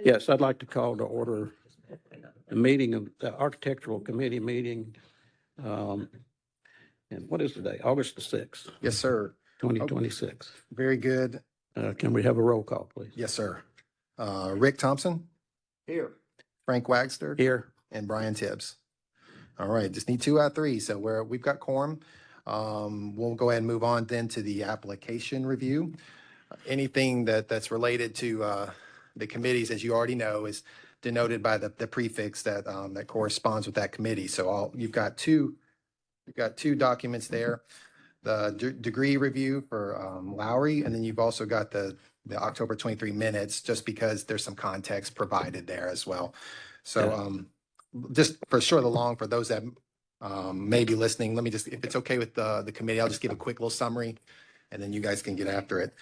Yes, I'd like to call to order the meeting of the Architectural Committee meeting. And what is the day? August the 6th, Yes, sir. 2026. Very good. Can we have a roll call, please? Yes, sir. Rick Thompson, Here. Frank Wagster, Here. and Brian Tibbs. All right, just need 2 out of 3. So we've got quorum. We'll go ahead and move on then to the application review. Anything that's related to the committees, as you already know, is denoted by the prefix that that corresponds with that committee. So you've got two documents there. The degree review for Lowry, and then you've also got the October 23 minutes, just because there's some context provided there as well. So just for sure, for those that may be listening, let me just, if it's okay with the committee, I'll just give a quick little summary, and then you guys can get after it.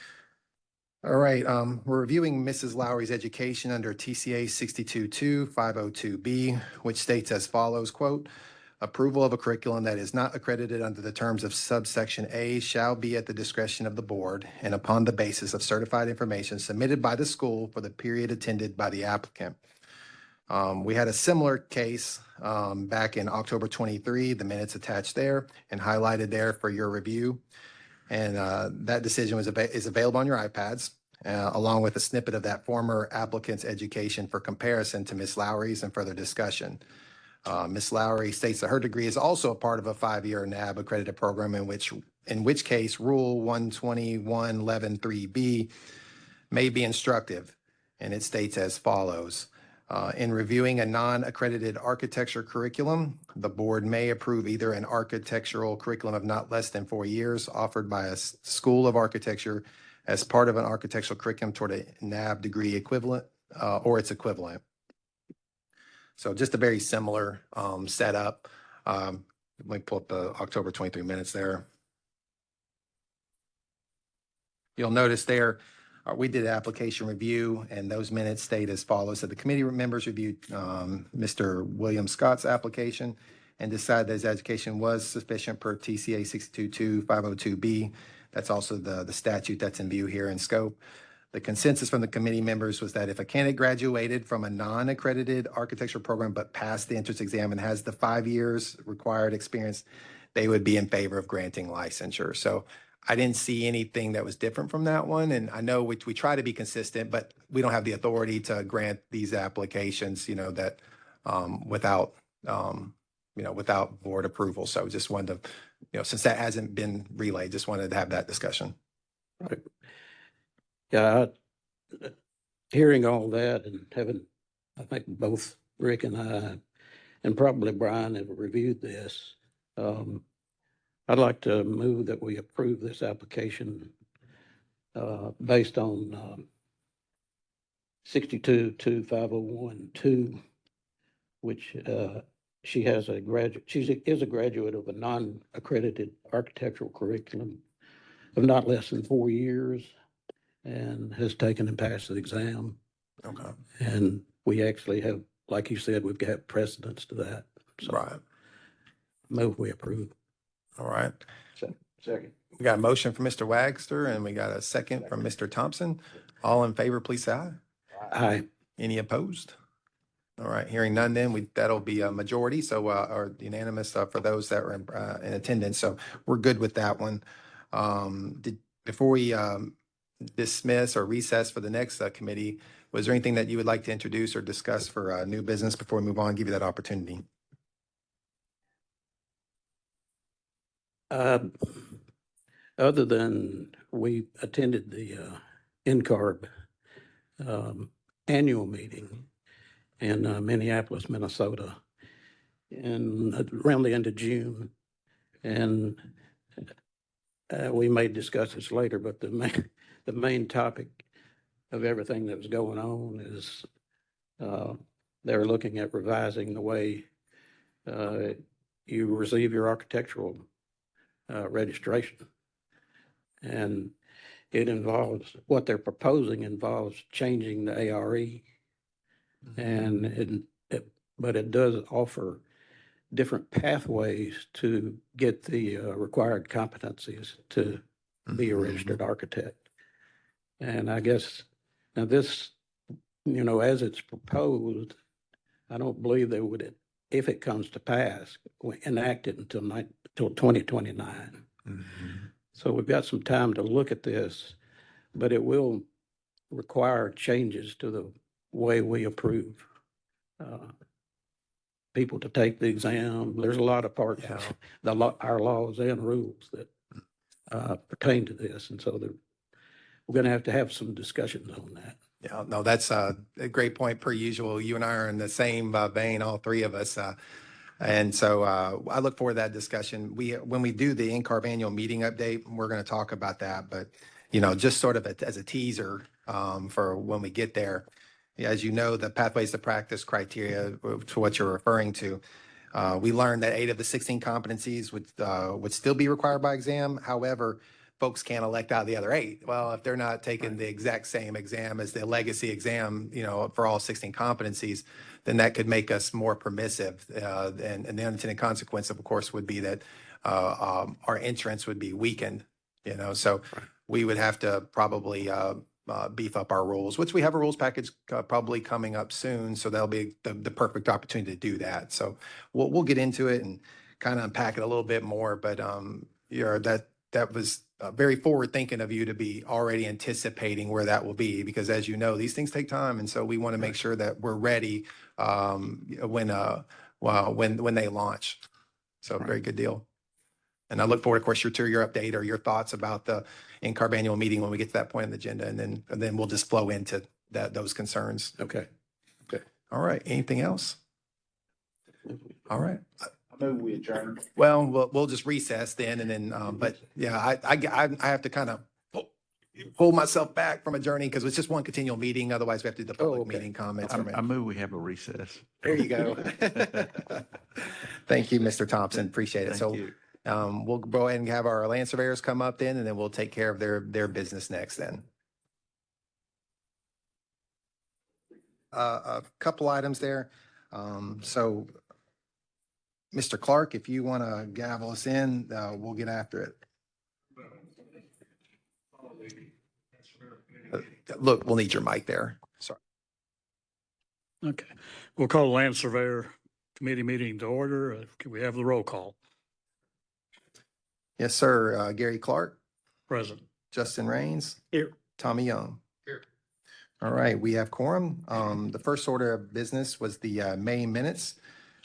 All right, we're reviewing Mrs. Lowry's education under TCA 622502B, which states as follows, quote, approval of a curriculum that is not accredited under the terms of subsection A shall be at the discretion of the board and upon the basis of certified information submitted by the school for the period attended by the applicant. We had a similar case back in October 23, the minutes attached there and highlighted there for your review. And that decision is available on your iPads, along with a snippet of that former applicant's education for comparison to Ms. Lowry's and further discussion. Ms. Lowry states that her degree is also a part of a 5-year NAB accredited program in which case Rule 121.11.3b may be instructive. And it states as follows. In reviewing a non-accredited architecture curriculum, the board may approve either an architectural curriculum of not less than 4 years offered by a school of architecture as part of an architectural curriculum toward a NAB degree equivalent or its equivalent. So just a very similar setup. Let me pull up the October 23 minutes there. You'll notice there, we did an application review, and those minutes state as follows. So the committee members reviewed Mr. William Scott's application and decided that his education was sufficient per TCA 622502B. That's also the statute that's in view here in scope. The consensus from the committee members was that if a candidate graduated from a non-accredited architecture program but passed the entrance exam and has the 5 years required experience, they would be in favor of granting licensure. So I didn't see anything that was different from that one. And I know we try to be consistent, but we don't have the authority to grant these applications, that without board approval. So just wanted to, since that hasn't been relayed, just wanted to have that discussion. Right. Yeah, hearing all that and I think both Rick and I, and probably Brian, have reviewed this. I'd like to move that we approve this application based on 622501-2, which she is a graduate of a non-accredited architectural curriculum of not less than 4 years and has taken and passed the exam. Okay. And we actually have, like you said, we've got precedence to that. So right. Move we approve. All right. Second. We got a motion from Mr. Wagster and we got a second from Mr. Thompson. All in favor, please say aye. Aye. Any opposed? All right, hearing none then, that'll be a majority, so or unanimous for those that were in attendance. So we're good with that one. Before we dismiss or recess for the next committee, was there anything that you would like to introduce or discuss for new business before we move on? Give you that opportunity. Other than we attended the NCARB annual meeting in Minneapolis, Minnesota, around the end of June, and we may discuss this later, but the main topic of everything that was going on is they're looking at revising the way you receive your architectural registration. And it involves, what they're proposing involves changing the ARE. And but it does offer different pathways to get the required competencies to be a registered architect. And I guess now this you know, as it's proposed, I don't believe they would, if it comes to pass, enact it until 2029. So we've got some time to look at this, but it will require changes to the way we approve people to take the exam. There's a lot of parts of our laws and rules that pertain to this. And so we're going to have some discussions on that. Yeah, no, that's a great point per usual. You and I are in the same vein, all three of us. And so I look forward to that discussion. When we do the NCARB annual meeting update, we're going to talk about that. But, you know, just sort of as a teaser for when we get there, as you know, the pathways to practice criteria to what you're referring to, we learned that 8 of the 16 competencies would still be required by exam. However, folks can't elect out the other 8. Well, if they're not taking the exact same exam as the legacy exam, you know, for all 16 competencies, then that could make us more permissive. And the unintended consequence, of course, would be that our entrance would be weakened, you know, so we would have to probably beef up our rules, which we have a rules package probably coming up soon. So that'll be the perfect opportunity to do that. So we'll get into it and kind of unpack it a little bit more. But that was very forward thinking of you to be already anticipating where that will be, because as you know, these things take time. And so we want to make sure that we're ready when they launch. So very good deal. And I look forward, of course, to your update or your thoughts about the NCARB annual meeting when we get to that point in the agenda, and then we'll just flow into those concerns. Okay. All right. Anything else? All right. I move we adjourn. Well, we'll just recess then, and then, but yeah, I have to kind of pull myself back from adjourning because it's just one continual meeting. Otherwise, we have to do the public meeting comments. I move we have a recess. There you go. Thank you, Mr. Thompson. Appreciate it. Thank you. We'll go ahead and have our land surveyors come up then, and then we'll take care of their business next then. A couple items there. So Mr. Clark, if you want to gavel us in, we'll get after it. Look, we'll need your mic there. Sorry. Okay, we'll call the land surveyor committee meeting to order. Can we have the roll call? Yes, sir. Gary Clark, Present. Justin Raines. Here. Tommy Young. Here. All right, we have quorum. The first order of business was the May minutes.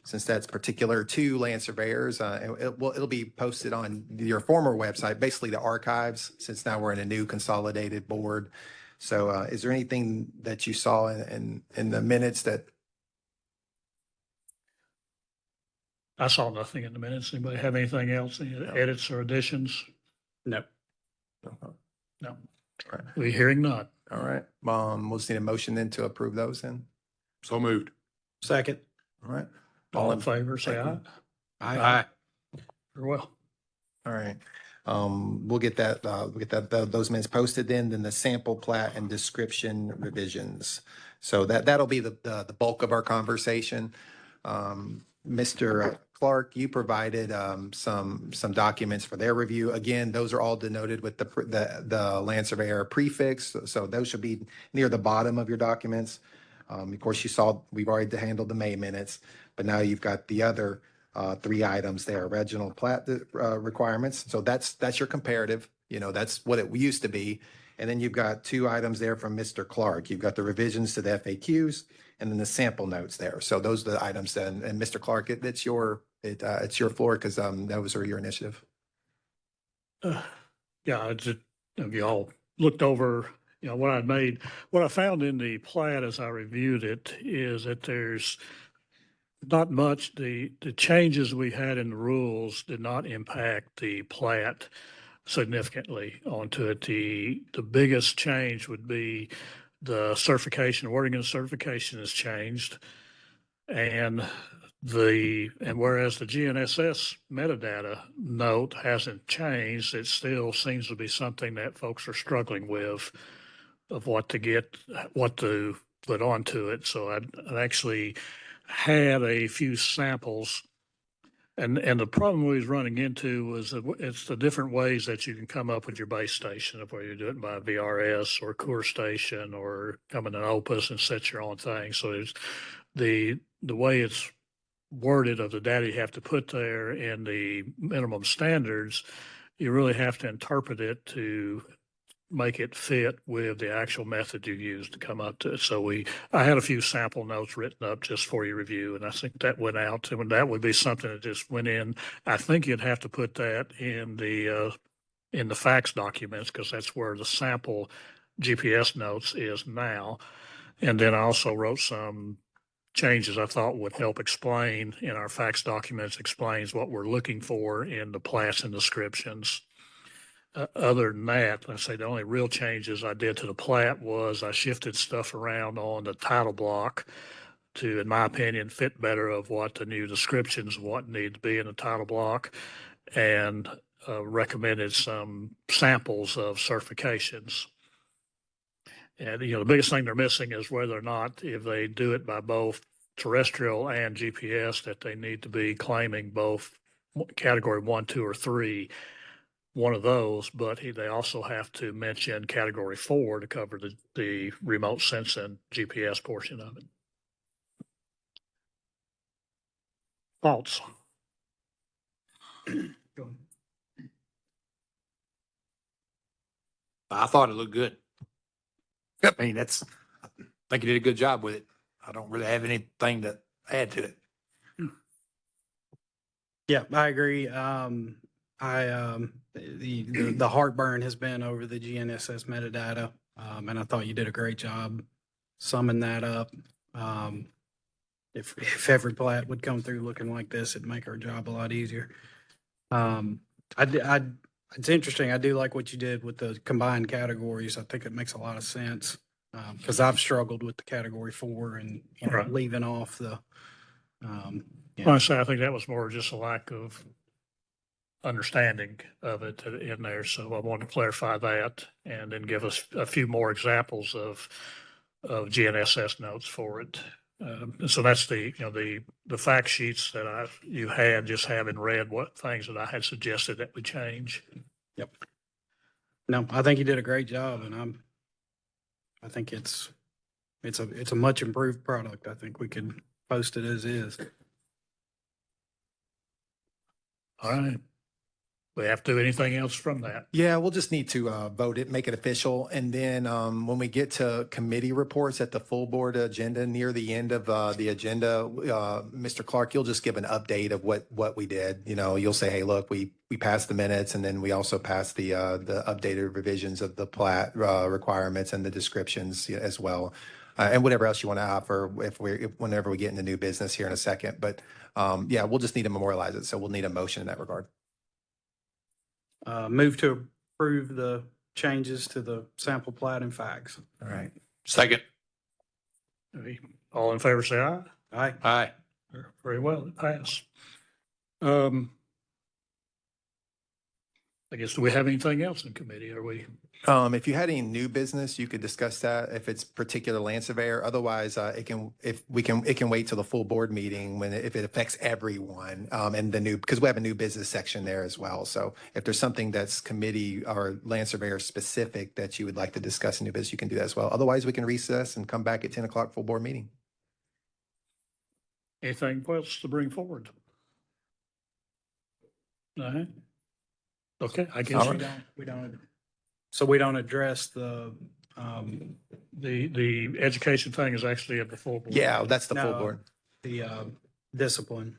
Since that's particular to land surveyors, it'll be posted on your former website, basically the archives, since now we're in a new consolidated board. So is there anything that you saw in the minutes that? I saw nothing in the minutes. Anybody have anything else, any edits or additions? No. No. All right. We hearing none. All right. We'll just need a motion then to approve those then. So moved. Second. All right. All in favor, say aye. Aye. Very well. All right. We'll get those minutes posted then the sample plat and description revisions. So that'll be the bulk of our conversation. Mr. Clark, you provided some documents for their review. Again, those are all denoted with the land surveyor prefix. So those should be near the bottom of your documents. Of course, you saw we've already handled the May minutes, but now you've got the other 3 items there, original plat requirements. So that's your comparative, you know, that's what it used to be. And then you've got 2 items there from Mr. Clark. You've got the revisions to the FAQs and then the sample notes there. So those are the items then. And Mr. Clark, it's your floor because those are your initiative. Yeah, you all looked over, you know, what I'd made. What I found in the plat as I reviewed it is that there's not much, the changes we had in the rules did not impact the plat significantly onto it. The biggest change would be the certification, wording of the certification has changed. And whereas the GNSS metadata note hasn't changed, it still seems to be something that folks are struggling with of what to put onto it. So I actually had a few samples And the problem we was running into was that it's the different ways that you can come up with your base station, of whether you do it by VRS or core station or coming in Opus and set your own thing. So it's the way it's worded of the data you have to put there and the minimum standards, you really have to interpret it to make it fit with the actual method you use to come up to it. So I had a few sample notes written up just for your review, and I think that went out, and that would be something that just went in. I think you'd have to put that in the fax documents, because that's where the sample GPS notes is now. And then I also wrote some changes I thought would help explain in our fax documents, explains what we're looking for in the plats and descriptions. Other than that, I say the only real changes I did to the plat was I shifted stuff around on the title block to, in my opinion, fit better of what the new descriptions of what need to be in the title block, and recommended some samples of certifications. And, the biggest thing they're missing is whether or not, if they do it by both terrestrial and GPS, that they need to be claiming both category 1, 2, or 3, one of those, but they also have to mention category 4 to cover the remote sensing GPS portion of it. Thoughts? I thought it looked good. I mean, I think you did a good job with it. I don't really have anything to add to it. Yeah, I agree. The heartburn has been over the GNSS metadata, and I thought you did a great job summing that up. If every plat would come through looking like this, it'd make our job a lot easier. It's interesting. I do like what you did with the combined categories. I think it makes a lot of sense, because I've struggled with the category 4 and Right. leaving off the. Honestly, I think that was more just a lack of understanding of it in there. So I want to clarify that and then give us a few more examples of GNSS notes for it. So that's the fact sheets that you had, just having read what things that I had suggested that we change. Yep. No, I think you did a great job, and I think it's a much improved product. I think we could post it as is. All right. We have to do anything else from that? Yeah, we'll just need to vote it, make it official. And then when we get to committee reports at the full board agenda, near the end of the agenda, Mr. Clark, you'll just give an update of what we did. You'll say, hey, look, we passed the minutes, and then we also passed the updated revisions of the plat requirements and the descriptions as well. And whatever else you want to offer whenever we get into new business here in a second. But yeah, we'll just need to memorialize it. So we'll need a motion in that regard. Move to approve the changes to the sample plat and fax. All right. Second. All in favor, say aye. Aye. Aye. Very well, it passed. I guess, do we have anything else in committee? Are we? If you had any new business, you could discuss that if it's particular land surveyor. Otherwise, it can wait till the full board meeting if it affects everyone. And because we have a new business section there as well. So if there's something that's committee or land surveyor specific that you would like to discuss in new business, you can do that as well. Otherwise, we can recess and come back at 10 o'clock full board meeting. Anything else to bring forward? All right. Okay, I guess We don't. So we don't address the. the education thing is actually at the full board. Yeah, that's the full No. board. The discipline.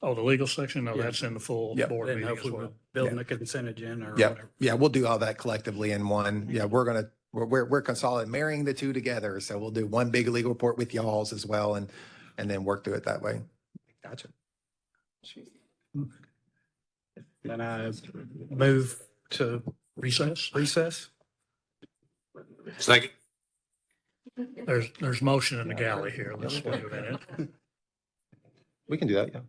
Oh, the legal section? No, Yeah. that's in the full Yep. board Didn't know meeting if as we were well. building a consent agenda or Yeah, whatever. yeah, we'll do all that collectively in one. Yeah, we're consolidating, marrying the two together. So we'll do one big legal report with y'all's as well, and then work through it that way. Gotcha. Then I move to Recess? recess. Second. There's motion in the galley here. Let's wait a minute. We can do that, yeah.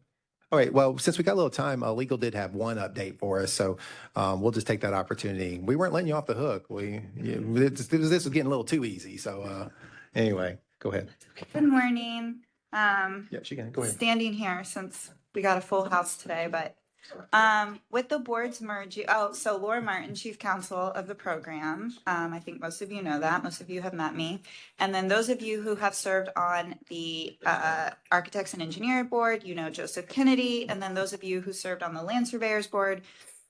All right, well, since we got a little time, legal did have one update for us, so we'll just take that opportunity. We weren't letting you off the hook. This was getting a little too easy, so anyway, go ahead. Good morning. Yeah, she can, go ahead. Standing here since we got a full house today, but with the boards merging, so Laura Martin, Chief Counsel of the program. I think most of you know that. Most of you have met me. And then those of you who have served on the Architects and Engineer Board, you know Joseph Kennedy. And then those of you who served on the Land Surveyors Board,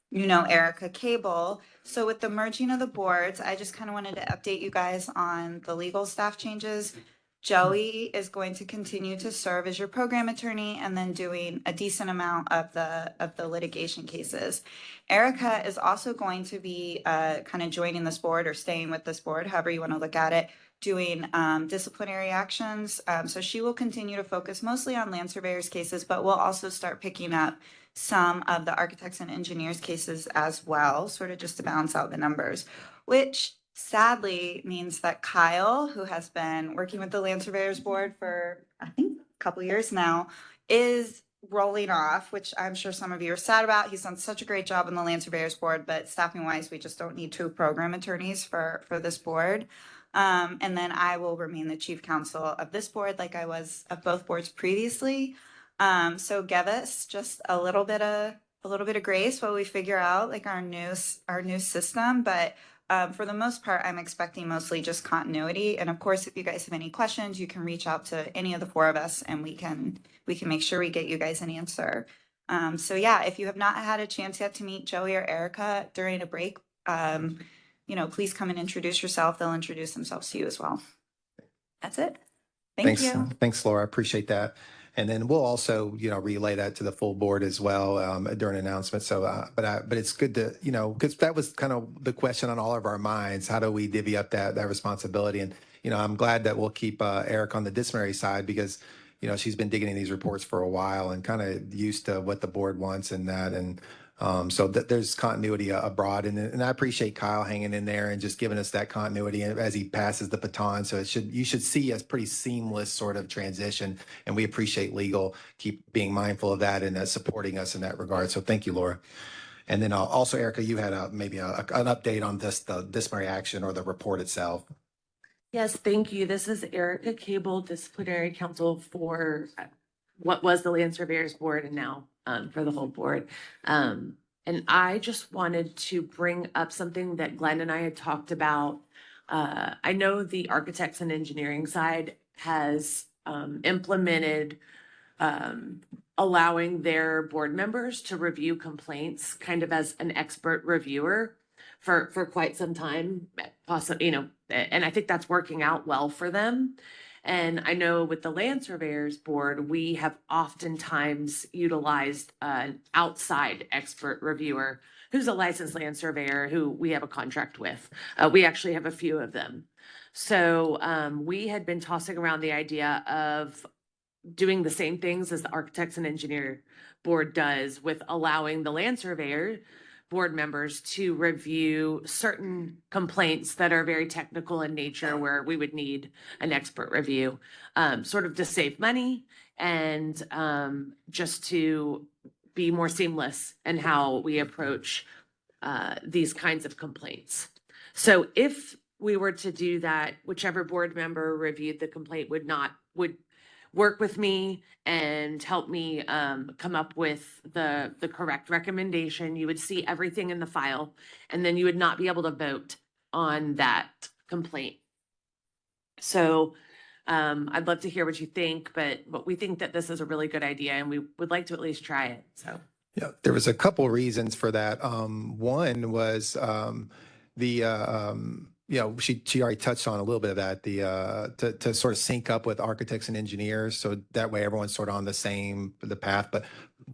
you know Erica Cable. So with the merging of the boards, I just kind of wanted to update you guys on the legal staff changes. Joey is going to continue to serve as your program attorney and then doing a decent amount of the litigation cases. Erica is also going to be kind of joining this board or staying with this board, however you want to look at it, doing disciplinary actions. So she will continue to focus mostly on land surveyors cases, but we'll also start picking up some of the architects and engineers cases as well, sort of just to balance out the numbers, which sadly means that Kyle, who has been working with the Land Surveyors Board for, I think, a couple years now, is rolling off, which I'm sure some of you are sad about. He's done such a great job on the Land Surveyors Board, but staffing wise, we just don't need 2 program attorneys for this board. And then I will remain the chief counsel of this board like I was of both boards previously. So give us just a little bit of grace while we figure out like our new system, but for the most part, I'm expecting mostly just continuity. And of course, if you guys have any questions, you can reach out to any of the 4 of us and we can make sure we get you guys an answer. So yeah, if you have not had a chance yet to meet Joey or Erica during a break, you know, please come and introduce yourself. They'll introduce themselves to you as well. That's it. Thank you. Thanks, Laura. I appreciate that. And then we'll also, relay that to the full board as well during announcement. So, but it's good to, because that was kind of the question on all of our minds. How do we divvy up that responsibility? And, I'm glad that we'll keep Eric on the disciplinary side because, she's been digging in these reports for a while and kind of used to what the board wants and that. And so there's continuity abroad. And I appreciate Kyle hanging in there and just giving us that continuity as he passes the baton. So you should see a pretty seamless sort of transition. And we appreciate legal, keep being mindful of that and supporting us in that regard. So thank you, Laura. And then also, Erica, you had maybe an update on the disciplinary action or the report itself. Yes, thank you. This is Erica Cable, disciplinary counsel for what was the Land Surveyors Board and now for the whole board. And I just wanted to bring up something that Glenn and I had talked about. I know the architects and engineering side has implemented allowing their board members to review complaints kind of as an expert reviewer for quite some time, possibly, and I think that's working out well for them. And I know with the Land Surveyors Board, we have oftentimes utilized an outside expert reviewer who's a licensed land surveyor who we have a contract with. We actually have a few of them. So we had been tossing around the idea of doing the same things as the Architects and Engineer Board does with allowing the land surveyor board members to review certain complaints that are very technical in nature where we would need an expert review, sort of to save money and just to be more seamless in how we approach these kinds of complaints. So if we were to do that, whichever board member reviewed the complaint would work with me and help me come up with the correct recommendation. You would see everything in the file, and then you would not be able to vote on that complaint. So I'd love to hear what you think, but we think that this is a really good idea, and we would like to at least try it. So yeah, there was a couple reasons for that. One was she already touched on a little bit of that, to sort of sync up with architects and engineers. So that way everyone's sort of on the path. But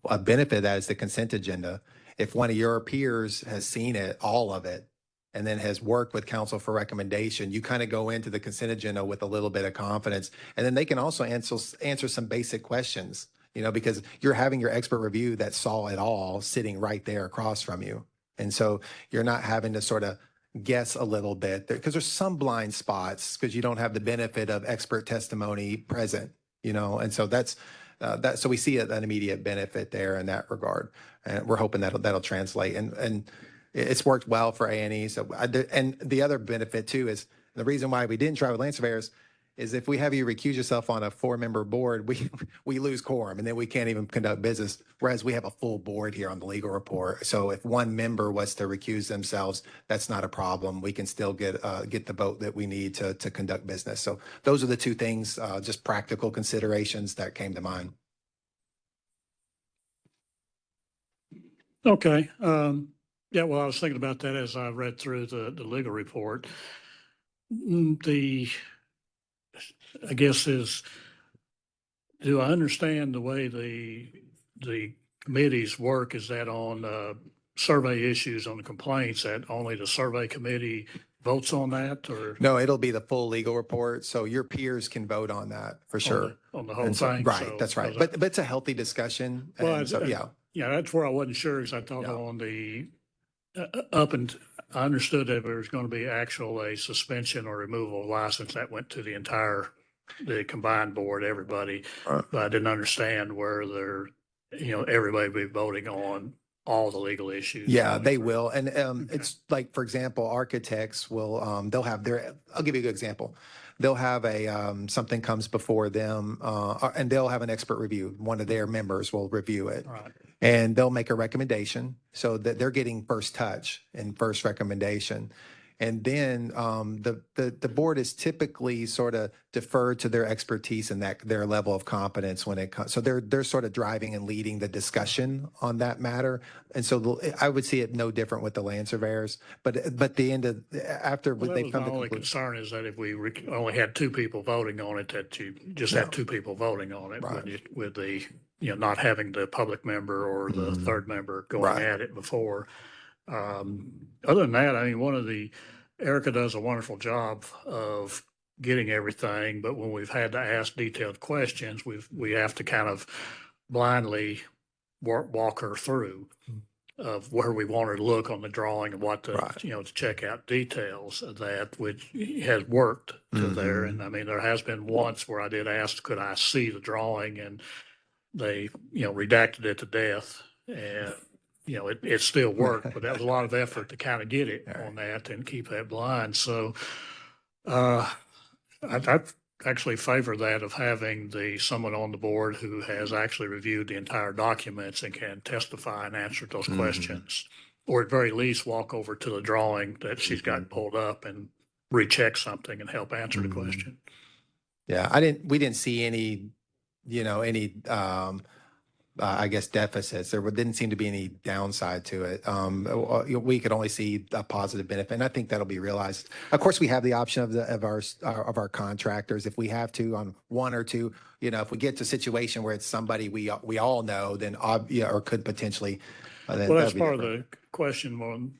a benefit of that is the consent agenda. If one of your peers has seen it, all of it, and then has worked with council for recommendation, you kind of go into the consent agenda with a little bit of confidence. And then they can also answer some basic questions, because you're having your expert review that saw it all sitting right there across from you. And so you're not having to sort of guess a little bit because there's some blind spots because you don't have the benefit of expert testimony present, and so that's that. So we see an immediate benefit there in that regard, and we're hoping that'll translate. And it's worked well for A&E. So and the other benefit too is the reason why we didn't try with land surveyors is if we have you recuse yourself on a 4-member board, we lose quorum and then we can't even conduct business. Whereas we have a full board here on the legal report. So if one member was to recuse themselves, that's not a problem. We can still get the vote that we need to conduct business. So those are the two things, just practical considerations that came to mind. Okay. Yeah, well, I was thinking about that as I read through the legal report. I guess do I understand the way the committees work? Is that on survey issues, on the complaints, that only the survey committee votes on that, or? No, it'll be the full legal report. So your peers can vote on that for sure. On the whole And so- thing? Right, So- that's right. because But it's a healthy discussion. Well, And so, I- yeah. Yeah, that's where I wasn't sure, because I thought Yeah. on the, I understood that there was going to be a suspension or removal of license that went to the combined board, everybody. Right. But I didn't understand where everybody be voting on all the legal issues. Yeah, they will. And it's like, for example, architects will, they'll have I'll give you a good example. They'll have something comes before them and they'll have an expert review. One of their members will review it. Right. And they'll make a recommendation so that they're getting first touch and first recommendation. And then the board is typically sort of deferred to their expertise and their level of competence when it comes. So they're sort of driving and leading the discussion on that matter. And so I would see it no different with the land surveyors. But after Well, that they've was come my to only conclusion. concern, is that if we only had two people voting on it, that you just Yeah. had two people voting on it Right. with the, not having the public member or the Mhm. third member going Right. at it before. Other than that, I mean, Erica does a wonderful job of getting everything, but when we've had to ask detailed questions, we have to kind of blindly walk her through of where we want her to look on the drawing and what Right. to check out details of that, which has worked to there. Mhm. And I mean, there has been once where I did ask, could I see the drawing? And they, redacted it to death. And, it still worked, but that was a lot of effort to kind of get it on that and keep that blind. So I actually favor that, of having someone on the board who has actually reviewed the entire documents and can testify and answer those Mhm. questions. Or at very least walk over to the drawing that she's got pulled up and recheck something and help answer the Mhm. question. Yeah, we didn't see any, I guess deficits. There didn't seem to be any downside to it. We could only see a positive benefit, and I think that'll be realized. Of course, we have the option of our contractors if we have to on one or two. If we get to a situation where it's somebody we all know, then or could potentially. Well, that's that'd be part of different. the question. Will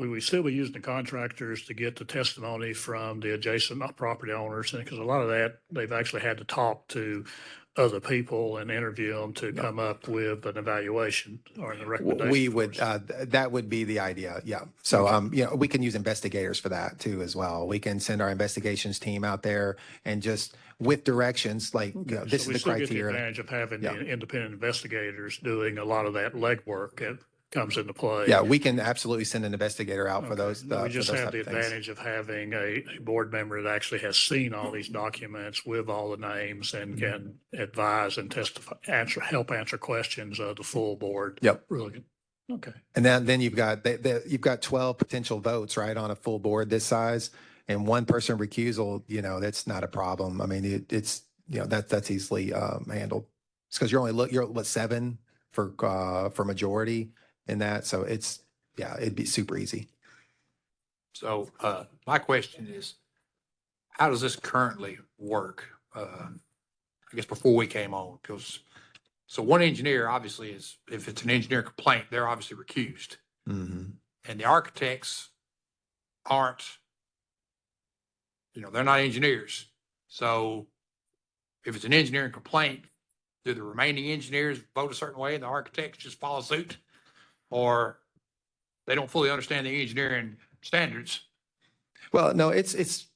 we still be using the contractors to get the testimony from the adjacent property owners? Because a lot of that, they've actually had to talk to other people and interview them to come up with an evaluation or a recommendation. We for would, us. that would be the idea, yeah. So, we can use investigators for that too as well. We can send our investigations team out there and just with directions, like, Okay, this so is we the still get the criteria. advantage of having Yeah. the independent investigators doing a lot of that legwork that comes into play. Yeah, we can absolutely send an investigator out for Okay, those. but we for just those have type the of things. advantage of having a board member that actually has seen all these documents with all the names and Mm-hmm. can advise and testify, help answer questions of the full board. Yep. Really good. Okay. And then you've got 12 potential votes, right, on a full board this size, and one person recusal, that's not a problem. I mean, it's that's easily handled. It's because you're what, 7 for majority in that, so it'd be super easy. So, my question is, how does this currently work? I guess before we came on, so one engineer obviously if it's an engineer complaint, they're obviously recused. Mm-hmm. And the architects aren't, they're not engineers. So if it's an engineering complaint, do the remaining engineers vote a certain way and the architects just follow suit? Or they don't fully understand the engineering standards? Well, no, it's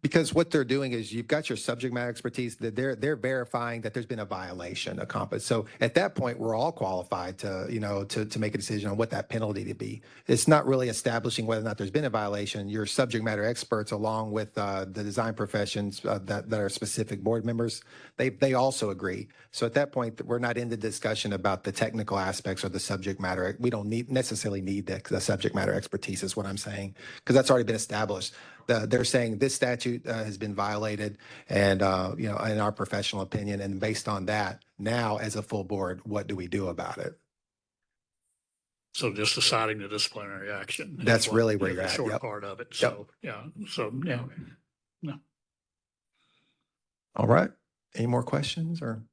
Because what they're doing is you've got your subject matter expertise, that they're verifying that there's been a violation accomplished. So at that point, we're all qualified to, to make a decision on what that penalty to be. It's not really establishing whether or not there's been a violation. Your subject matter experts, along with the design professions that are specific board members, they also agree. So at that point, we're not in the discussion about the technical aspects or the subject matter. We don't necessarily need the subject matter expertise is what I'm saying, because that's already been established. They're saying this statute has been violated and, in our professional opinion, and based on that, now as a full board, what do we do about it? So just deciding the disciplinary action. is That's what- really where is you're the at, Short yep. part of it. So, yeah, All right. Any more questions or?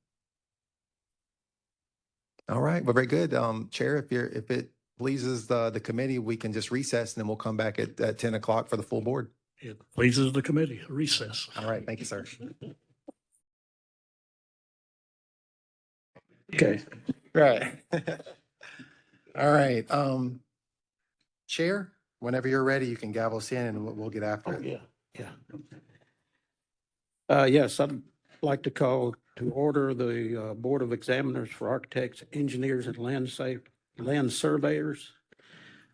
All right. Well, very good. Chair, if it pleases the committee, we can just recess and then we'll come back at 10 o'clock for the full board. it pleases the committee, recess. All right. Thank you, sir. Okay. Right. All right. Chair, whenever you're ready, you can gavel us in and we'll get after Oh, it. yeah. Yes, I'd like to call to order the Board of Examiners for Architects, Engineers, and Land Surveyors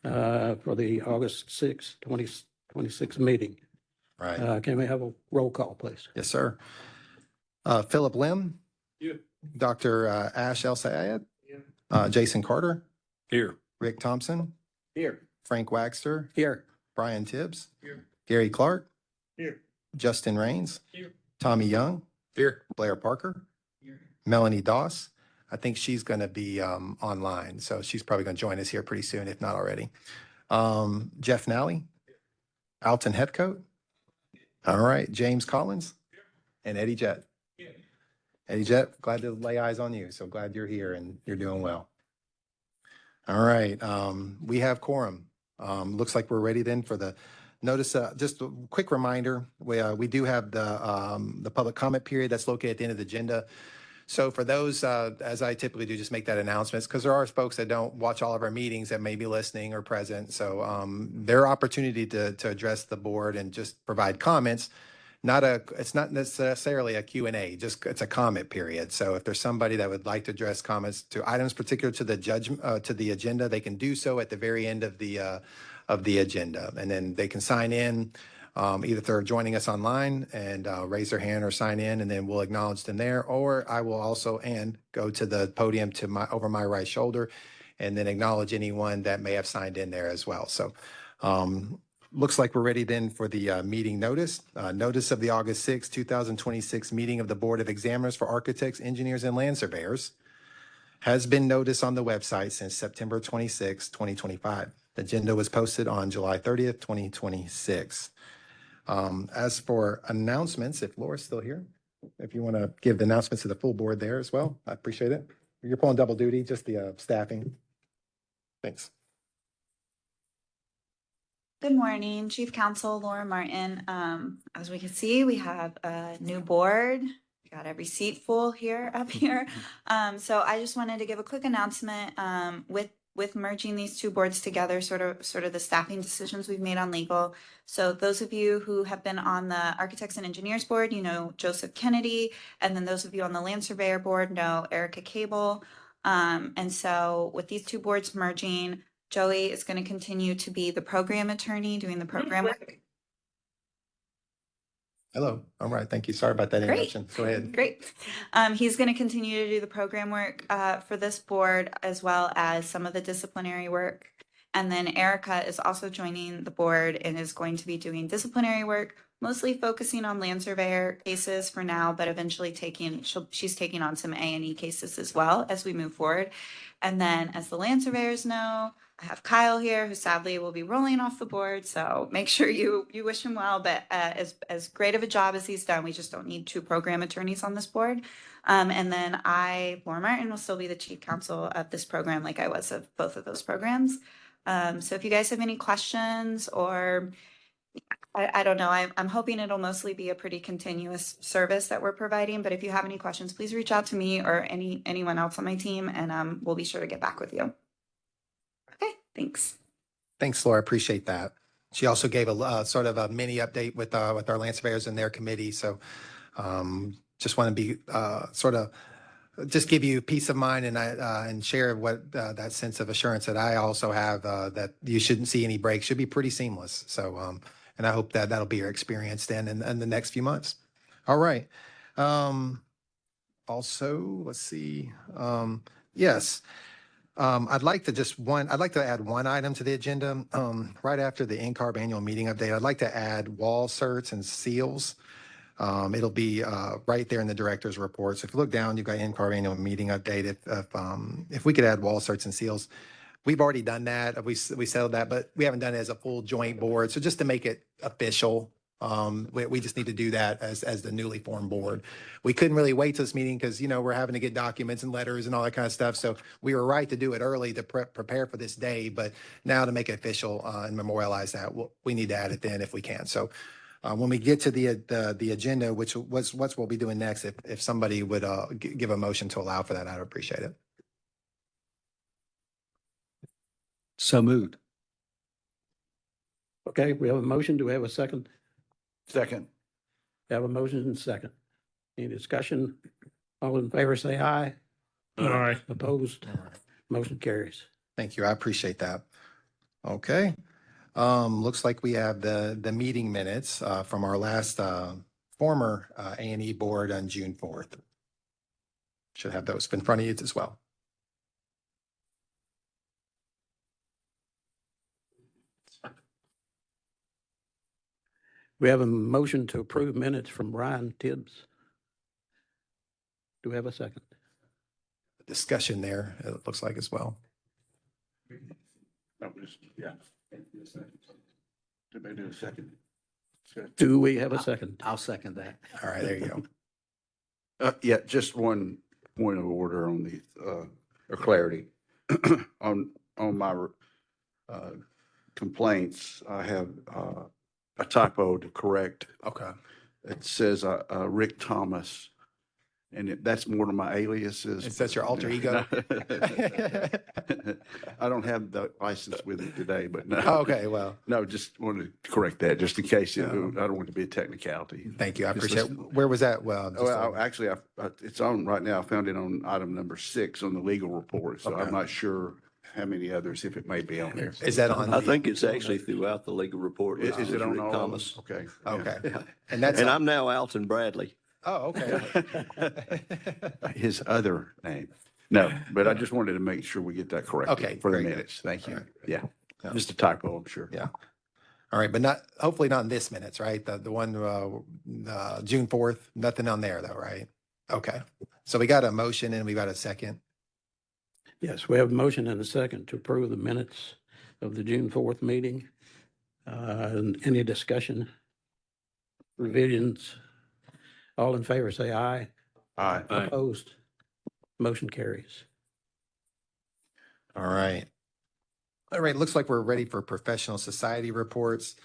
for the August 6th, 2026 meeting. Right. Can we have a roll call, please? Yes, sir. Philip Lim. Here. Dr. Ash El Sayed. Jason Carter. Here. Rick Thompson. Here. Frank Waxter. Here. Brian Tibbs. Here. Gary Clark. Here. Justin Raines. Here. Tommy Young. Here. Blair Parker. Melanie Doss. I think she's going to be online, so she's probably going to join us here pretty soon, if not already. Jeff Nally. Alton Heathcote. All right, James Collins. And Eddie Jett. Eddie Jett, glad to lay eyes on you. So glad you're here and you're doing well. All right, we have quorum. Looks like we're ready then for the notice. Just a quick reminder, we do have the public comment period that's located at the end of the agenda. So for those, as I typically do, just make that announcements because there are folks that don't watch all of our meetings that may be listening or present. So their opportunity to address the board and just provide comments. It's not necessarily a Q&A, just it's a comment period. So if there's somebody that would like to address comments to items particular to the agenda, they can do so at the very end of the agenda, and then they can sign in. Either if they're joining us online and raise their hand or sign in, and then we'll acknowledge them there. Or I will also go to the podium over my right shoulder, and then acknowledge anyone that may have signed in there as well. So. Looks like we're ready then for the meeting notice. Notice of the August 6, 2026 meeting of the Board of Examiners for Architects, Engineers, and Land Surveyors has been noticed on the website since September 26, 2025. The agenda was posted on July 30th, 2026. As for announcements, if Laura's still here, if you want to give the announcements to the full board there as well, I appreciate it. You're pulling double duty, just the staffing. Thanks. Good morning, Chief Counsel Laura Martin. As we can see, we have a new board. We got every seat full here up here. So I just wanted to give a quick announcement with merging these two boards together, sort of the staffing decisions we've made on legal. So those of you who have been on the Architects and Engineers Board, you know Joseph Kennedy, and then those of you on the Land Surveyor Board know Erica Cable. And so with these two boards merging, Joey is going to continue to be the program attorney doing the program work. Hello. All right. Thank you. Sorry about that Great. interruption. Go ahead. Great. He's going to continue to do the program work for this board, as well as some of the disciplinary work. And then Erica is also joining the board and is going to be doing disciplinary work, mostly focusing on land surveyor cases for now, but eventually she's taking on some A&E cases as well as we move forward. And then, as the land surveyors know, I have Kyle here, who sadly will be rolling off the board. So make sure you wish him well. But as great of a job as he's done, we just don't need two program attorneys on this board. And then Laura Martin, will still be the chief counsel of this program, like I was of both of those programs. So if you guys have any questions, or I don't know, I'm hoping it'll mostly be a pretty continuous service that we're providing. But if you have any questions, please reach out to me or anyone else on my team, and we'll be sure to get back with you. Okay, thanks. Thanks, Laura. Appreciate that. She also gave a sort of a mini update with our land surveyors and their committee. So just want to be sort of just give you peace of mind and share what that sense of assurance that I also have that you shouldn't see any breaks. Should be pretty seamless. So and I hope that that'll be your experience then in the next few months. All right. Also, let's see. Yes. I'd like to add one item to the agenda. Right after the NCARB annual meeting update, I'd like to add wall certs and seals. It'll be right there in the director's report. So if you look down, you've got NCARB annual meeting update. If we could add wall certs and seals, we've already done that. We settled that, but we haven't done it as a full joint board. So just to make it official, we just need to do that as the newly formed board. We couldn't really wait till this meeting because, we're having to get documents and letters and all that kind of stuff. So we were right to do it early to prepare for this day. But now to make it official and memorialize that, we need to add it then if we can. So when we get to the agenda, which was what we'll be doing next, if somebody would give a motion to allow for that, I'd appreciate it. So moved. Okay, we have a motion. Do we have a second? Second. We have a motion and a second. Any discussion? All in favor, say aye. Aye. Opposed? Motion carries. Thank you. I appreciate that. Okay. Looks like we have the meeting minutes from our last former A&E board on June 4th. Should have those in front of you as well. We have a motion to approve minutes from Brian Tibbs. Do we have a second? Discussion there, it looks like as well. Yeah. Did they do a second? Do we have a second? I'll second that. All right, there you go. Yeah, just one point of order on the, or clarity. On my complaints, I have a typo to correct. Okay. It says Rick Thomas, and that's one of my aliases. Is that your alter ego? I don't have the license with me today, but no. Okay, well, No, just wanted to correct that, just in case. Yeah. I don't want it to be a technicality. thank you. I Just appreciate it. listen. Where was that? Well, just, Well, actually, it's on right now. I found it on item number 6 on the legal report. So Okay. I'm not sure how many others, if it may be on there. is that on? I think it's actually throughout the legal report. Is listed it on Rick all? Thomas. Okay. Okay. Yeah. And that's, And I'm now Alton Bradley. oh, okay. His other name. No, but I just wanted to make sure we get that corrected. Okay, For the very good. minutes. Thank All you. right. Yeah. Yeah. Just a typo, I'm sure. Yeah. All right, but hopefully not in this minutes, right? The one, June 4th, nothing on there though, right? Okay. So we got a motion and we got a second. Yes, we have a motion and a second to approve the minutes of the June 4th meeting. And any discussion? Revisions? All in favor, say aye. Aye. Opposed? Motion carries. All right. All right, looks like we're ready for professional society reports.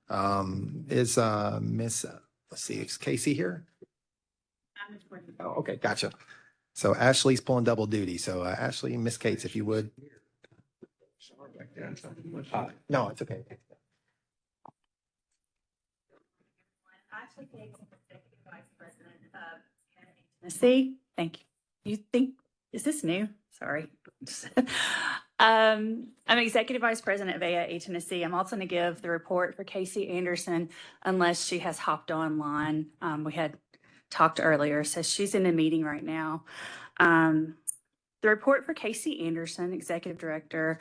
Is Miss, let's see, is Casey here? Oh, okay, gotcha. So Ashley's pulling double duty. So Ashley, Miss Cates, if you would. No, it's okay. Ashley Gates, Executive Vice President of Tennessee. Thank you. You think, is this new? Sorry. I'm Executive Vice President of A&E Tennessee. I'm also going to give the report for Casey Anderson unless she has hopped online. We had talked earlier, so she's in a meeting right now. The report for Casey Anderson, Executive Director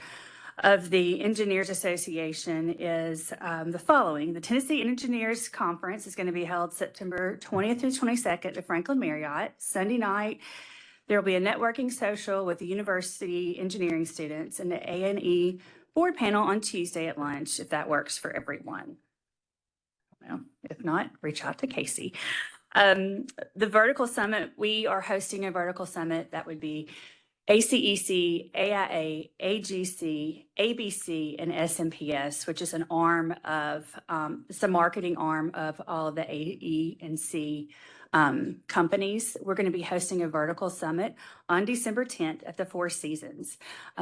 of the Engineers Association, is the following. The Tennessee Engineers Conference is going to be held September 20th through 22nd at the Franklin Marriott. Sunday night, there will be a networking social with the university engineering students and the A&E board panel on Tuesday at lunch, if that works for everyone. Well, if not, reach out to Casey. The Vertical Summit, we are hosting a Vertical Summit that would be ACEC, AIA, AGC, ABC, and SMPS, which is an arm of, it's a marketing arm of all of the A, E, and C companies. We're going to be hosting a vertical summit on December 10th at the Four Seasons.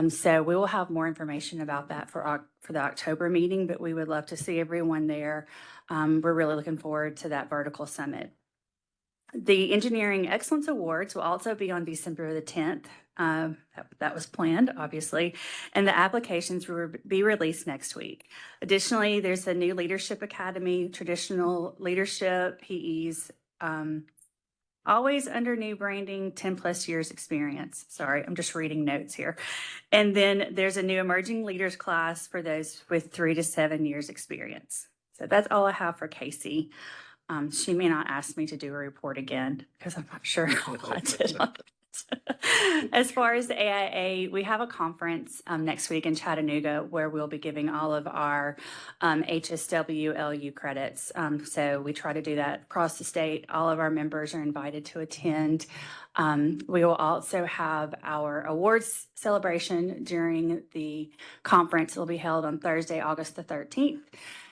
So we will have more information about that for the October meeting, but we would love to see everyone there. We're really looking forward to that vertical summit. The Engineering Excellence Awards will also be on December the 10th. That was planned, obviously, and the applications will be released next week. Additionally, there's the new Leadership Academy, traditional leadership, PEs, always under new branding, 10 plus years experience. Sorry, I'm just reading notes here. And then there's a new Emerging Leaders class for those with 3 to 7 years experience. So that's all I have for Casey. She may not ask me to do a report again because I'm not sure what I did on it. As far as the AIA, we have a conference next week in Chattanooga where we'll be giving all of our HSW LU credits. So we try to do that across the state. All of our members are invited to attend. We will also have our awards celebration during the conference. It will be held on Thursday, August the 13th.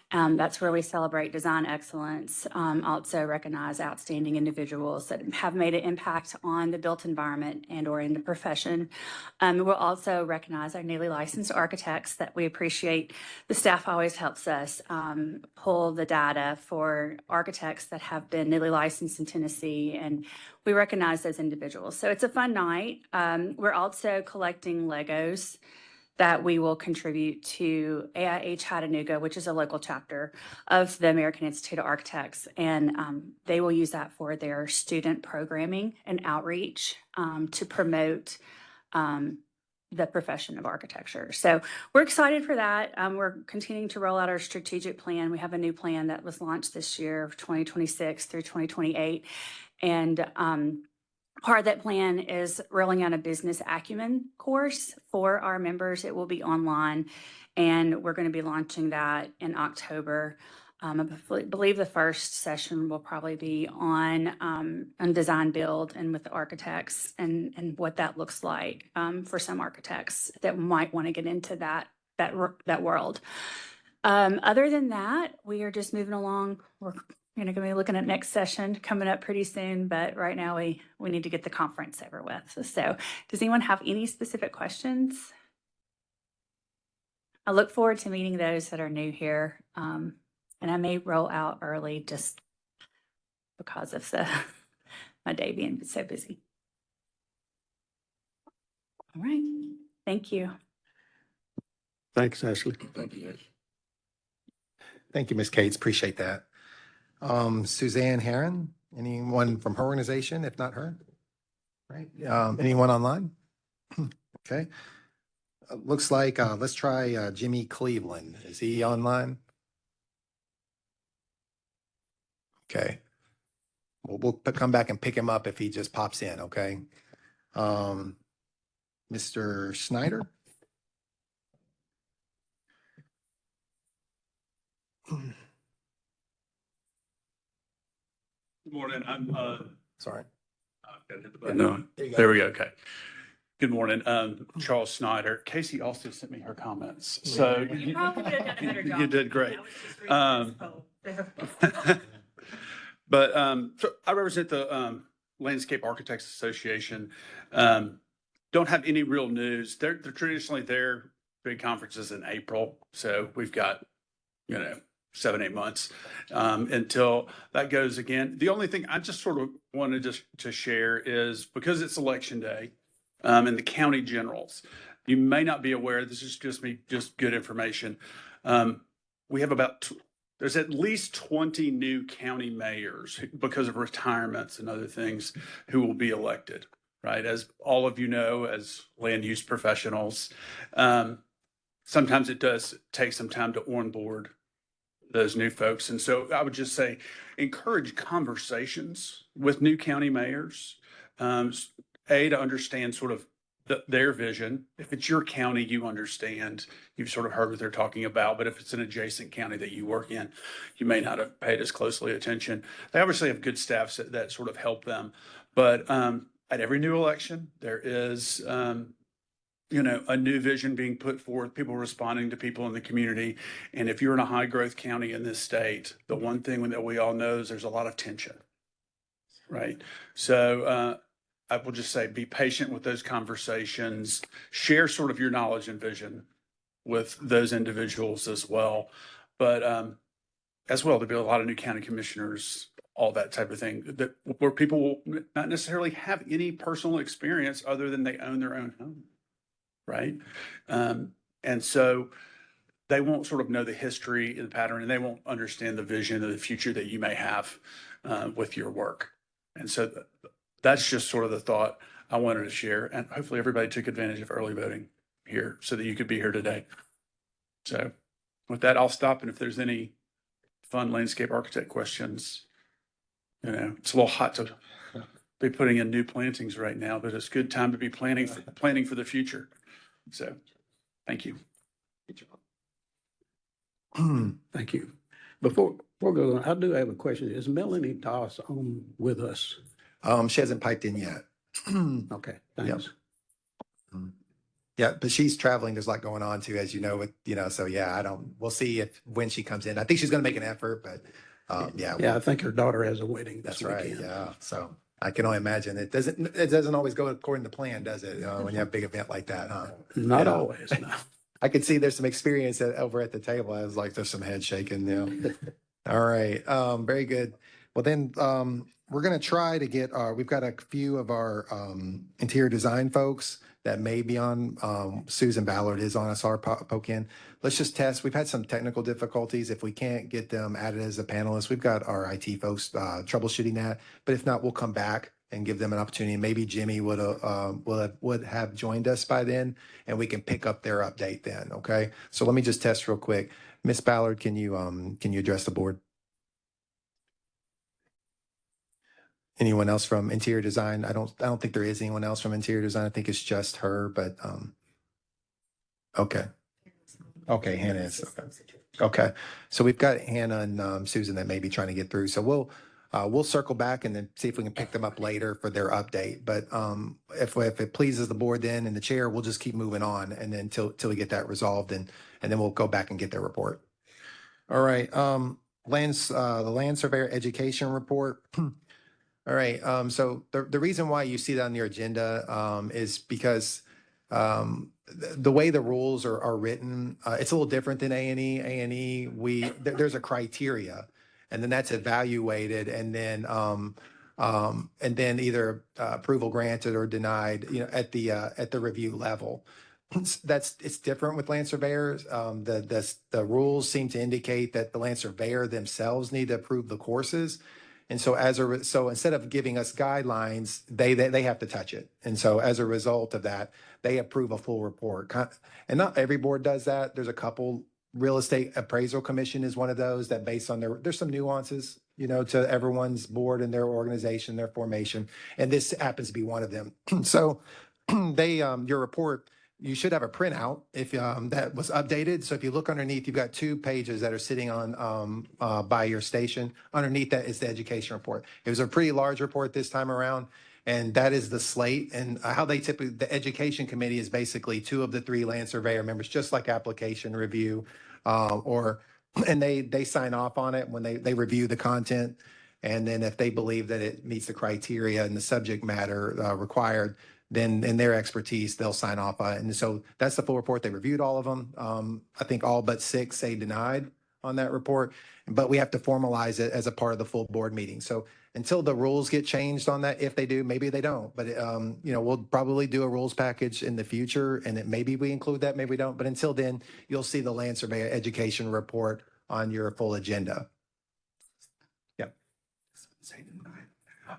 That's where we celebrate design excellence, also recognize outstanding individuals that have made an impact on the built environment and or in the profession. We'll also recognize our newly licensed architects that we appreciate. The staff always helps us pull the data for architects that have been newly licensed in Tennessee, and we recognize those individuals. So it's a fun night. We're also collecting Legos that we will contribute to AIA Chattanooga, which is a local chapter of the American Institute of Architects. And they will use that for their student programming and outreach to promote the profession of architecture. So we're excited for that. We're continuing to roll out our strategic plan. We have a new plan that was launched this year, 2026 through 2028. And part of that plan is rolling out a business acumen course for our members. It will be online, and we're going to be launching that in October. I believe the first session will probably be on design build and with the architects and what that looks like for some architects that might want to get into that world. Other than that, we are just moving along. We're going to be looking at next session coming up pretty soon, but right now we need to get the conference over with. So does anyone have any specific questions? I look forward to meeting those that are new here. And I may roll out early just because of my day being so busy. All right. Thank you. Thanks, Ashley. Thank you. Thank you, Ms. Cates. Appreciate that. Suzanne Herron, anyone from her organization, if not her? Right. Anyone online? Okay. Looks like, let's try Jimmy Cleveland. Is he online? Okay. We'll come back and pick him up if he just pops in, okay? Mr. Snyder? Good morning. I'm Sorry. I've got to hit the button. No, There we go. Okay. Good morning. Charles Snyder. Casey also sent me her comments. So You probably would have done a better job. you did great. I was just reading this poll. But so I represent the Landscape Architects Association. Don't have any real news. They're traditionally their big conferences in April. So we've got, 7-8 months until that goes again. The only thing I just sort of wanted to share is because it's election day and the county generals, you may not be aware, this is just good information. We have there's at least 20 new county mayors because of retirements and other things who will be elected, right? As all of you know, as land use professionals, sometimes it does take some time to onboard those new folks. And so I would just say, encourage conversations with new county mayors, to understand sort of their vision. If it's your county, you understand, you've sort of heard what they're talking about, but if it's an adjacent county that you work in, you may not have paid as closely attention. They obviously have good staffs that sort of help them. But at every new election, there is a new vision being put forth, people responding to people in the community. And if you're in a high growth county in this state, the one thing that we all know is there's a lot of tension. right? So I will just say, be patient with those conversations, share sort of your knowledge and vision with those individuals as well. But as well, there'll be a lot of new county commissioners, all that type of thing, that where people will not necessarily have any personal experience other than they own their own home, right? And so they won't sort of know the history and the pattern, and they won't understand the vision of the future that you may have with your work. And so that's just sort of the thought I wanted to share. And hopefully everybody took advantage of early voting here so that you could be here today. So with that, I'll stop. And if there's any fun landscape architect questions, it's a little hot to be putting in new plantings right now, but it's a good time to be planning for the future. So thank you. Thank you. Before we go on, I do have a question. Is Melanie Doss on with us? She hasn't piped in yet. Okay, thanks. Yeah, but she's traveling. There's a lot going on too, as you know, so yeah, we'll see when she comes in. I think she's going to make an effort, but Yeah, I think her daughter has a wedding this that's right. weekend. Yeah. So I can only imagine it doesn't always go according to plan, does it? When you have a big event like that, huh? Not Yeah. always, no. I could see there's some experience over at the table. I was like, there's some head shaking. All right. Very good. Well, then we're going to try to get we've got a few of our interior design folks that may be on. Susan Ballard is on. I saw her poke in. Let's just test. We've had some technical difficulties. If we can't get them added as a panelist, we've got our IT folks troubleshooting that. But if not, we'll come back and give them an opportunity. Maybe Jimmy would have joined us by then, and we can pick up their update then. Okay. So let me just test real quick. Miss Ballard, can you address the board? Anyone else from interior design? I don't think there is anyone else from interior design. I think it's just her, but okay. Okay, Hannah is. Okay. So we've got Hannah and Susan that may be trying to get through. So we'll circle back and then see if we can pick them up later for their update. But if it pleases the board then and the chair, we'll just keep moving on and then till we get that resolved and then we'll go back and get their report. All right. The land surveyor education report. All right. So the reason why you see that on your agenda is because the way the rules are written, it's a little different than A&E. A&E, there's a criteria, and then that's evaluated, and then either approval granted or denied, at the review level. It's different with land surveyors. The rules seem to indicate that the land surveyor themselves need to approve the courses. And so so instead of giving us guidelines, they have to touch it. And so as a result of that, they approve a full report. And not every board does that. There's a couple. Real Estate Appraisal Commission is one of those that based on there's some nuances, to everyone's board and their organization, their formation. And this happens to be one of them. So your report, you should have a printout if that was updated. So if you look underneath, you've got 2 pages that are sitting on by your station. Underneath that is the education report. It was a pretty large report this time around, and that is the slate. And how they typically, the education committee is basically 2 of the 3 land surveyor members, just like application review, and they sign off on it when they review the content. And then if they believe that it meets the criteria and the subject matter required, then in their expertise, they'll sign off on it. And so that's the full report. They reviewed all of them. I think all but 6 say denied on that report, but we have to formalize it as a part of the full board meeting. So until the rules get changed on that, if they do, maybe they don't, but we'll probably do a rules package in the future and maybe we include that, maybe we don't. But until then, you'll see the land surveyor education report on your full agenda. Yep.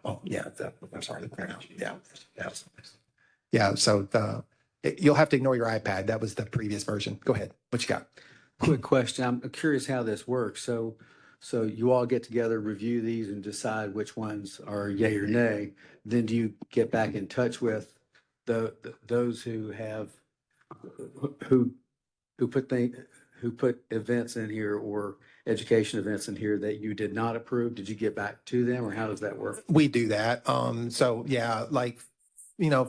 Oh, yeah. I'm sorry. The printout. Yeah. Yeah. So you'll have to ignore your iPad. That was the previous version. Go ahead. What you got? Quick question. I'm curious how this works. So you all get together, review these and decide which ones are yay or nay. Then do you get back in touch with those who put events in here or education events in here that you did not approve? Did you get back to them or how does that work? We do that. So yeah, like,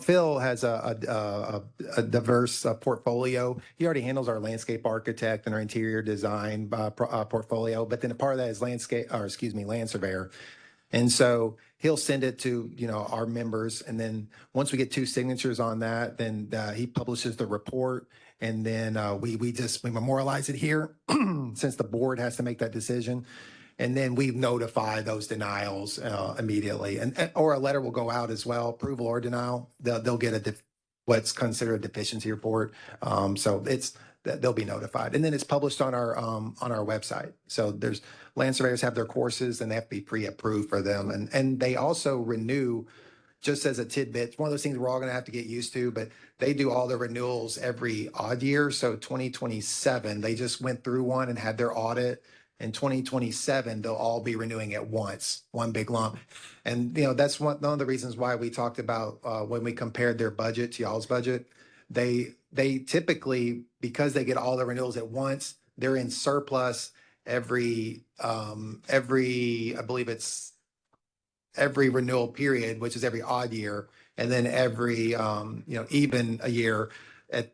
Phil has a diverse portfolio. He already handles our landscape architect and our interior design portfolio, but then a part of that is land surveyor. And so he'll send it to, our members. And then once we get 2 signatures on that, then he publishes the report. And then we memorialize it here since the board has to make that decision. And then we notify those denials immediately. Or a letter will go out as well, approval or denial. They'll get what's considered a deficiency report. So they'll be notified. And then it's published on our website. So land surveyors have their courses and they have to be pre-approved for them. And they also renew, just as a tidbit, it's one of those things we're all going to have to get used to, but they do all the renewals every odd year. So 2027, they just went through one and had their audit. In 2027, they'll all be renewing at once, one big lump. And, that's one of the reasons why we talked about when we compared their budget to y'all's budget. They typically, because they get all the renewals at once, they're in surplus every, I believe it's every renewal period, which is every odd year. And then every, even a year,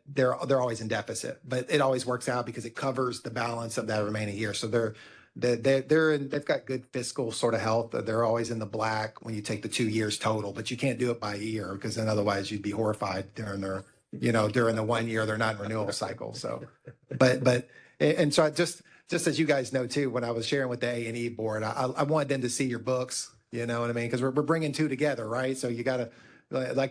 they're always in deficit, but it always works out because it covers the balance of that remaining year. So they've got good fiscal sort of health. They're always in the black when you take the 2 years total, but you can't do it by year because then otherwise you'd be horrified during the 1 year they're not in renewal cycle. So, and so just as you guys know too, when I was sharing with the A&E board, I wanted them to see your books, you know what I mean? Because we're bringing 2 together, right? So you got to,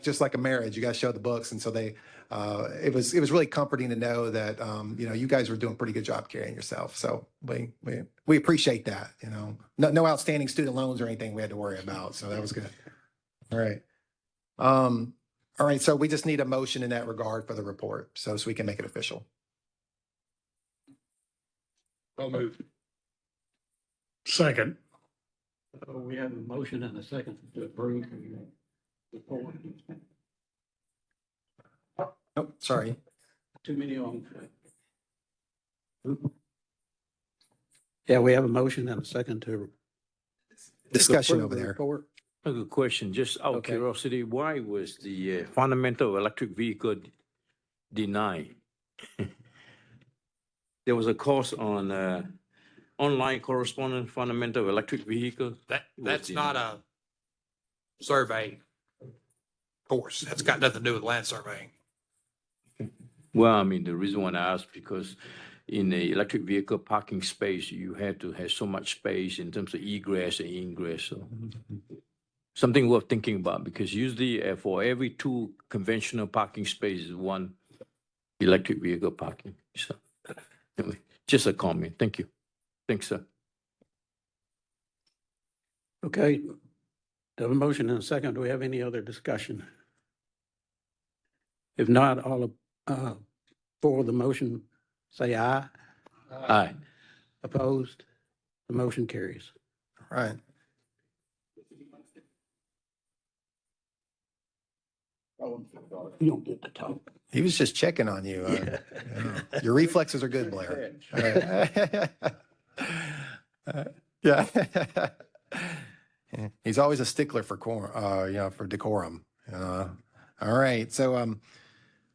just like a marriage, you got to show the books. And so it was really comforting to know that, you guys were doing a pretty good job carrying yourself. So we appreciate that, no outstanding student loans or anything we had to worry about. So that was good. All right. All right. So we just need a motion in that regard for the report. So we can make it official. Well moved. Second. We have a motion and a second to approve the report. Oh, sorry. Too many on. Yeah, we have a motion and a second to. Discussion approve over the there. report. A good question, just out of Okay. curiosity, why was the fundamental electric vehicle denied? There was a course on online correspondence fundamental electric vehicle. That's not a survey course. That's got nothing to do with land surveying. Well, I mean, the reason why I asked, because in the electric vehicle parking space, you had to have so much space in terms of egress and ingress. So something worth thinking about, because usually for every 2 conventional parking spaces, 1 electric vehicle parking. So anyway, just a comment. Thank you. Thanks, sir. Okay. Have a motion and a second. Do we have any other discussion? If not, all for the motion, say aye. Aye. Opposed? The motion carries. All right. You don't get to talk. He was just checking on you. Your reflexes are good, Blair. All right. Yeah. He's always a stickler for for decorum. All right. So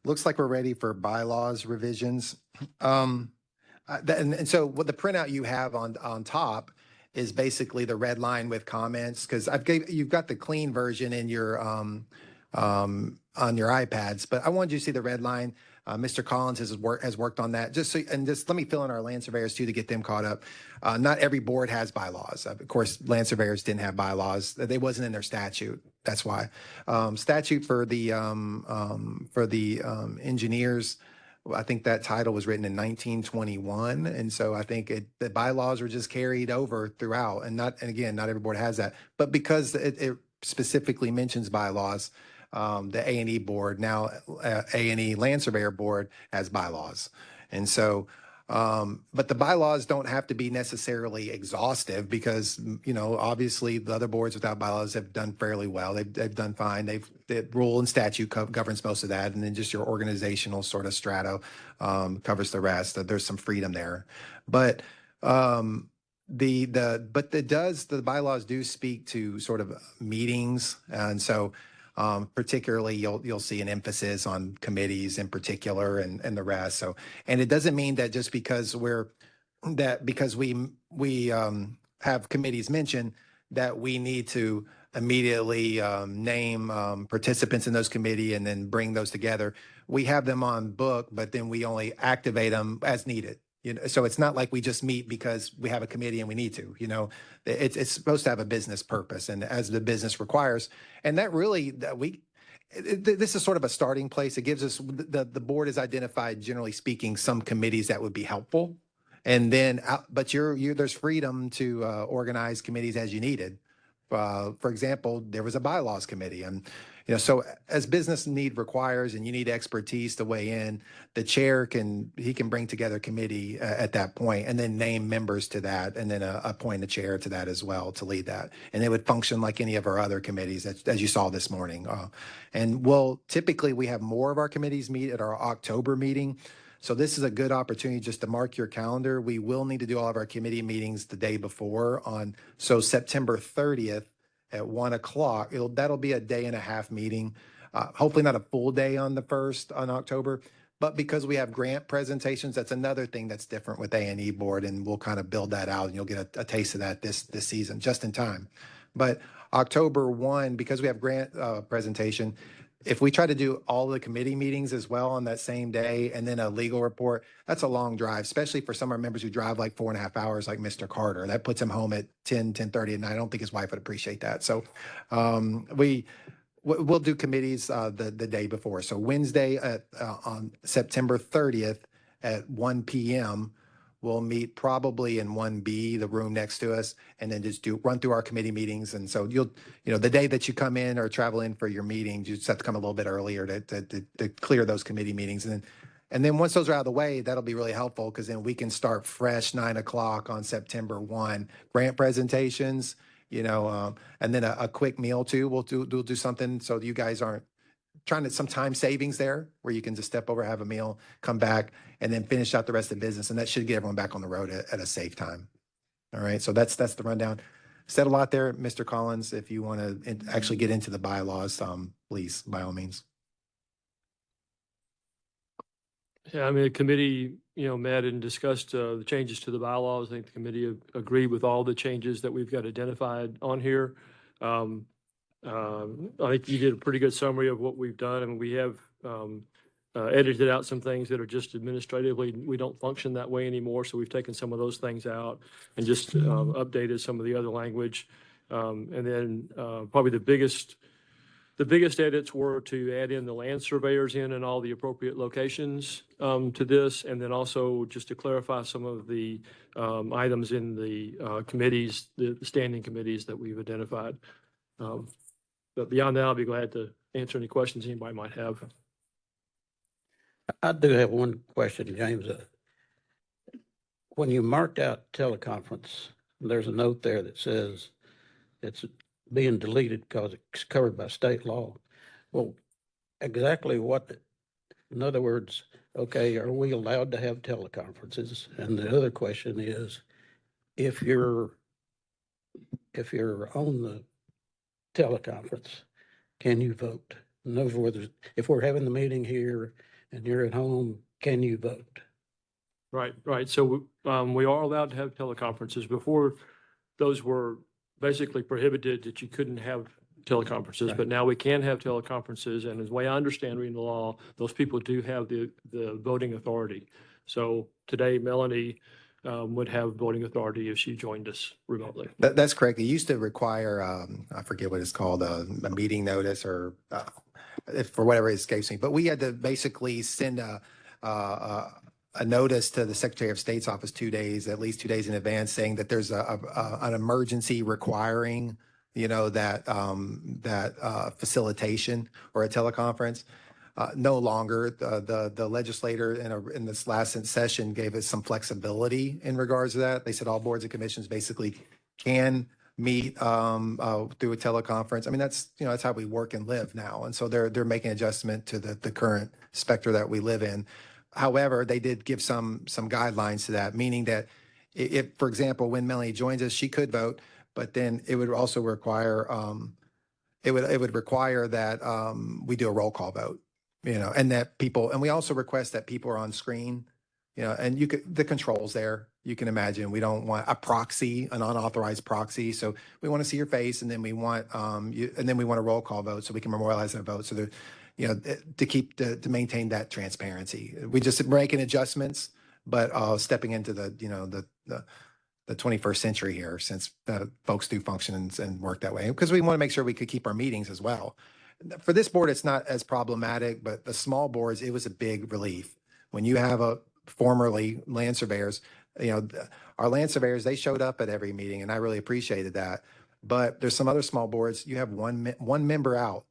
looks like we're ready for bylaws revisions. And so what the printout you have on top is basically the red line with comments, because you've got the clean version in your on your iPads, but I wanted you to see the red line. Mr. Collins has worked on that. Just let me fill in our land surveyors too to get them caught up. Not every board has bylaws. Of course, land surveyors didn't have bylaws. They wasn't in their statute. That's why. Statute for the engineers, I think that title was written in 1921, and so I think the bylaws were just carried over throughout. And again, not every board has that, but because it specifically mentions bylaws. The A&E board, now A&E Land Surveyor Board, has bylaws. And so, but the bylaws don't have to be necessarily exhaustive because, obviously the other boards without bylaws have done fairly well. They've done fine. The rule and statute governs most of that. And then just your organizational sort of strata covers the rest. There's some freedom there. But the bylaws do speak to sort of meetings. And so, particularly you'll see an emphasis on committees in particular and the rest. So, and it doesn't mean that just because we have committees mentioned that we need to immediately name participants in those committee and then bring those together. We have them on book, but then we only activate them as needed. You know, so it's not like we just meet because we have a committee and we need to, you know, it's supposed to have a business purpose and as the business requires. And that really, this is sort of a starting place. It gives us, the board has identified, generally speaking, some committees that would be helpful. And then, but there's freedom to organize committees as you needed. For example, there was a bylaws committee, and you know, so as business need requires, and you need expertise to weigh in, the chair can bring together a committee at that point, and then name members to that, and then appoint a chair to that as well to lead that, and it would function like any of our other committees as you saw this morning. And typically we have more of our committees meet at our October meeting. So this is a good opportunity just to mark your calendar. We will need to do all of our committee meetings the day before so September 30th at 1 o'clock. That'll be a day and a half meeting. Hopefully not a full day on the 1st on October, but because we have grant presentations, that's another thing that's different with A&E board, and we'll kind of build that out and you'll get a taste of that this season, just in time. But October 1, because we have grant presentation, if we try to do all the committee meetings as well on that same day and then a legal report, that's a long drive, especially for some of our members who drive like 4.5 hours, like Mr. Carter. That puts him home at 10:30 at night. I don't think his wife would appreciate that. So we'll do committees the day before. So Wednesday on September 30th at 1 p.m., we'll meet probably in 1B, the room next to us, and then just run through our committee meetings. And so the day that you come in or travel in for your meetings, you just have to come a little bit earlier to clear those committee meetings. And then once those are out of the way, that'll be really helpful because then we can start fresh 9 o'clock on September 1. Grant presentations, and then a quick meal too. We'll do something so you guys aren't trying to some time savings there where you can just step over, have a meal, come back, and then finish out the rest of the business. And that should get everyone back on the road at a safe time. All right. So that's the rundown. Said a lot there, Mr. Collins. If you want to actually get into the bylaws, please, by all means. Yeah, I mean, the committee, met and discussed the changes to the bylaws. I think the committee agreed with all the changes that we've got identified on here. I think you did a pretty good summary of what we've done. I mean, we have edited out some things that are just administratively, we don't function that way anymore. So we've taken some of those things out and just updated some of the other language. And then probably the biggest edits were to add in the land surveyors in all the appropriate locations to this. And then also just to clarify some of the items in the committees, the standing committees that we've identified. But beyond that, I'll be glad to answer any questions anybody might have. I do have one question, James. When you marked out teleconference, there's a note there that says it's being deleted because it's covered by state law. Well, exactly in other words, okay, are we allowed to have teleconferences? And the other question is, if you're on the teleconference, can you vote? In other words, if we're having the meeting here and you're at home, can you vote? Right. So we are allowed to have teleconferences. Before, those were basically prohibited, that you couldn't have teleconferences, Right. But now we can have teleconferences. And as the way I understand reading the law, those people do have the voting authority. So today, Melanie would have voting authority if she joined us remotely. That's correct. It used to require, I forget what it's called, a meeting notice or for whatever it escapes me. But we had to basically send a notice to the Secretary of State's office at least 2 days in advance, saying that there's an emergency requiring, that facilitation or a teleconference. No longer. The legislator in this last session gave us some flexibility in regards to that. They said all boards and commissions basically can meet through a teleconference. I mean, that's how we work and live now. And so they're making adjustment to the current spectrum that we live in. However, they did give some guidelines to that, meaning that if, for example, when Melanie joins us, she could vote, but then it would also require it would require that we do a roll call vote. And that and we also request that people are on screen, and the controls there, you can imagine, we don't want a proxy, an unauthorized proxy. So we want to see your face, and then we want and then we want a roll call vote so we can memorialize that vote. So that, you know, to maintain that transparency. We just making adjustments, but stepping into the, you know, the 21st century here, since folks do function and work that way, because we want to make sure we could keep our meetings as well. For this board, it's not as problematic, but the small boards, it was a big relief. When you have a formerly land surveyors, you know, our land surveyors, they showed up at every meeting, and I really appreciated that. But there's some other small boards, you have one member out.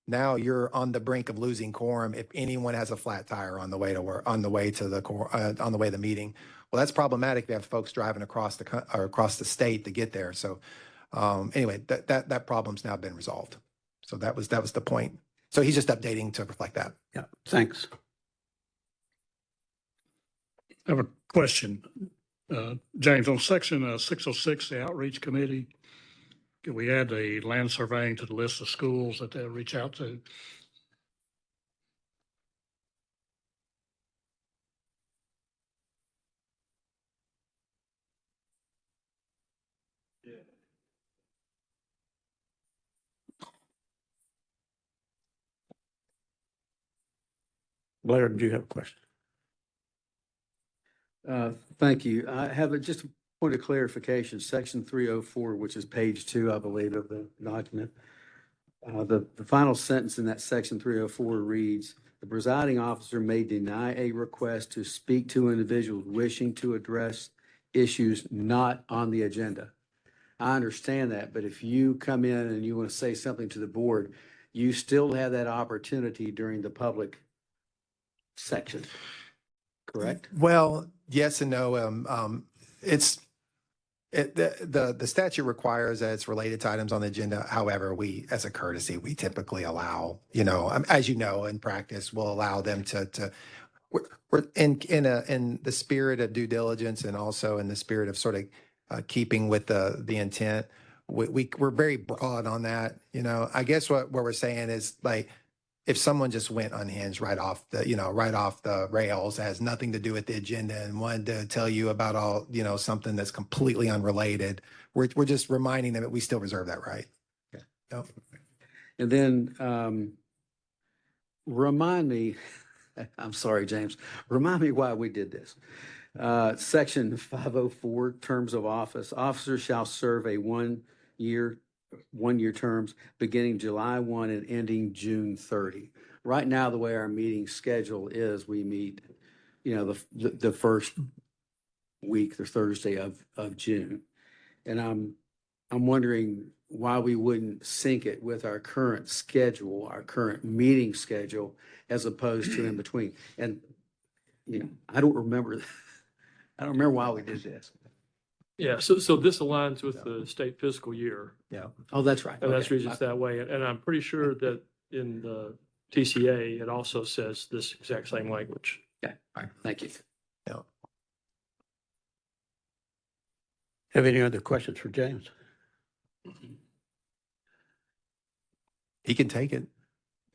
Now you're on the brink of losing quorum if anyone has a flat tire on the way to work, on the way to the meeting. Well, that's problematic if you have folks driving across the state to get there. So anyway, that problem's now been resolved. So that was the point. So he's just updating to reflect that. Yeah, thanks. I have a question. James, on section 606, the outreach committee, can we add the land surveying to the list of schools that they'll reach out to? Blair, did you have a question? Thank you. I have just a point of clarification, section 304, which is page 2, I believe, of the document. The final sentence in that section 304 reads, the presiding officer may deny a request to speak to individuals wishing to address issues not on the agenda. I understand that, but if you come in and you want to say something to the board, you still have that opportunity during the public section, correct? Well, yes and no. The statute requires that it's related to items on the agenda. However, we, as a courtesy, we typically allow, you know, as you know, in practice, we'll allow them to we're in the spirit of due diligence, and also in the spirit of sort of keeping with the intent. We're very broad on that. You know, I guess what we're saying is, like, if someone just went unhinged right off the rails, has nothing to do with the agenda, and wanted to tell you about all, you know, something that's completely unrelated, we're just reminding them that we still reserve that right. Okay. Yep. And then remind me, I'm sorry, James, remind me why we did this. Section 504, terms of office. Officers shall serve a one-year terms beginning July 1 and ending June 30. Right now, the way our meeting schedule is, we meet, you know, the first week, the Thursday of June. And I'm wondering why we wouldn't sync it with our current schedule, our current meeting schedule, as opposed to in between. And, you know, I don't remember why we did this. Yeah, so this aligns with the state fiscal year. Yeah. Oh, that's right. And that's the Okay. reason it's that way. And I'm pretty sure that in the TCA, it also says this exact same language. Okay, all right, thank you. Yeah. Have any other questions for James? He can take it.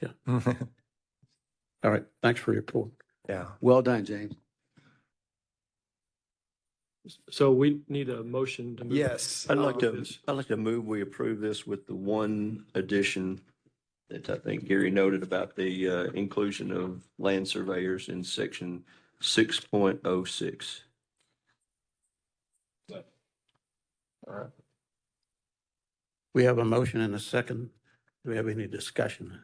Yeah. All right, thanks for your report. Yeah. Well done, James. So we need a motion to move. Yes. I'd like with to, this. I'd like to move, we approve this with the one addition that I think Gary noted about the inclusion of land surveyors in section 6.06. We have a motion and a second. Do we have any discussion?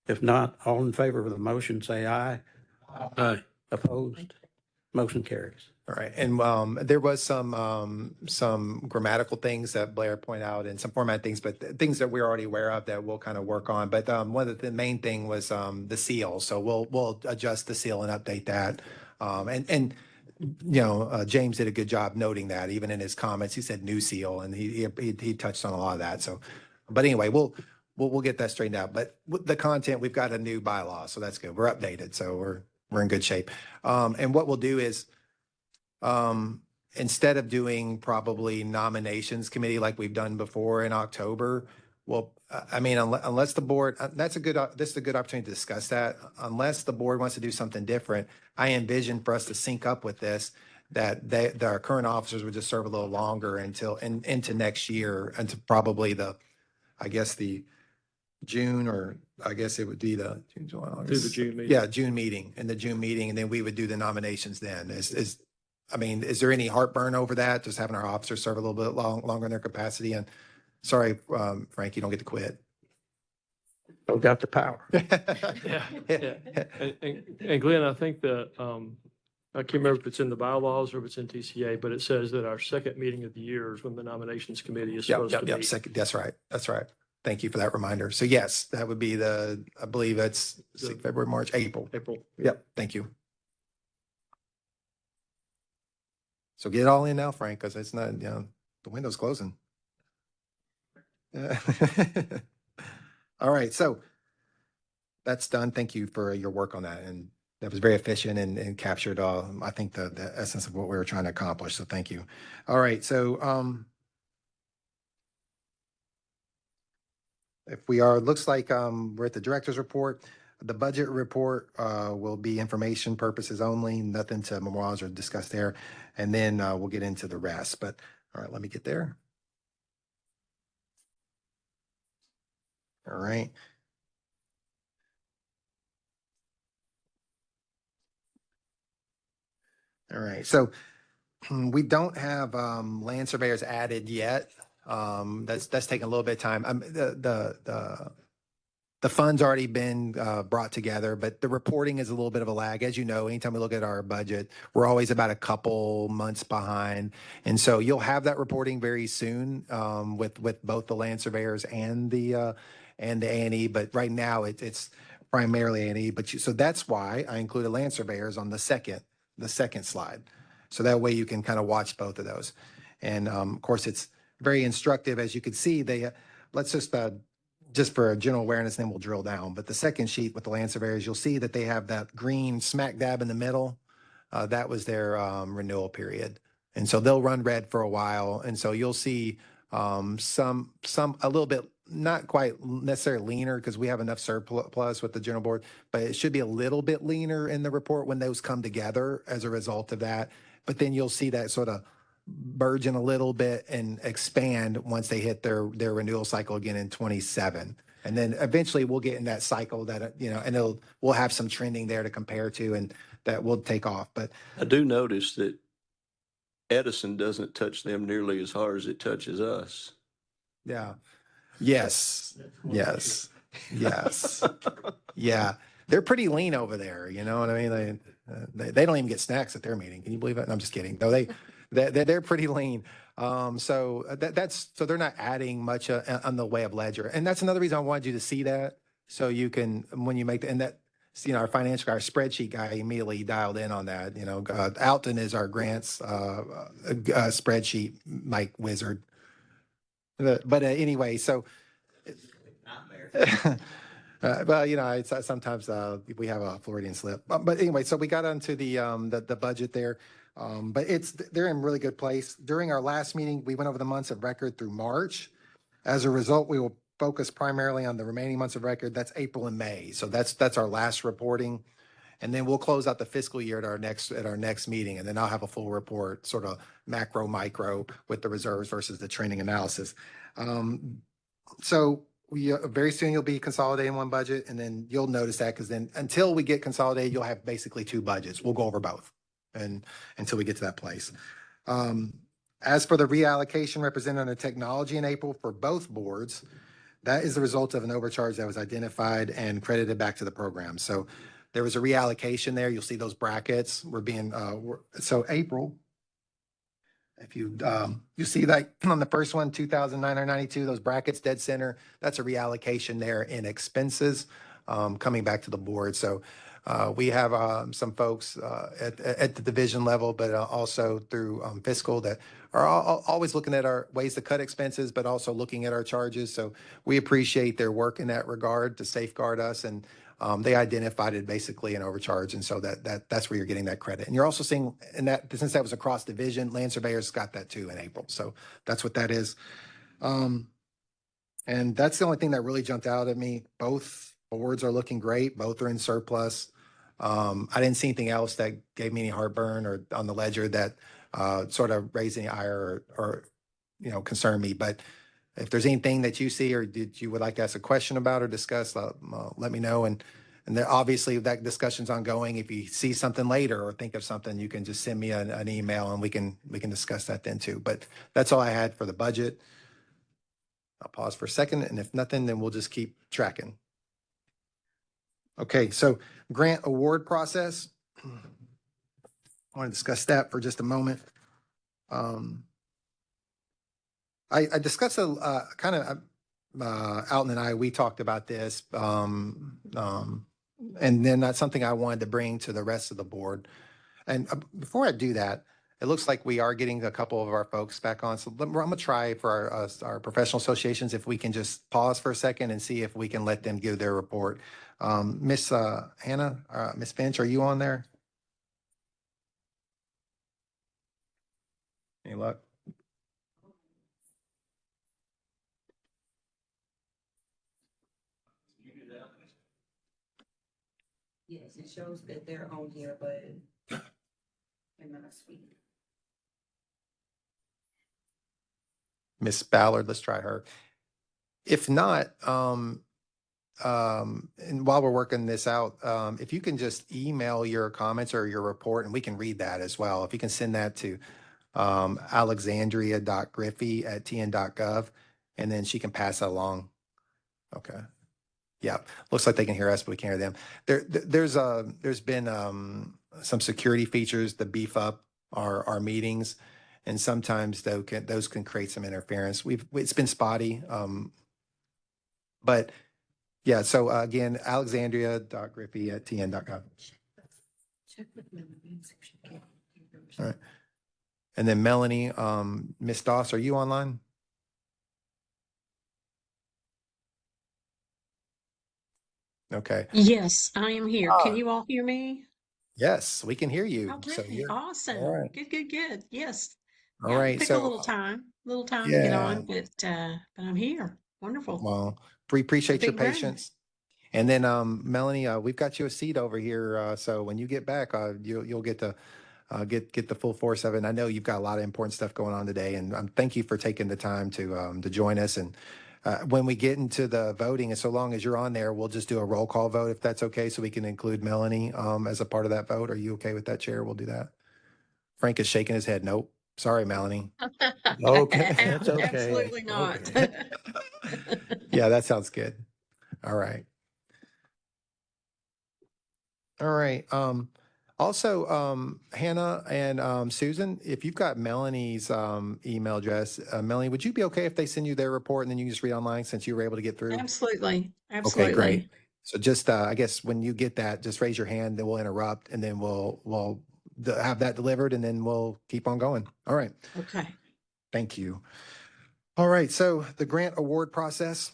If not, all in favor of the motion, say aye. Aye. Opposed? Motion carries. All right. And there was some grammatical things that Blair pointed out, and some format things, but things that we're already aware of that we'll kind of work on. But one of the main thing was the seal. So we'll adjust the seal and update that. And you know, James did a good job noting that. Even in his comments, he said new seal, and he touched on a lot of that. So, but anyway, we'll get that straightened out. But with the content, we've got a new bylaw, so that's good. We're updated, so we're in good shape. And what we'll do is, instead of doing probably nominations committee like we've done before in October, Well, I mean, unless the board, this is a good opportunity to discuss that. Unless the board wants to do something different, I envision for us to sync up with this, that our current officers would just serve a little longer into next year, into probably I guess the June, or I guess it would be the June, July, August. Through the June meeting. Yeah, June meeting, and the June meeting, and then we would do the nominations then. I mean, is there any heartburn over that? Just having our officers serve a little bit longer in their capacity? And sorry, Frank, you don't get to quit. Who got the power? Yeah. And Glenn, I think that, I can't remember if it's in the bylaws or if it's in TCA, but it says that our second meeting of the year is when the nominations committee is supposed to meet. Second, that's right. That's right. Thank you for that reminder. So yes, that would be I believe it's February, March, April. April. Yep. Thank you. So get it all in now, Frank, because it's not, the window's closing. All right. So that's done. Thank you for your work on that. And that was very efficient and captured, I think, the essence of what we were trying to accomplish. So thank you. All right. So, looks like we're at the director's report. The budget report will be information purposes only, nothing to memorialize or discuss there. And then we'll get into the rest. But all right, let me get there. All right. All right. So we don't have land surveyors added yet. That's taking a little bit of time. The fund's already been brought together, but the reporting is a little bit of a lag. As you know, anytime we look at our budget, we're always about a couple months behind. And so you'll have that reporting very soon with both the land surveyors and the A&E. But right now it's primarily A&E. So that's why I included land surveyors on the second slide. So that way you can kind of watch both of those. And of course, it's very instructive. As you can see, let's just for a general awareness, then we'll drill down. But the second sheet with the land surveyors, you'll see that they have that green smack dab in the middle. That was their renewal period. And so they'll run red for a while. And so you'll see a little bit, not quite necessarily leaner, because we have enough surplus with the general board, but it should be a little bit leaner in the report when those come together as a result of that. But then you'll see that sort of burgeon a little bit and expand once they hit their renewal cycle again in 27. And then eventually we'll get in that cycle that, and we'll have some trending there to compare to, and that will take off. But I do notice that Edison doesn't touch them nearly as hard as it touches us. yeah. Yes. Yes. Yes. Yeah. They're pretty lean over there. You know what I mean? They don't even get snacks at their meeting. Can you believe it? No, I'm just kidding. No, they're pretty lean. So they're not adding much on the way of ledger. And that's another reason I wanted you to see that. So you can, when you make our financial guy, our spreadsheet guy immediately dialed in on that. Alton is our grants spreadsheet wizard. But anyway, so. Well, sometimes we have a Floridian slip. But anyway, so we got onto the budget there. But they're in really good place. During our last meeting, we went over the months of record through March. As a result, we will focus primarily on the remaining months of record. That's April and May. So that's our last reporting. And then we'll close out the fiscal year at our next meeting. And then I'll have a full report, sort of macro, micro, with the reserves versus the trending analysis. So very soon you'll be consolidating one budget, and then you'll notice that, because then until we get consolidated, you'll have basically two budgets. We'll go over both and until we get to that place. As for the reallocation represented under technology in April for both boards, that is the result of an overcharge that was identified and credited back to the program. So there was a reallocation there. You'll see those brackets were being, so April, if you see that on the first one, 2,992, those brackets dead center, that's a reallocation there in expenses coming back to the board. So we have some folks at the division level, but also through fiscal, that are always looking at our ways to cut expenses, but also looking at our charges. So we appreciate their work in that regard to safeguard us. And they identified it basically an overcharge. And so that's where you're getting that credit. And you're also seeing, in that, since that was across division, land surveyors got that too in April. So that's what that is. And that's the only thing that really jumped out at me. Both boards are looking great. Both are in surplus. I didn't see anything else that gave me any heartburn or on the ledger that sort of raised any ire or concerned me. But if there's anything that you see or did you would like to ask a question about or discuss, let me know. And then obviously that discussion's ongoing. If you see something later or think of something, you can just send me an email and we can discuss that then too. But that's all I had for the budget. I'll pause for a second, and if nothing, then we'll just keep tracking. Okay, so grant award process. I want to discuss that for just a moment. I discussed kind of Alton and I, we talked about this, and then that's something I wanted to bring to the rest of the board. And before I do that, it looks like we are getting a couple of our folks back on. So I'm gonna try for our professional associations, if we can just pause for a second and see if we can let them give their report. Miss Hannah, Miss Finch, are you on there? Any luck? Yes, it shows that they're on here, but they're not sweet. Miss Ballard, let's try her. If not, and while we're working this out, if you can just email your comments or your report and we can read that as well. If you can send that to alexandria.griffey@tn.gov, and then she can pass that along. Okay. Yeah, looks like they can hear us, but we can't hear them. There's been some security features to beef up our meetings, and sometimes those can create some interference. It's been spotty, but yeah. So again, alexandria.griffey@tn.gov. Check with Melanie and see if she can. All right. And then Melanie, Miss Doss, are you online? Okay. Yes, I am here. Can you all hear me? Yes, we can hear you. So Okay, you're all awesome. right. Good. Yes. All Yeah, right. took a So little time to get yeah, on, but I'm here. Wonderful. well, we appreciate your Big brain. patience. And then Melanie, we've got you a seat over here. So when you get back, you'll get to get the full force of it. And I know you've got a lot of important stuff going on today, and thank you for taking the time to join us. And when we get into the voting, and so long as you're on there, we'll just do a roll call vote if that's okay, so we can include Melanie as a part of that vote. Are you okay with that, Chair? We'll do that. Frank is shaking his head. Nope. Sorry, Melanie. Okay, that's okay. Absolutely not. Okay. Yeah, that sounds good. All right. All right. Also, Hannah and Susan, if you've got Melanie's email address, Melanie, would you be okay if they send you their report and then you can just read online since you were able to get through? Absolutely. Okay, great. So just, I guess when you get that, just raise your hand, then we'll interrupt, and then we'll have that delivered, and then we'll keep on going. All right. Okay. Thank you. All right. So the grant award process.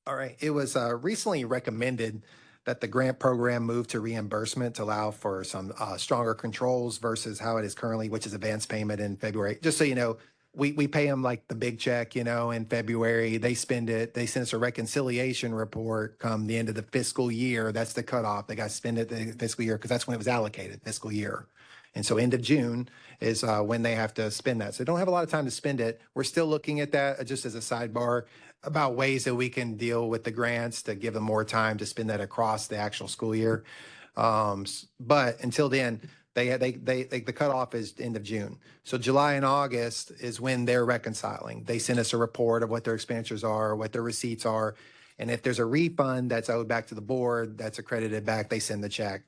All right. It was recently recommended that the grant program move to reimbursement to allow for some stronger controls versus how it is currently, which is advance payment in February. Just so you know, we pay them like the big check, in February. They spend it. They send us a reconciliation report come the end of the fiscal year. That's the cutoff. They got to spend it the fiscal year because that's when it was allocated, fiscal year. And so end of June is when they have to spend that. So they don't have a lot of time to spend it. We're still looking at that just as a sidebar about ways that we can deal with the grants to give them more time to spend that across the actual school year. But until then, the cutoff is end of June. So July and August is when they're reconciling. They send us a report of what their expenditures are, what their receipts are. And if there's a refund that's owed back to the board, that's accredited back, they send the check.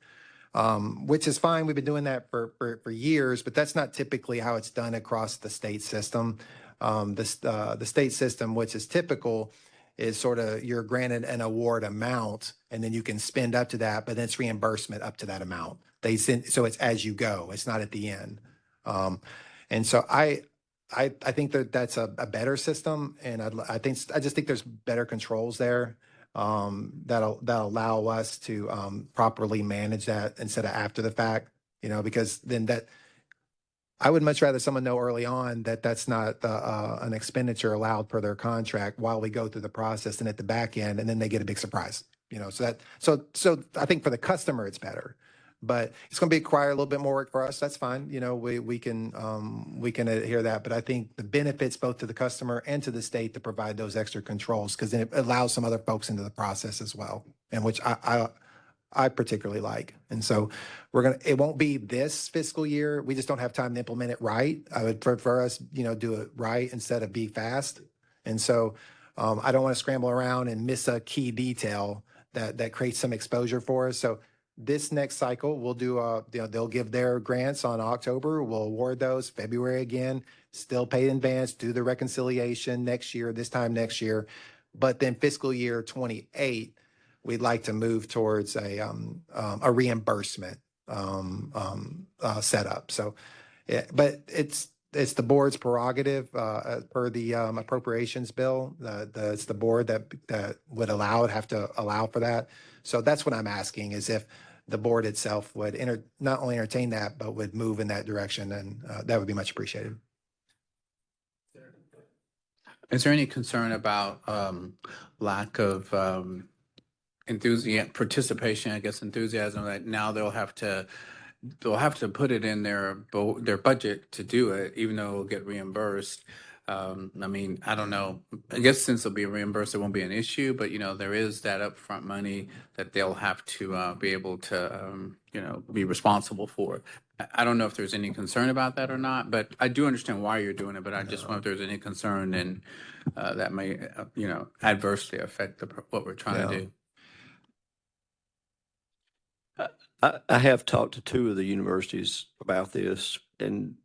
Which is fine. We've been doing that for years, but that's not typically how it's done across the state system. The state system, which is typical, is sort of you're granted an award amount and then you can spend up to that, but then it's reimbursement up to that amount. So it's as you go. It's not at the end. And so I think that's a better system, and I just think there's better controls there that'll allow us to properly manage that instead of after the fact, because then I would much rather someone know early on that that's not an expenditure allowed per their contract while we go through the process and at the back end, and then they get a big surprise. So I think for the customer, it's better. But it's going to require a little bit more work for us. That's fine. We can adhere that. But I think the benefits both to the customer and to the state to provide those extra controls, because then it allows some other folks into the process as well, and which I particularly like. And so it won't be this fiscal year. We just don't have time to implement it right. I would prefer us, do it right instead of be fast. And so I don't want to scramble around and miss a key detail that creates some exposure for us. So this next cycle, we'll do, they'll give their grants on October. We'll award those February again, still pay in advance, do the reconciliation next year, this time next year. But then fiscal year 28, we'd like to move towards a reimbursement setup. So, yeah, but it's the board's prerogative per the appropriations bill. It's the board that would have to allow for that. So that's what I'm asking, is if the board itself would not only entertain that, but would move in that direction, and that would be much appreciated. Is there any concern about lack of participation, enthusiasm, that now they'll have to put it in their budget to do it, even though it'll get reimbursed? I don't know. I guess since it'll be reimbursed, it won't be an issue, but there is that upfront money that they'll have to be able to, be responsible for. I don't know if there's any concern about that or not, but I do understand why you're doing it, but I just wonder if there's any concern, and that may, adversely affect what we're trying to do. I have talked to two of the universities about this, and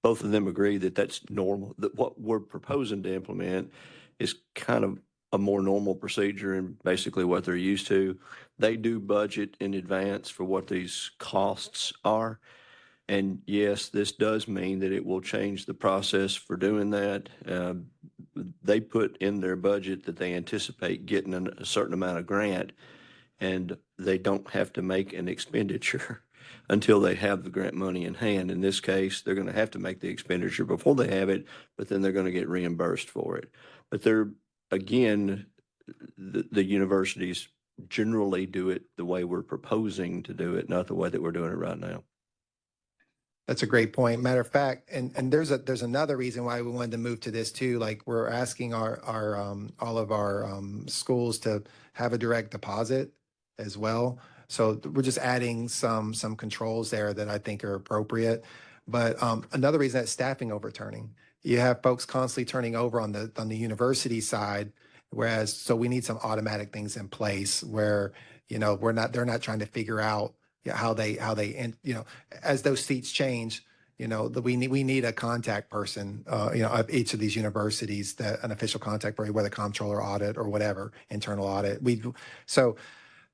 both of them agree that that's normal, that what we're proposing to implement is kind of a more normal procedure and basically what they're used to. They do budget in advance for what these costs are. And yes, this does mean that it will change the process for doing that. They put in their budget that they anticipate getting a certain amount of grant, and they don't have to make an expenditure until they have the grant money in hand. In this case, they're going to have to make the expenditure before they have it, but then they're going to get reimbursed for it. But again, the universities generally do it the way we're proposing to do it, not the way that we're doing it right now. That's a great point. Matter of fact, and there's another reason why we wanted to move to this too. Like, we're asking all of our schools to have a direct deposit as well. So we're just adding some controls there that I think are appropriate. But another reason is staffing overturning. You have folks constantly turning over on the university side, so we need some automatic things in place where they're not trying to figure out how they as those seats change, we need a contact person, of each of these universities, an official contact person, whether comptroller audit or whatever, internal audit. So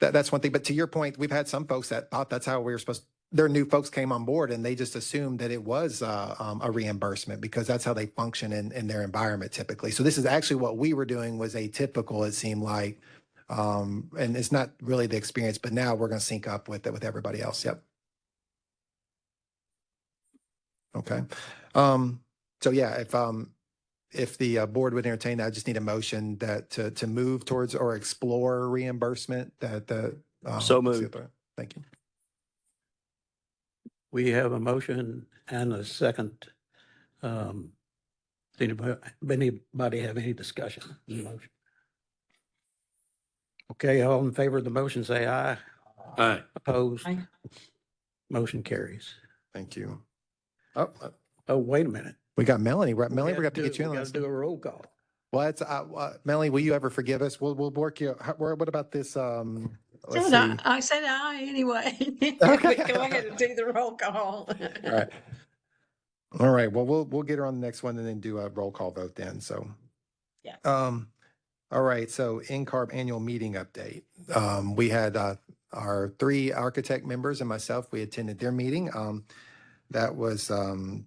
that's one thing. But to your point, we've had some folks that thought that's how we were supposed. Their new folks came on board and they just assumed that it was a reimbursement because that's how they function in their environment typically. So this is actually what we were doing was atypical, it seemed like. And it's not really the experience, but now we're going to sync up with it with everybody else. Yep. Okay. So yeah, if the board would entertain that, I just need a motion that to move towards or explore reimbursement So moved. Thank you. We have a motion and a second. Does anybody have any discussion on the motion? Okay, all in favor of the motion, say aye. Aye. Opposed? Aye. Motion carries. Thank you. Oh, wait a minute. We got Melanie. Melanie, we got to get you in We on got to do a roll call. Well, it's Melanie, will you ever forgive us? We'll work you. What about this? Let's see. I said aye anyway. Okay. Go ahead and do the roll call. All right. Well, we'll get her on the next one and then do a roll call vote then. So, Yeah. All right. So NCARB annual meeting update. We had our 3 architect members and myself. We attended their meeting. That was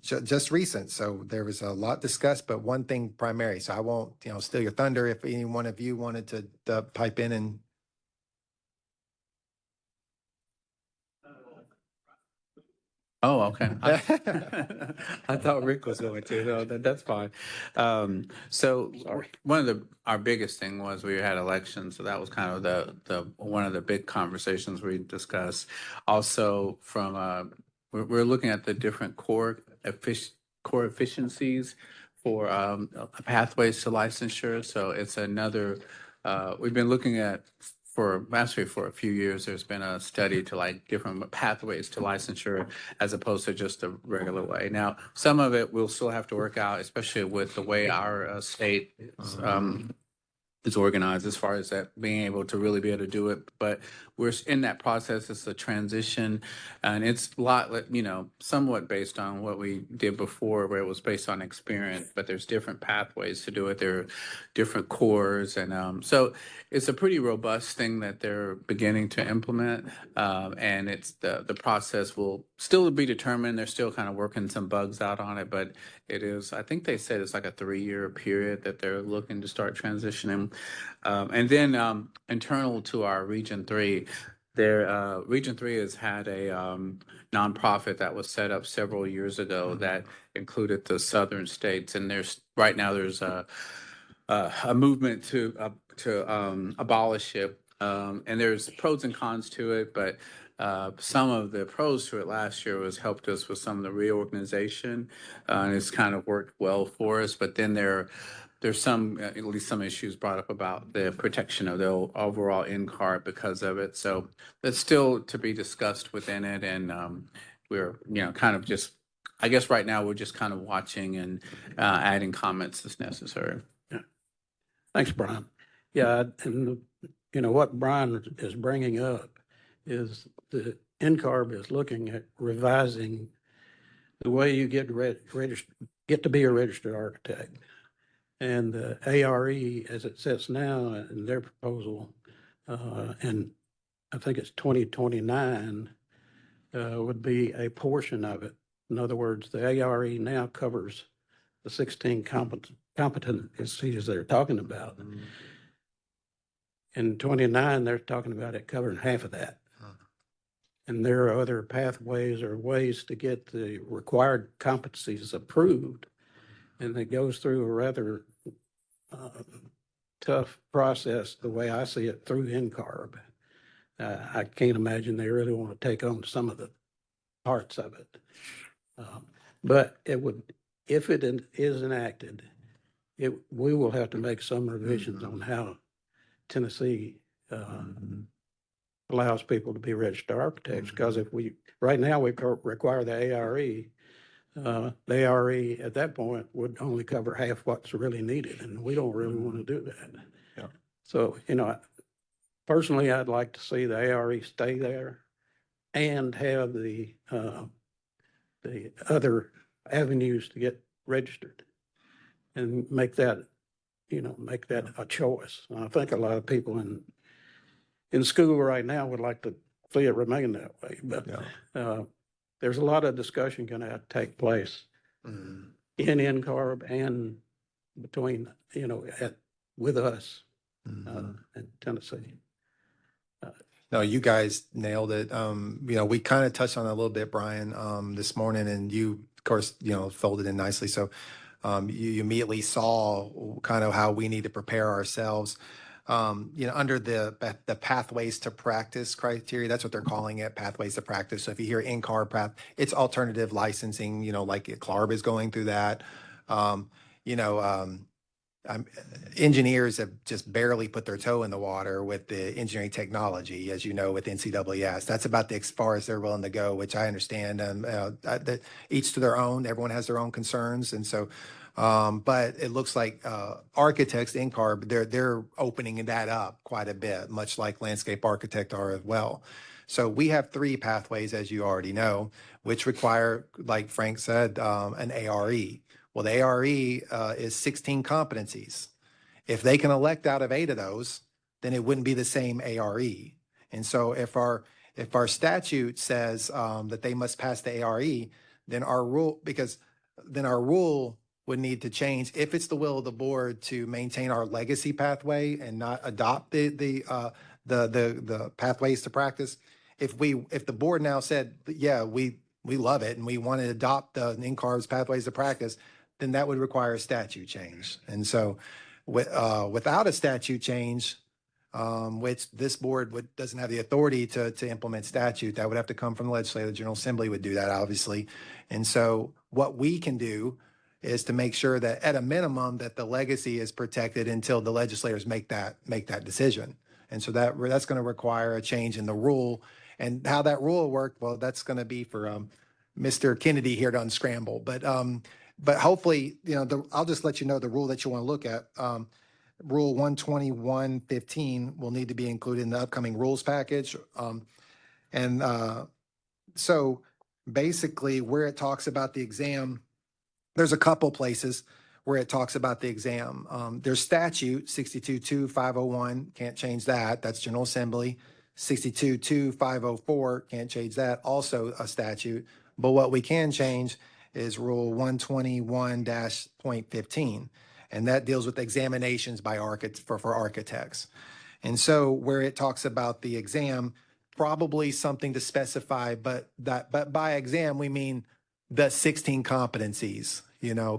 just recent. So there was a lot discussed, but one thing primary. So I won't, steal your thunder. If any one of you wanted to pipe in and. Oh, okay. I thought Rick was going to. No, that's fine. So Sorry. one of our biggest thing was we had elections, so that was kind of the one of the big conversations we discussed. Also, we're looking at the different core efficiencies for pathways to licensure. So it's another. We've been looking at. Actually, for a few years, there's been a study to like different pathways to licensure as opposed to just the regular way. Now, some of it we'll still have to work out, especially with the way our state is organized as far as that being able to really be able to do it. But we're in that process. It's a transition, and it's a lot, somewhat based on what we did before, where it was based on experience. But there's different pathways to do it. There are different cores, and so it's a pretty robust thing that they're beginning to implement. And it's the process will still be determined. They're still kind of working some bugs out on it, but it is. I think they said it's like a 3-year period that they're looking to start transitioning. And then internal to our Region 3, Region 3 has had a nonprofit that was set up several years ago that included the southern states. And right now there's a movement to abolish it. And there's pros and cons to it, but some of the pros to it last year was helped us with some of the reorganization, and it's kind of worked well for us. But then there's some, at least some issues brought up about the protection of the overall in-card because of it. So that's still to be discussed within it, and we're kind of just, I guess right now we're just kind of watching and adding comments as necessary. Yeah. Thanks, Brian. Yeah, and what Brian is bringing up is the NCARB is looking at revising the way you get to be a registered architect. And the ARE, as it sits now in their proposal, and I think it's 2029, would be a portion of it. In other words, the ARE now covers the 16 competencies they're talking about. In 29, they're talking about it covering half of that. And there are other pathways or ways to get the required competencies approved. And it goes through a rather tough process, the way I see it, through NCARB. I can't imagine they really want to take on some of the parts of it. But it would, if it is enacted, we will have to make some revisions on how Tennessee allows people to be registered architects. Because right now we require the ARE. The ARE at that point would only cover half what's really needed, and we don't really want to do that. Yeah. So, personally, I'd like to see the ARE stay there and have the other avenues to get registered and make that a choice. And I think a lot of people in school right now would like to see it remain that way, but there's a lot of discussion going to take place in NCARB and between, with us in Tennessee. No, you guys nailed it. We kind of touched on it a little bit, Brian, this morning, and you, of course, folded in nicely. So you immediately saw kind of how we need to prepare ourselves. Under the pathways to practice criteria, that's what they're calling it, pathways to practice. So if you hear NCARB path, it's alternative licensing, like CLARB is going through that. Engineers have just barely put their toe in the water with the engineering technology, as you know, with NCAAS. That's about as far as they're willing to go, which I understand. Each to their own. Everyone has their own concerns, and so. But it looks like architects, NCARB, they're opening that up quite a bit, much like landscape architect are as well. So we have 3 pathways, as you already know, which require, like Frank said, an ARE. Well, the ARE is 16 competencies. If they can elect out of 8 of those, then it wouldn't be the same ARE. And so if our statute says that they must pass the ARE, then our rule would need to change if it's the will of the board to maintain our legacy pathway and not adopt the pathways to practice. If the board now said, yeah, we we love it and we want to adopt the NCARB's pathways to practice, then that would require a statute change. And so without a statute change, which this board doesn't have the authority to implement statute, that would have to come from the legislature. The General Assembly would do that, obviously. And so what we can do is to make sure that at a minimum that the legacy is protected until the legislators make that decision. And so that's going to require a change in the rule. And how that rule will work, well, that's going to be for Mr. Kennedy here to unscramble. But hopefully, I'll just let you know the rule that you want to look at. Rule 121.15 will need to be included in the upcoming rules package. So basically where it talks about the exam, there's a couple places where it talks about the exam. There's statute 62.2.501, can't change that. That's General Assembly. 62.2.504, can't change that. Also a statute. But what we can change is Rule 121-.15. And that deals with examinations by for architects. And so where it talks about the exam, probably something to specify, but by exam, we mean the 16 competencies,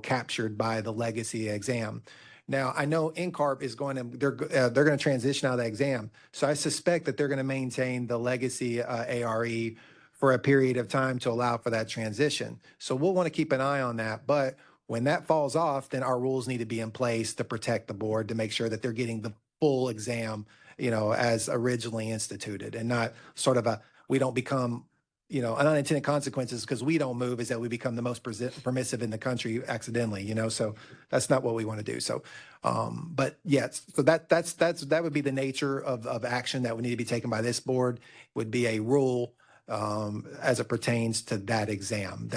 captured by the legacy exam. Now, I know NCARB is they're going to transition out of the exam. So I suspect that they're going to maintain the legacy ARE for a period of time to allow for that transition. So we'll want to keep an eye on that. But when that falls off, then our rules need to be in place to protect the board, to make sure that they're getting the full exam, as originally instituted, and not sort of we don't become, an unintended consequences because we don't move is that we become the most permissive in the country accidentally, so that's not what we want to do. So, but yes, so that would be the nature of action that would need to be taken by this board, would be a rule as it pertains to that exam.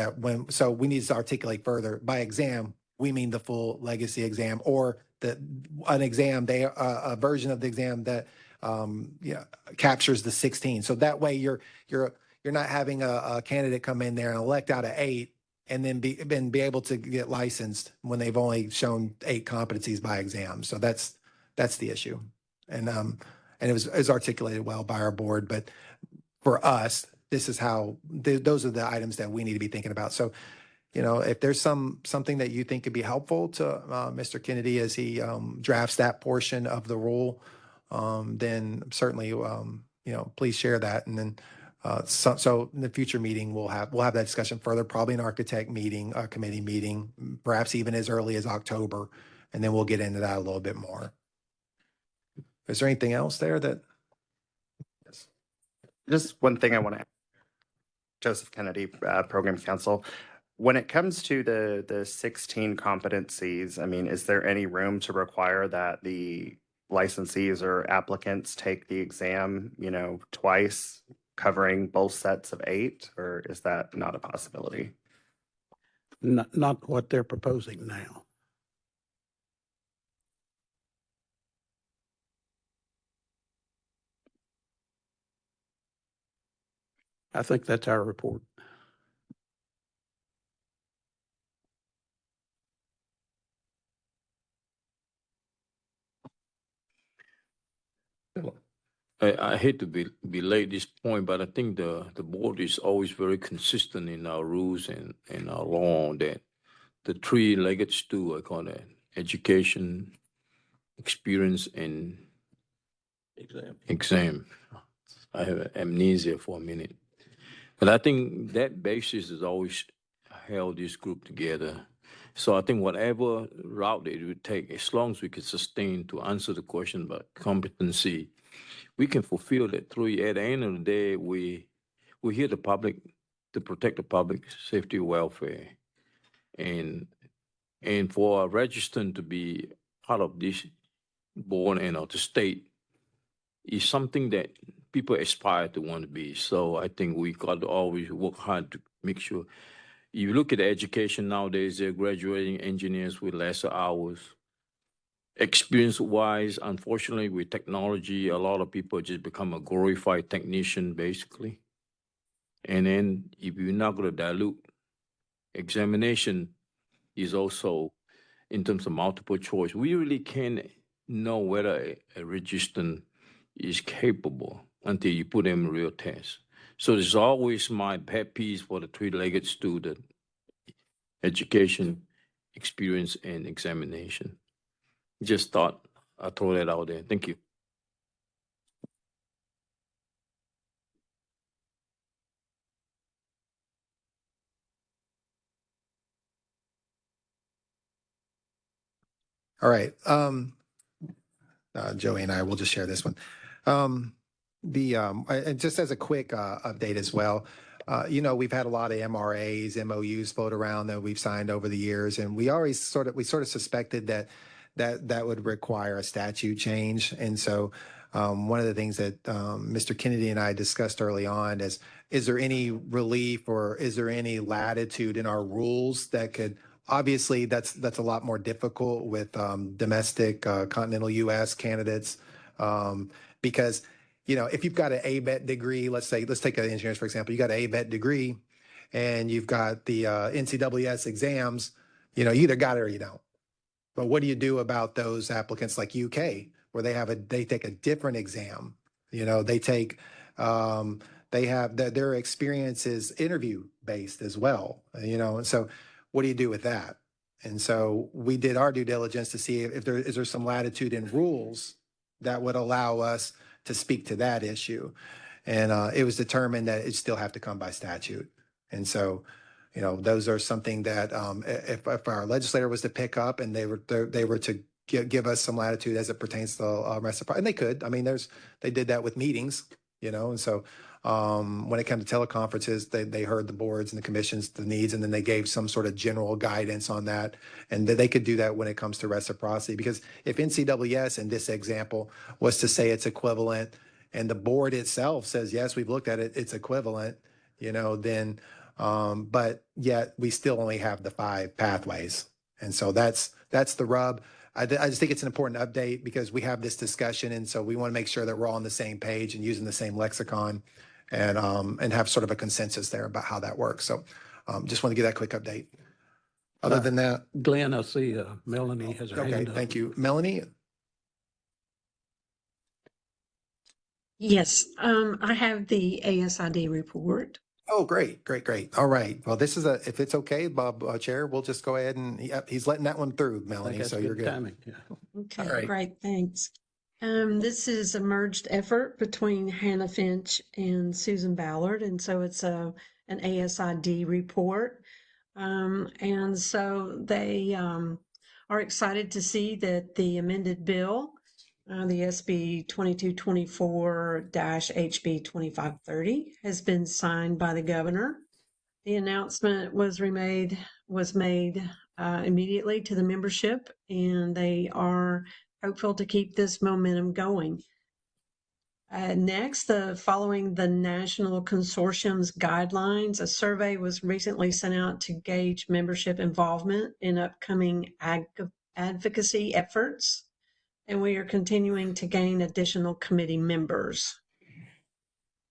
So we need to articulate further. By exam, we mean the full legacy exam, or an exam, a version of the exam that captures the 16. So that way you're not having a candidate come in there and elect out of 8 and then be able to get licensed when they've only shown 8 competencies by exam. So that's the issue. And it was articulated well by our board, but for us, this is how those are the items that we need to be thinking about. So, if there's something that you think could be helpful to Mr. Kennedy as he drafts that portion of the rule, then certainly, please share that. And then, so in the future meeting, we'll have that discussion further, probably an architect meeting, a committee meeting, perhaps even as early as October, and then we'll get into that a little bit more. Is there anything else there that? Yes. Just one thing I want to add. Joseph Kennedy, Program Counsel. When it comes to the 16 competencies, I mean, is there any room to require that the licensees or applicants take the exam, twice, covering both sets of 8, or is that not a possibility? Not what they're proposing now. I think that's our report. I hate to belay this point, but I think the board is always very consistent in our rules and our law that the 3-legged stool, I call that, education, experience, and exam. I have amnesia for a minute. But I think that basis has always held this group together. So I think whatever route it would take, as long as we can sustain to answer the question about competency, we can fulfill that 3. At the end of the day, we hear the public to protect the public safety, welfare, and for a registrant to be part of this board and the state is something that people aspire to want to be. So I think we got to always work hard to make sure. You look at the education nowadays, they're graduating engineers with lesser hours. Experience-wise, unfortunately, with technology, a lot of people just become a glorified technician, basically. And then if you're not going to dilute, examination is also, in terms of multiple choice, we really can't know whether a registrant is capable until you put them in real test. So there's always my pet peeve for the three-legged student: education, experience, and examination. Just thought I'd throw that out there. Thank you. All right. Joey and I will just share this one. And just as a quick update as well, we've had a lot of MRAs, MOUs float around that we've signed over the years, and we sort of suspected that would require a statute change. And so one of the things that Mr. Kennedy and I discussed early on is there any relief or is there any latitude in our rules that could, obviously that's a lot more difficult with domestic continental U.S. candidates because if you've got an ABET degree, let's take engineers for example, you got an ABET degree and you've got the NCWS exams, you either got it or you don't. But what do you do about those applicants like UK where they take a different exam? They take they have their experience is interview based as well. And so what do you do with that? And so we did our due diligence to see if there is some latitude in rules that would allow us to speak to that issue. And it was determined that it still have to come by statute. And so, those are something that if our legislator was to pick up and they were to give us some latitude as it pertains to reciprocity, and they could. I mean, they did that with meetings, and so when it came to teleconferences, they heard the boards and the commissions, the needs, and then they gave some sort of general guidance on that. And they could do that when it comes to reciprocity, because if NCWS in this example was to say it's equivalent and the board itself says, yes, we've looked at it, it's equivalent, then, but yet we still only have the 5 pathways. And so that's the rub. I just think it's an important update because we have this discussion. And so we want to make sure that we're all on the same page and using the same lexicon and have sort of a consensus there about how that works. So just want to give that quick update. Other than that. Glenn, I see Melanie has her hand Okay, up. thank you. Melanie? Yes, I have the ASID report. Oh, great. All right. Well, this is if it's okay, Bob Chair, we'll just go ahead and he's letting that one through, Melanie. So you're good. Timing. Yeah. Okay, All right. great, thanks. This is a merged effort between Hannah Finch and Susan Ballard, and so it's an ASID report. And so they are excited to see that the amended bill, the SB 2224-HB 2530, has been signed by the governor. The announcement was made immediately to the membership, and they are hopeful to keep this momentum going. Next, following the National Consortium's guidelines, a survey was recently sent out to gauge membership involvement in upcoming advocacy efforts, and we are continuing to gain additional committee members.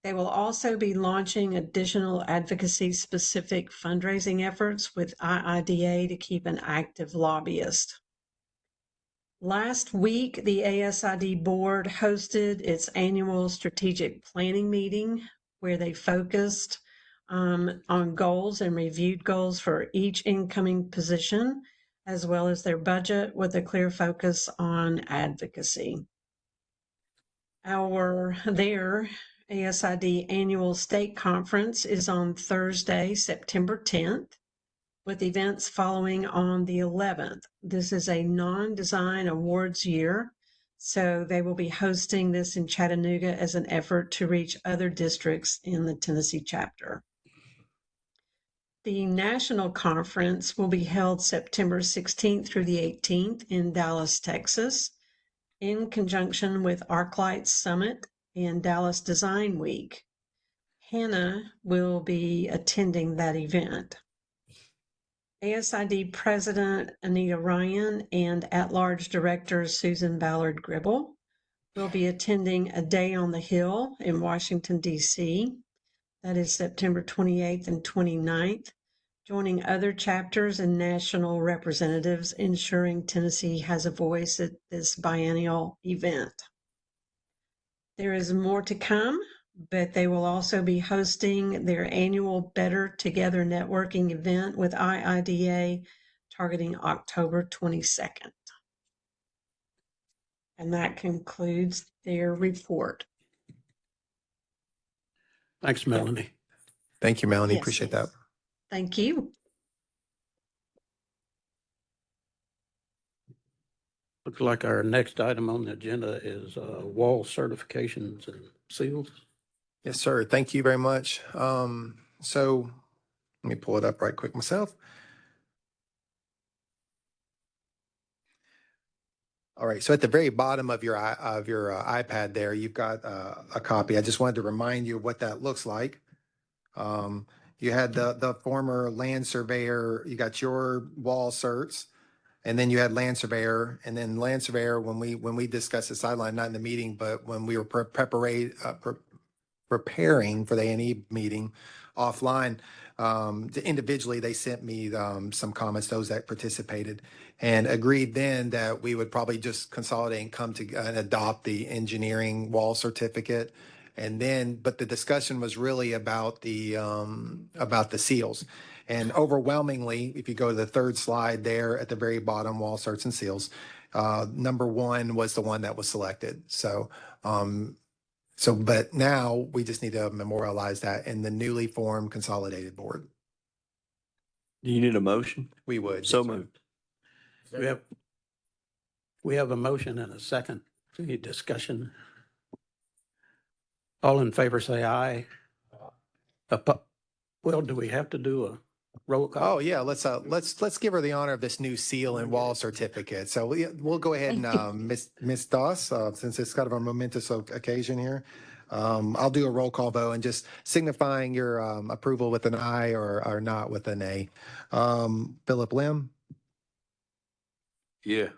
They will also be launching additional advocacy-specific fundraising efforts with IIDA to keep an active lobbyist. Last week, the ASID board hosted its annual strategic planning meeting where they focused on goals and reviewed goals for each incoming position, as well as their budget with a clear focus on advocacy. Their ASID annual state conference is on Thursday, September 10th. With events following on the 11th. This is a non-design awards year, so they will be hosting this in Chattanooga as an effort to reach other districts in the Tennessee chapter. The national conference will be held September 16th through the 18th in Dallas, Texas, in conjunction with ArcLight Summit and Dallas Design Week. Hannah will be attending that event. ASID President Anita Ryan and at-large Director Susan Ballard Gribble will be attending a Day on the Hill in Washington, D.C. That is September 28th and 29th, joining other chapters and national representatives, ensuring Tennessee has a voice at this biennial event. There is more to come but they will also be hosting their annual Better Together networking event with IIDA targeting October 22nd. And that concludes their report. Thanks, Melanie. Thank you, Melanie. Yes, Appreciate yes. that. Thank you. Looks like our next item on the agenda is wall certifications and seals. Yes, sir. Thank you very much. So let me pull it up right quick myself. All right. So at the very bottom of your iPad there, you've got a copy. I just wanted to remind you of what that looks like. You had the former land surveyor. You got your wall certs. And then you had land surveyor, and then land surveyor, when we discussed the sideline, not in the meeting, but when we were preparing for the A&E meeting offline, individually, they sent me some comments, those that participated, and agreed then that we would probably just consolidate and come to and adopt the engineering wall certificate. And then, but the discussion was really about the seals. And overwhelmingly, if you go to the third slide there at the very bottom, wall certs and seals, number one was the one that was selected. So, but now we just need to memorialize that in the newly formed consolidated board. Do you need a motion? We would. So yes, sir. moved. We have a motion and a second. Any discussion? All in favor, say aye. Well, do we have to do a roll call? Oh, yeah, let's give her the honor of this new seal and wall certificate. So we'll go ahead and, Miss Doss, since it's kind of a momentous occasion here, I'll do a roll call vote and just signifying your approval with an aye or not with an A. Philip Lim, Yeah.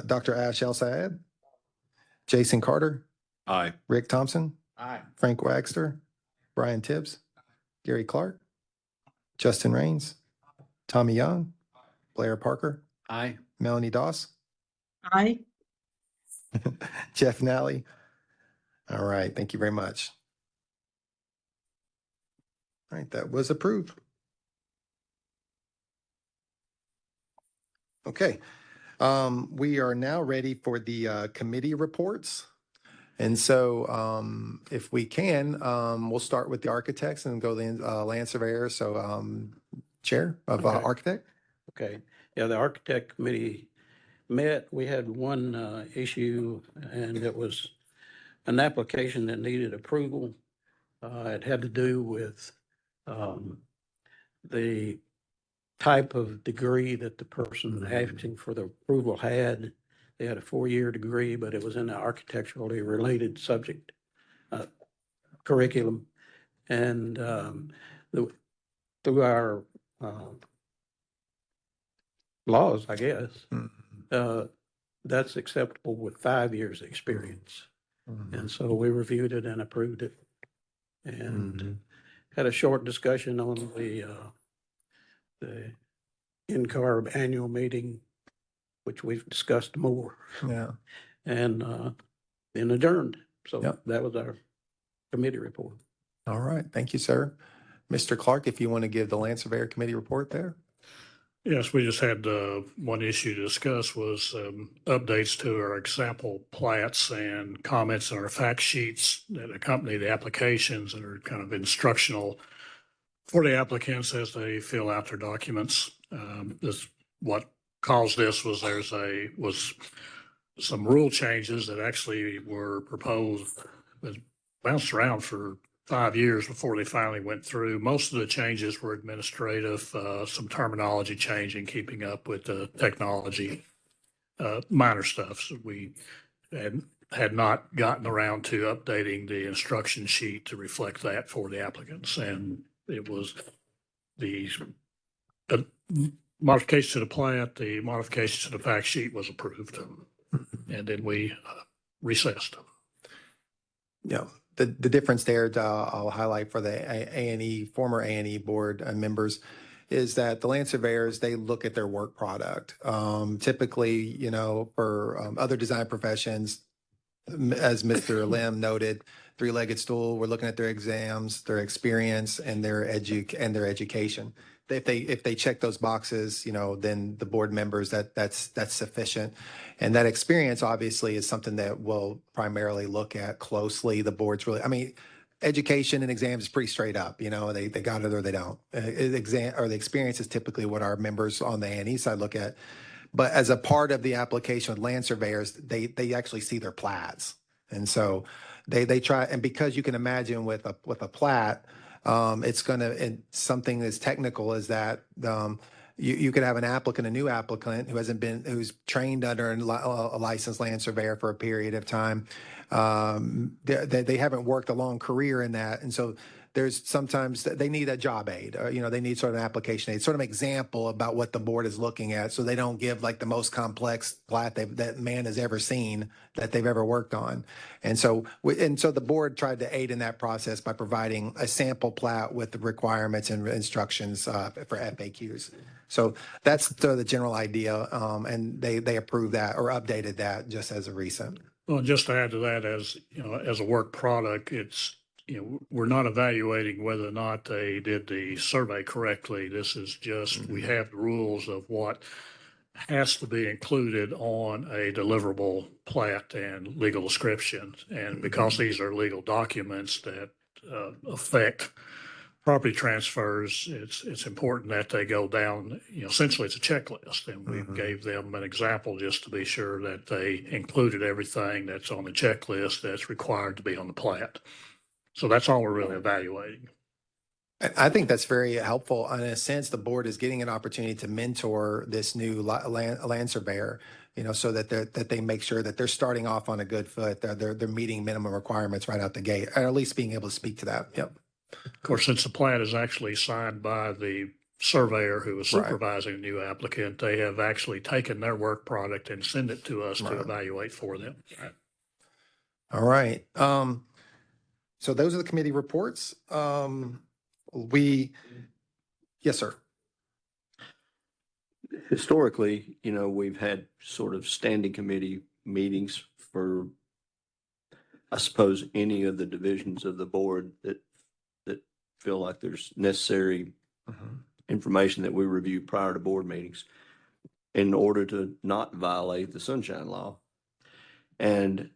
Dr. Ash El Sayed, Jason Carter, Aye. Rick Thompson, Aye. Frank Wagster, Brian Tibbs, Gary Clark, Justin Raines, Tommy Young, Blair Parker, Aye. Melanie Doss, Aye. Jeff Nally. All right, thank you very much. All right, that was approved. Okay, we are now ready for the committee reports. And so if we can, we'll start with the architects and go to the land surveyor. So Chair of Okay. Architect. Okay, yeah, the architect committee met. We had one issue, and it was an application that needed approval. It had to do with the type of degree that the person asking for the approval had. They had a 4-year degree, but it was in the architecturally related subject curriculum. And through our laws, I guess, that's acceptable with 5 years experience. And so we reviewed it and approved it, and had a short discussion on the NCARB annual meeting, which we've discussed more. Yeah. And then adjourned. So Yep. that was our committee report. All right, thank you, sir. Mr. Clark, if you want to give the land surveyor committee report there. Yes, we just had one issue to discuss was updates to our example plats and comments on our fact sheets that accompany the applications and are kind of instructional for the applicants as they fill out their documents. What caused this was was some rule changes that actually were proposed, but bounced around for 5 years before they finally went through. Most of the changes were administrative, some terminology changing, keeping up with the technology, minor stuff. So we had not gotten around to updating the instruction sheet to reflect that for the applicants. And it was the modification to the plat, the modification to the fact sheet was approved. And then we recessed. Yeah. The difference there, I'll highlight for the A&E, former A&E board members, is that the land surveyors, they look at their work product. Typically, for other design professions, as Mr. Lim noted, three-legged stool. We're looking at their exams, their experience, and their education. If they check those boxes, then the board members, that's sufficient. And that experience obviously is something that we'll primarily look at closely. The board's really, I mean, education and exams is pretty straight up, they got it or they don't. The experience is typically what our members on the A&E side look at. But as a part of the application with land surveyors, they actually see their plats. And so they try, and because you can imagine with a plat, it's going to, and something as technical as that, you could have a new applicant who's trained under a licensed land surveyor for a period of time. They haven't worked a long career in that. And so there's sometimes they need a job aid, or, they need sort of an application aid, sort of an example about what the board is looking at. So they don't give like the most complex plat that man has ever seen that they've ever worked on. And so the board tried to aid in that process by providing a sample plat with the requirements and instructions for FAQs. So that's the general idea. And they approved that or updated that just as a recent. Well, just to add to that, as as a work product, it's, we're not evaluating whether or not they did the survey correctly. This is just, we have the rules of what has to be included on a deliverable plat and legal description. And because these are legal documents that affect property transfers, it's important that they go down, essentially it's a checklist. And we gave them an example just to be sure that they included everything that's on the checklist that's required to be on the plat. So that's all we're really evaluating. I think that's very helpful. In a sense, the board is getting an opportunity to mentor this new land surveyor, so that they make sure that they're starting off on a good foot. They're meeting minimum requirements right out the gate, or at least being able to speak to that. Yep. Of course, since the plat is actually signed by the surveyor who is supervising the new applicant, they have actually taken their work product and send it to us to evaluate for them. All right. So those are the committee reports. Yes, sir. Historically, we've had sort of standing committee meetings for, I suppose, any of the divisions of the board that feel like there's necessary information that we review prior to board meetings in order to not violate the Sunshine Law. And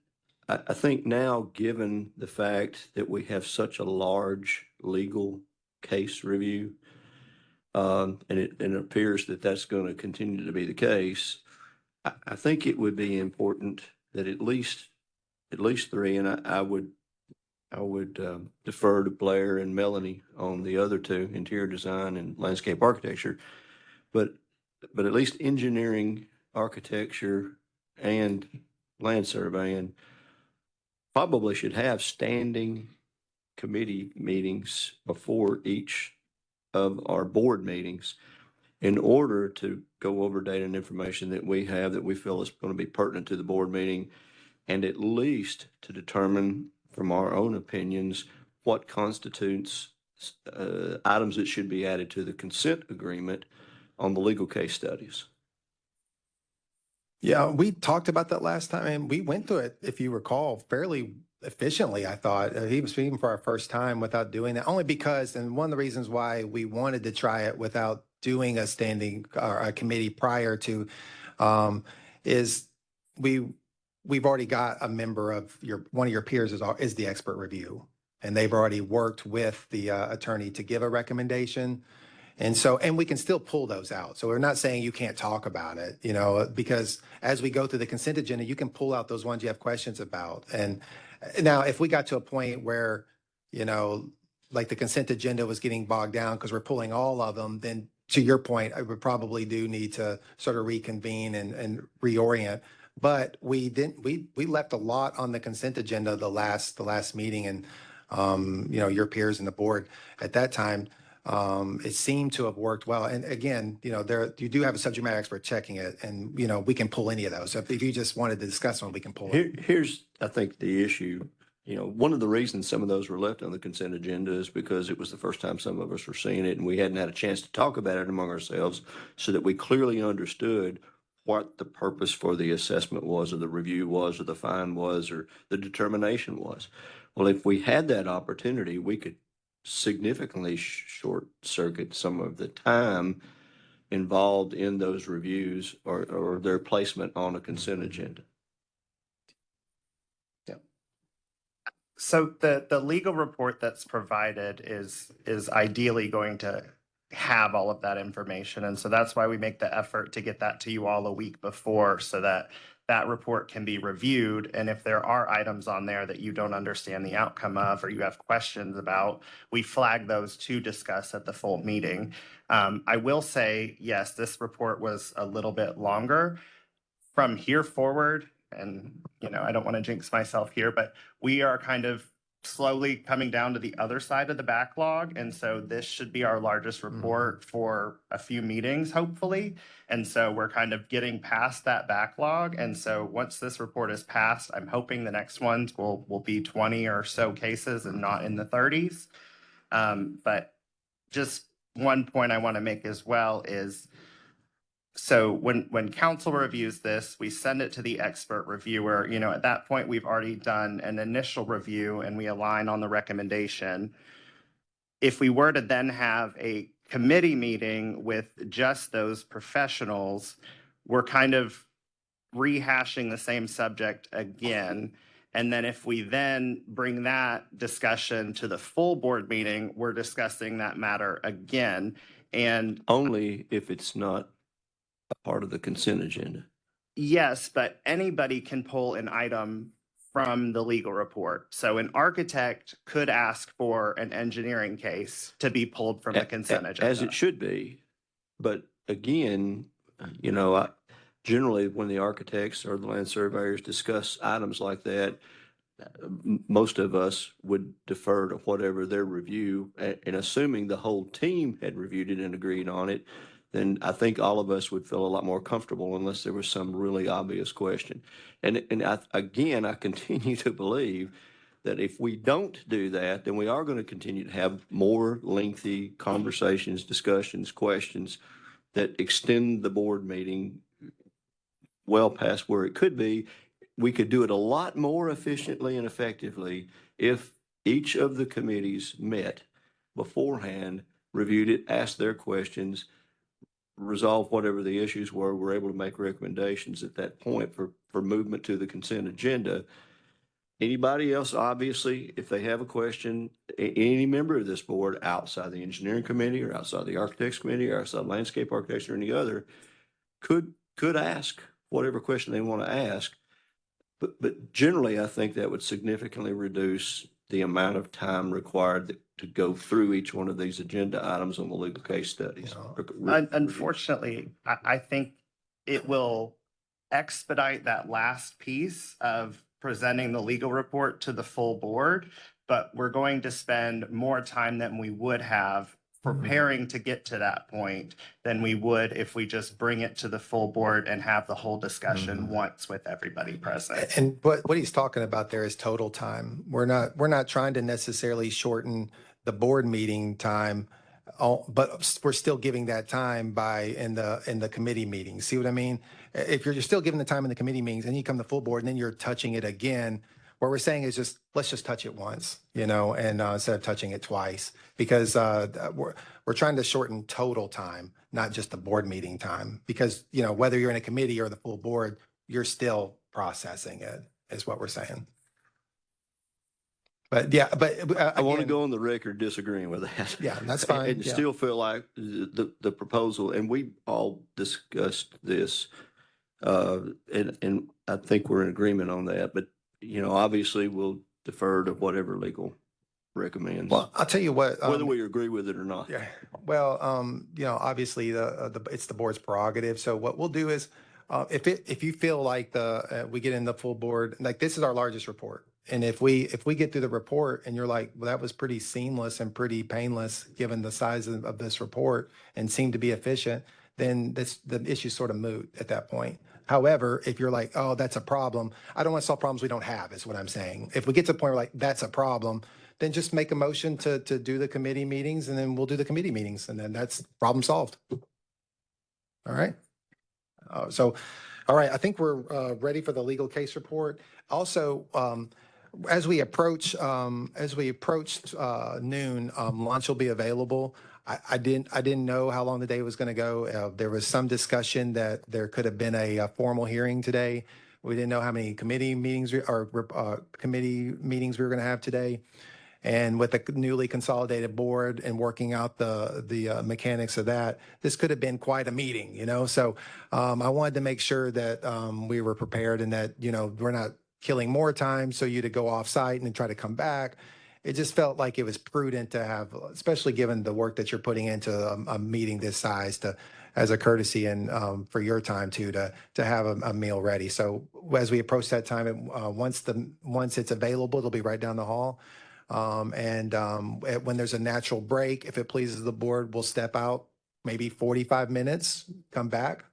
I think now, given the fact that we have such a large legal case review, and it appears that that's going to continue to be the case, I think it would be important that at least three, and I would defer to Blair and Melanie on the other two, interior design and landscape architecture, but at least engineering, architecture, and land surveying probably should have standing committee meetings before each of our board meetings in order to go over data and information that we have that we feel is going to be pertinent to the board meeting, and at least to determine from our own opinions what constitutes items that should be added to the consent agreement on the legal case studies. Yeah, we talked about that last time, and we went through it, if you recall, fairly efficiently, I thought. He was speaking for our first time without doing that, only because, and one of the reasons why we wanted to try it without doing a standing or a committee prior to, is we've already got a member of one of your peers is the expert review, and they've already worked with the attorney to give a recommendation. And we can still pull those out. So we're not saying you can't talk about it, because as we go through the consent agenda, you can pull out those ones you have questions about. And now if we got to a point where, like the consent agenda was getting bogged down because we're pulling all of them, then to your point, I would probably do need to sort of reconvene and reorient. But we left a lot on the consent agenda the last meeting, and your peers and the board at that time. It seemed to have worked well. And again, you do have a subject matter expert checking it, and we can pull any of those. So if you just wanted to discuss one, we can pull it. Here's, I think, the issue. One of the reasons some of those were left on the consent agenda is because it was the first time some of us were seeing it, and we hadn't had a chance to talk about it among ourselves so that we clearly understood what the purpose for the assessment was, or the review was, or the fine was, or the determination was. Well, if we had that opportunity, we could significantly short circuit some of the time involved in those reviews or their placement on a consent agenda. So the legal report that's provided is ideally going to have all of that information. And so that's why we make the effort to get that to you all a week before, so that that report can be reviewed. And if there are items on there that you don't understand the outcome of, or you have questions about, we flag those to discuss at the full meeting. I will say, yes, this report was a little bit longer. From here forward, and I don't want to jinx myself here, but we are kind of slowly coming down to the other side of the backlog. And so this should be our largest report for a few meetings, hopefully. And so we're kind of getting past that backlog. And so once this report is passed, I'm hoping the next ones will be 20 or so cases and not in the 30s. But just one point I want to make as well is, so when council reviews this, we send it to the expert reviewer. At that point, we've already done an initial review and we align on the recommendation. If we were to then have a committee meeting with just those professionals, we're kind of rehashing the same subject again. And then if we then bring that discussion to the full board meeting, we're discussing that matter again. And only if it's not a part of the consent agenda. Yes, but anybody can pull an item from the legal report. So an architect could ask for an engineering case to be pulled from the consent agenda. As it should be. But again, generally when the architects or the land surveyors discuss items like that, most of us would defer to whatever their review, and assuming the whole team had reviewed it and agreed on it, then I think all of us would feel a lot more comfortable unless there was some really obvious question. And I continue to believe that if we don't do that, then we are going to continue to have more lengthy conversations, discussions, questions that extend the board meeting well past where it could be. We could do it a lot more efficiently and effectively if each of the committees met beforehand, reviewed it, asked their questions, resolve whatever the issues were, we're able to make recommendations at that point for movement to the consent agenda. Anybody else, obviously, if they have a question, any member of this board outside the engineering committee or outside the architects committee or outside landscape architects or any other could ask whatever question they want to ask. But generally, I think that would significantly reduce the amount of time required to go through each one of these agenda items on the legal case studies. Unfortunately, I think it will expedite that last piece of presenting the legal report to the full board, but we're going to spend more time than we would have preparing to get to that point than we would if we just bring it to the full board and have the whole discussion once with everybody present. And what he's talking about there is total time. We're not trying to necessarily shorten the board meeting time, but we're still giving that time in the committee meetings. See what I mean? If you're still giving the time in the committee meetings and you come to full board and then you're touching it again, what we're saying is let's just touch it once, and instead of touching it twice, because we're trying to shorten total time, not just the board meeting time, because whether you're in a committee or the full board, you're still processing it, is what we're saying. But yeah, I want to go on the record disagreeing with that. Yeah, that's fine. And still feel like the proposal, and we all discussed this, and I think we're in agreement on that, but obviously we'll defer to whatever legal recommends. Well, I'll tell you what, whether we agree with it or not. Yeah. Well, obviously it's the board's prerogative. So what we'll do is, if you feel like we get in the full board, like this is our largest report. And if we get through the report and you're like, well, that was pretty seamless and pretty painless given the size of this report and seemed to be efficient, then the issue's sort of moot at that point. However, if you're like, oh, that's a problem, I don't want to solve problems we don't have, is what I'm saying. If we get to the point where like, that's a problem, then just make a motion to do the committee meetings, and then we'll do the committee meetings, and then that's problem solved. All right. All right, I think we're ready for the legal case report. Also, as we approach noon, lunch will be available. I didn't know how long the day was going to go. There was some discussion that there could have been a formal hearing today. We didn't know how many committee meetings we were going to have today. And with the newly consolidated board and working out the mechanics of that, this could have been quite a meeting, you know? So I wanted to make sure that we were prepared and that, you know, we're not killing more time so you to go off site and then try to come back. It just felt like it was prudent to have, especially given the work that you're putting into a meeting this size, to as a courtesy and for your time too, to have a meal ready. So as we approach that time, once it's available, it'll be right down the hall. When there's a natural break, if it pleases the board, we'll step out maybe 45 minutes, come back,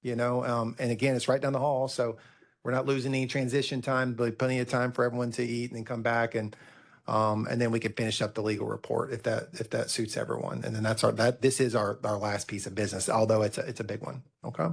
you know, and again, it's right down the hall. So we're not losing any transition time, but plenty of time for everyone to eat and then come back and then we can finish up the legal report if that suits everyone. And then this is our last piece of business, although it's a big one. Okay.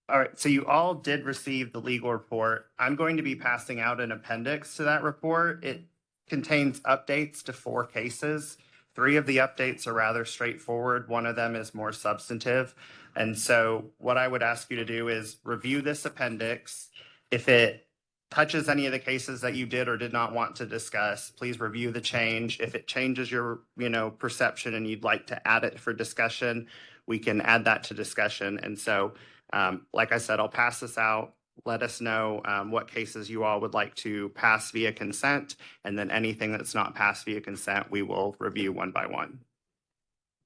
All right, so you all did receive the legal report. I'm going to be passing out an appendix to that report. It contains updates to 4 cases. 3 of the updates are rather straightforward. One of them is more substantive. And so what I would ask you to do is review this appendix. If it touches any of the cases that you did or did not want to discuss, please review the change. If it changes your, perception and you'd like to add it for discussion, we can add that to discussion. And so like I said, I'll pass this out. Let us know what cases you all would like to pass via consent, and then anything that's not passed via consent, we will review one by one.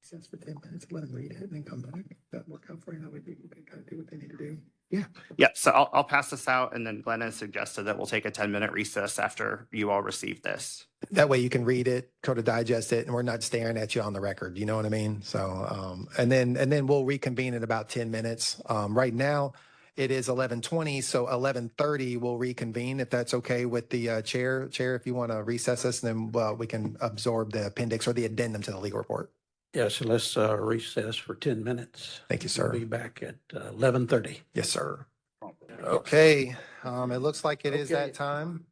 Since for 10 minutes, let them read it and then come back. That work out for you. That way people can kind of do what they need to do. Yeah. Yeah, so I'll pass this out, and then Glenn has suggested that we'll take a 10-minute recess after you all receive this. That way you can read it, kind of digest it, and we're not staring at you on the record. You know what I mean? So, and then we'll reconvene in about 10 minutes. Right now it is 11:20, so 11:30 we'll reconvene if that's okay with the chair. Chair, if you want to recess us, and then we can absorb the appendix or the addendum to the legal report. Yes, let's recess for 10 minutes. Thank you, sir. We'll be back at 11:30. Yes, sir. Okay, it looks like it is that time.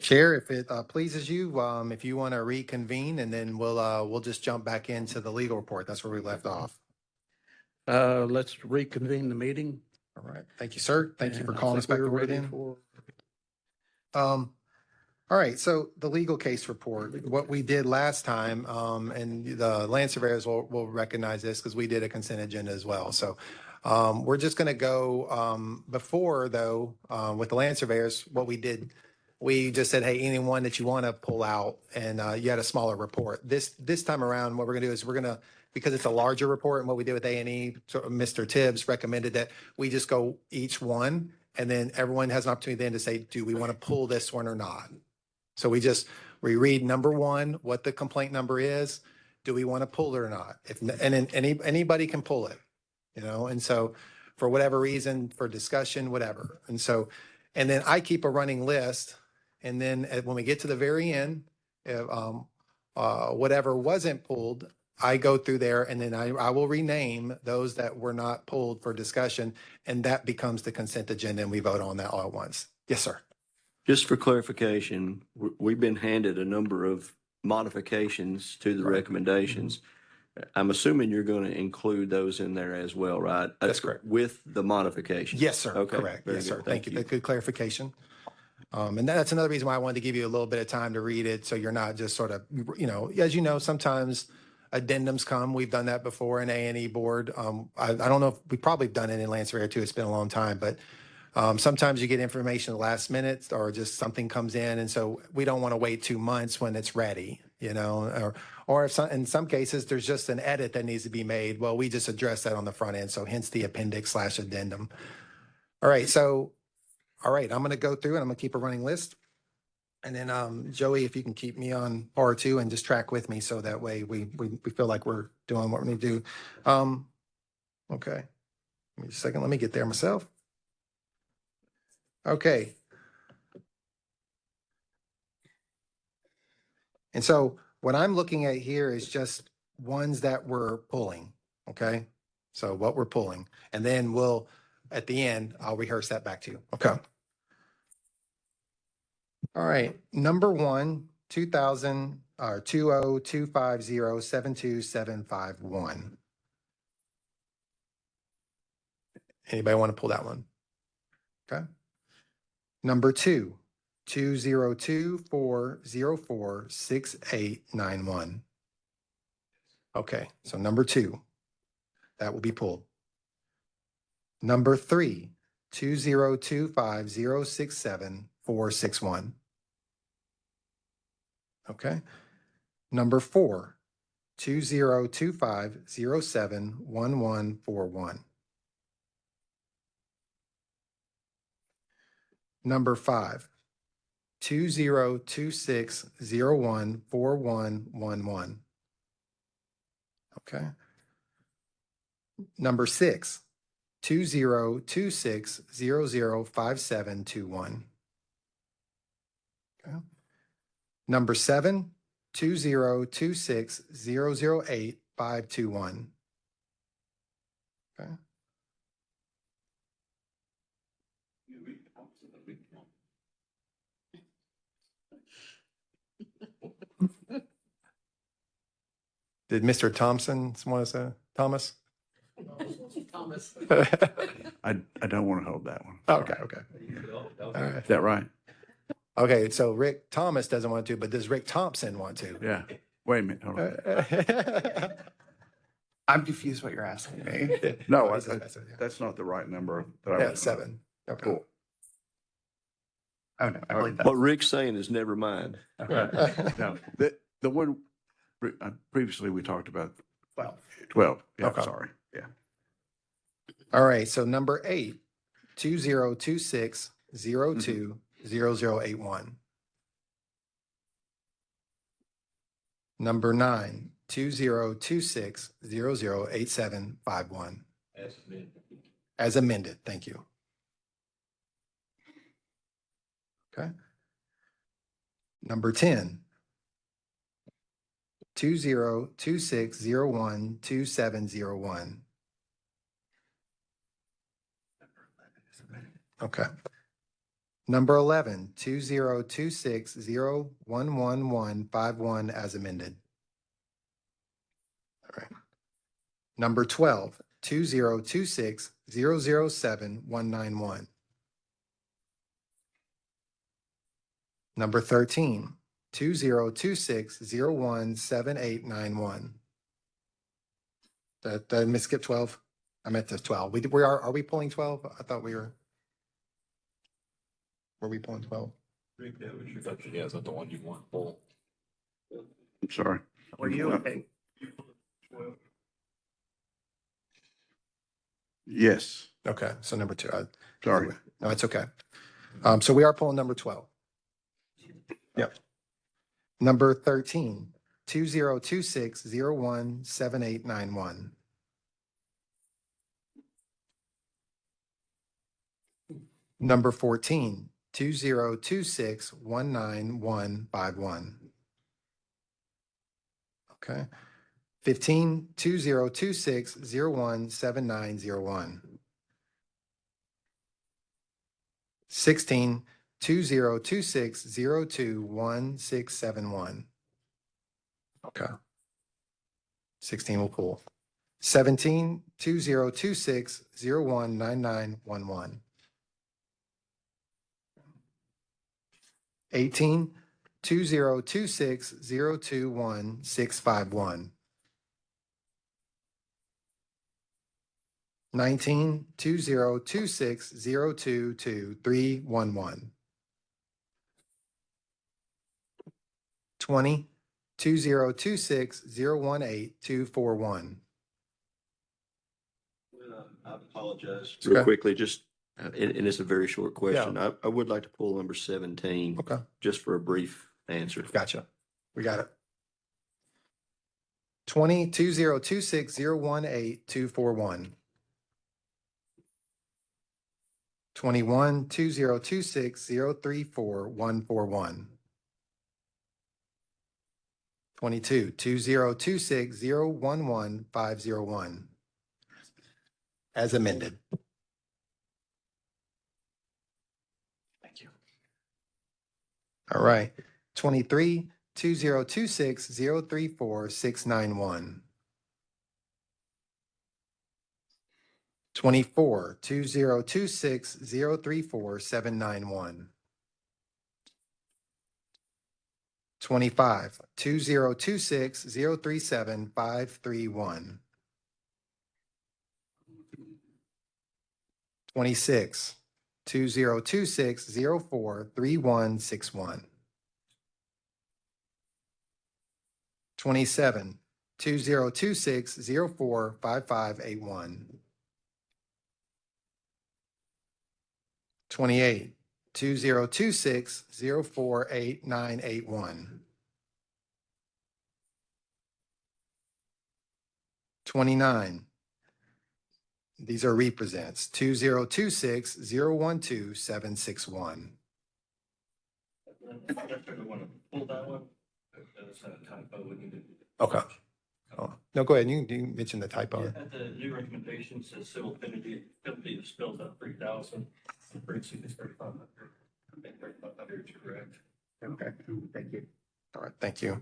Chair, if it pleases you, if you want to reconvene, and then we'll just jump back into the legal report. That's where we left off. Let's reconvene the meeting. All right. Thank you, sir. Thank you for And I calling us think back we're to order ready then. for- All right, so the legal case report, what we did last time, and the land surveyors will recognize this because we did a consent agenda as well. So we're just going to go before, though, with the land surveyors, what we did, we just said, hey, anyone that you want to pull out, and you had a smaller report. This time around, what we're going to do is because it's a larger report, and what we did with A&E, so Mr. Tibbs recommended that we just go each one, and then everyone has an opportunity then to say, do we want to pull this one or not? So we read number 1, what the complaint number is. Do we want to pull it or not? And then anybody can pull it, and so for whatever reason, for discussion, whatever. And then I keep a running list. And then when we get to the very end, whatever wasn't pulled, I go through there, and then I will rename those that were not pulled for discussion. And that becomes the consent agenda, and we vote on that all at once. Yes, sir. Just for clarification, we've been handed a number of modifications to the recommendations. I'm assuming you're going to include those in there as well, right? That's correct. With the modifications? Yes, sir. Okay. Correct. Very Yes, good. sir. Thank you. Good clarification. And that's another reason why I wanted to give you a little bit of time to read it, so you're not just sort of, as you know, sometimes addendums come. We've done that before in A&E board. I don't know if we probably have done it in land surveyor too. It's been a long time, but sometimes you get information at the last minute, or just something comes in. And so we don't want to wait 2 months when it's ready, or if in some cases there's just an edit that needs to be made. Well, we just address that on the front end. So hence the appendix/addendum. All right. I'm going to go through and I'm going to keep a running list. And then Joey, if you can keep me on par 2 and just track with me, so that way we feel like we're doing what we need to do. Okay. Give me a second. Let me get there myself. Okay. And so what I'm looking at here is just ones that we're pulling, okay? So what we're pulling, and then we'll, at the end, I'll rehearse that back to you, okay? All right, number one, 20-250-72751. Anybody want to pull that one? Okay. Number two, 202-404-6891. Okay, so number two, that will be pulled. Number three, 202-5067-461. Okay. Number four, 2025-07-1141. Number five, 2026-01-4111. Okay. Number six, 2026-005721. Okay. Number seven, 2026-008-521. Okay. Did Mr. Thompson want to say, Thomas? Thomas. I don't want to hold that one. Okay, okay. All right. Is that right? Okay, so Rick Thomas doesn't want to, but does Rick Thompson want to? Yeah. Wait a minute. Hold on. I'm confused what you're asking me. No, Oh, that's that's not the right number that I Yeah, was. 7. Okay. Cool. Oh, no, I believe that. What Rick's saying is never mind. Now, the one previously we talked about 12. 12. Yeah, Okay. sorry. Yeah. All right, so number 8, 2026-02-0081. Number 9, 2026-008751. As amended, thank you. Okay. Number 10, 2026-01-2701. Okay. Number 11, 2026-011151 as amended. All right. Number 12, 2026-007191. Number 13, 2026-017891. Did I skip 12? I meant the 12. Are we pulling 12? I thought we were. Were we pulling 12? Yeah, is that the one you want to pull? I'm sorry. Were you okay? Yes. Okay, so number 2. Sorry. No, it's okay. So we are pulling number 12. Yep. Number 13, 2026-017891. Number 14, 2026-19151. Okay. 15, 2026-017901. 16, 2026-02-1671. Okay. 16 will pull. 17, 2026-019911. 18, 2026-021-651. 19, 2026-022-311. 20, 2026-018-241. I apologize. Okay. Real quickly, just, and it's a very short question. I would like to pull number 17. Okay. Just for a brief answer. Gotcha. We got it. 20, 2026-018-241. 21, 2026-034-141. 22, 2026-011-501. As amended. Thank you. All right, 23, 2026-034-691. 24, 2026-034-791. 25, 2026-037-531. 26, 2026-04-3161. 27, 2026-04-5581. 28, 2026-04-8981. 29, these are represents, 2026-012-761. Okay. Oh, no, go ahead. You can mention the typo. At the new recommendation says civil penalty is spelled out 3,000, and Briggsy is 3,500. I think 3,500 is correct. Okay, thank you. All right, thank you.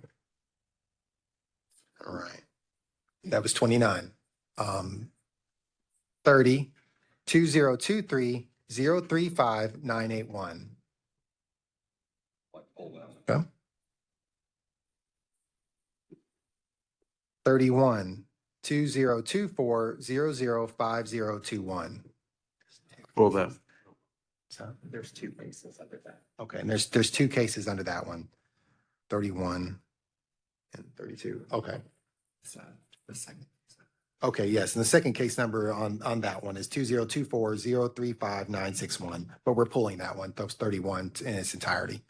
All right. That was 29. 30, 2023-035-981. Okay. 31, 2024-005021. Pull that. So there's two cases under that. Okay, and there's two cases under that one. 31 and 32. Okay. So the second. Okay, yes, and the second case number on that one is 2024-035-961, but we're pulling that one, those 31 in its entirety.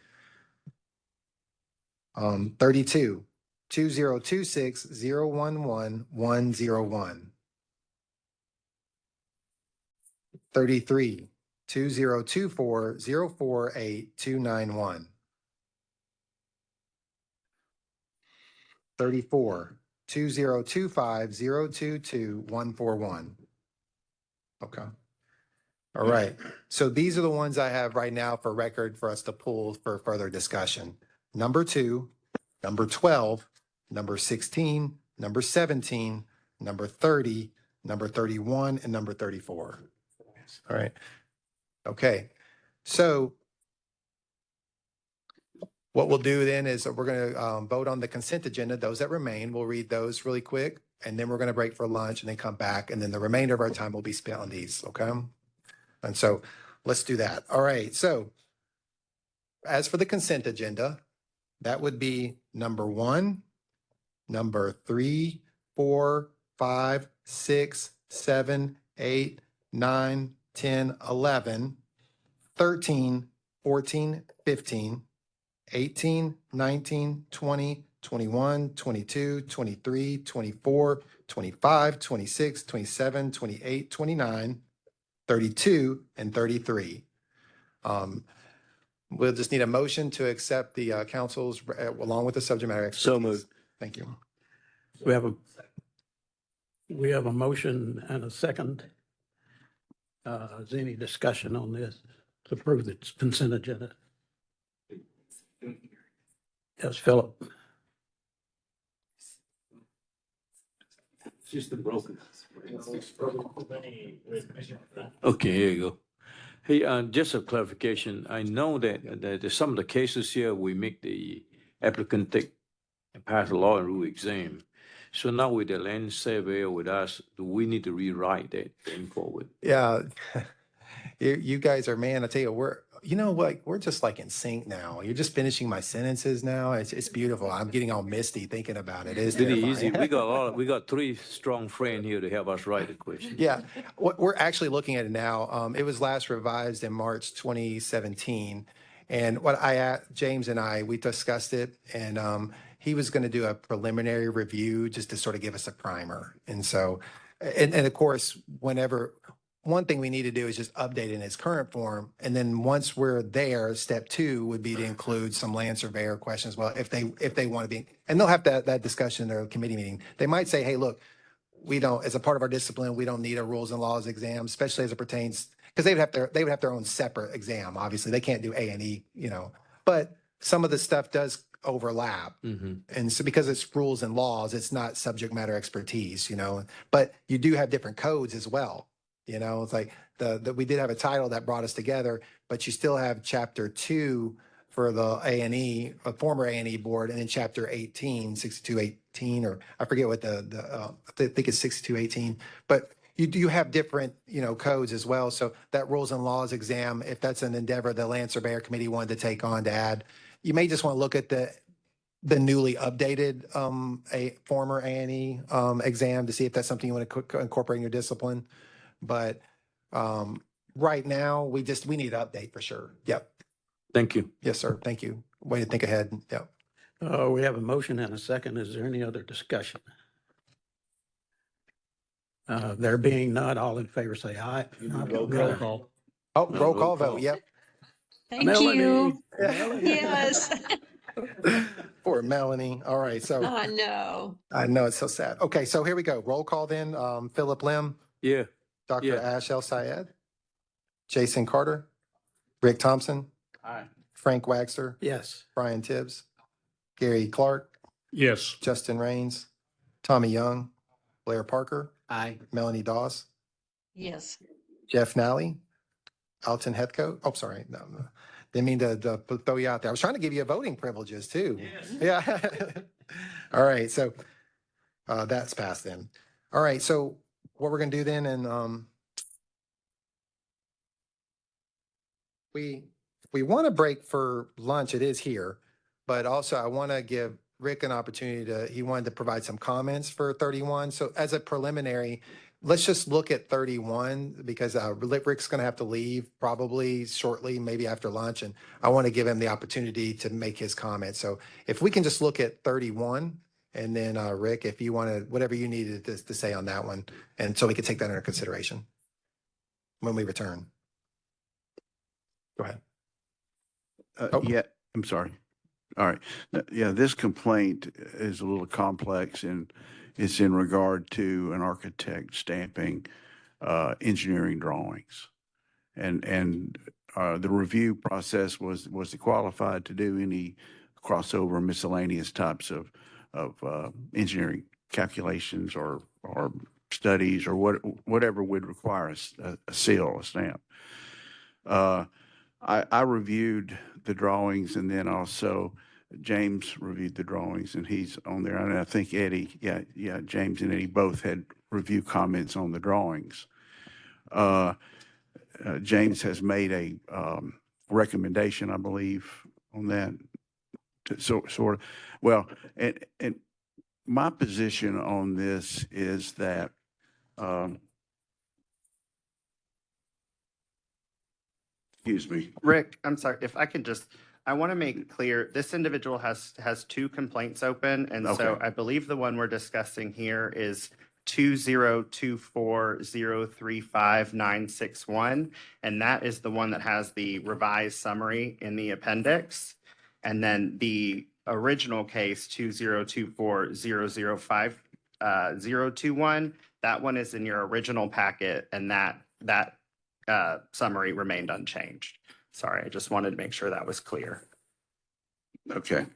32, 2026-011-101. 33, 2024-048-291. 34, 2025-022-141. Okay. All right. So these are the ones I have right now for record for us to pull for further discussion. Number 2, number 12, number 16, number 17, number 30, number 31, and number 34. All right. Okay. So what we'll do then is we're going to vote on the consent agenda, those that remain. We'll read those really quick, and then we're going to break for lunch and then come back. And then the remainder of our time will be spent on these. Okay. And so let's do that. All right. So as for the consent agenda, that would be number 1, number 3, 4, 5, 6, 7, 8, 9, 10, 11, 13, 14, 15, 18, 19, 20, 21, 22, 23, 24, 25, 26, 27, 28, 29, 32, and 33. We'll just need a motion to accept the council's, along with the subject matter expertise. So moved. Thank you. We have a motion and a second. Is there any discussion on this to approve the consent agenda? Yes, Philip. It's just the broken. Okay, here you go. Hey, just a clarification. I know that some of the cases here, we make the applicant take and pass the law and rule exam. So now with the land surveyor with us, do we need to rewrite that going forward? Yeah. You guys are, man, I tell you, we're just like in sync now. You're just finishing my sentences now. It's beautiful. I'm getting all misty thinking about it. It's Really terrifying. easy. We got 3 strong friends here to help us write the question. Yeah, we're actually looking at it now. It was last revised in March 2017. And James and I, we discussed it, and he was going to do a preliminary review just to sort of give us a primer. And so, and of course, whenever one thing we need to do is just update it in its current form. And then once we're there, step 2 would be to include some land surveyor questions. Well, if they want to be, and they'll have that discussion in their committee meeting. They might say, hey, look, we don't, as a part of our discipline, we don't need a rules and laws exam, especially as it pertains, because they would have their own separate exam. Obviously, they can't do A&E, but some of the stuff does overlap. And so because it's rules and laws, it's not subject matter expertise, but you do have different codes as well. It's like we did have a title that brought us together, but you still have chapter 2 for the A&E, a former A&E board, and then chapter 18, 6218, or I forget what I think it's 6218, but you do have different, codes as well. So that rules and laws exam, if that's an endeavor the land surveyor committee wanted to take on to add, you may just want to look at the newly updated a former A&E exam to see if that's something you want to incorporate in your discipline. But right now, we need an update for sure. Yep. Thank you. Yes, sir. Thank you. Way to think ahead. Yep. We have a motion and a second. Is there any other discussion? There being none, all in favor say aye. Roll call. Oh, roll call vote. Yep. Thank Melanie. you. Melanie. Yes. Poor Melanie. All right. So I know. I know it's so sad. Okay. So here we go. Roll call then. Philip Lim, Yeah. Dr. Yeah. Ash El Sayed, Jason Carter, Rick Thompson, Frank Wagster, Yes. Brian Tibbs, Gary Clark, Yes. Justin Raines, Tommy Young, Blair Parker, Aye. Melanie Doss, Yes. Jeff Nally, Alton Heathcote. Oh, sorry. No. Didn't mean to throw you out there. I was trying to give you voting privileges too. Yes. Yeah. All right. So that's passed then. All right. So what we're going to do then, and we want to break for lunch. It is here, but also I want to give Rick an opportunity he wanted to provide some comments for 31. So as a preliminary, let's just look at 31 because Rick's going to have to leave probably shortly, maybe after lunch. And I want to give him the opportunity to make his comments. So if we can just look at 31 and then Rick, if you want to, whatever you needed to say on that one. And so we can take that under consideration when we return. Go ahead. Oh. Yeah, I'm sorry. All right. Yeah, this complaint is a little complex and it's in regard to an architect stamping engineering drawings. And the review process was qualified to do any crossover miscellaneous types of engineering calculations or studies or whatever would require a seal, a stamp. I reviewed the drawings and then also James reviewed the drawings and he's on there. And I think Eddie, James and Eddie both had review comments on the drawings. James has made a recommendation, I believe, on that. Sort of. Well, and my position on this is that excuse me. Rick, I'm sorry, if I could I want to make clear, this individual has 2 complaints open. And so Okay. I believe the one we're discussing here is 2024035961. And that is the one that has the revised summary in the appendix. And then the original case, 2024005021, that one is in your original packet and that summary remained unchanged. Sorry, I just wanted to make sure that was clear. Okay.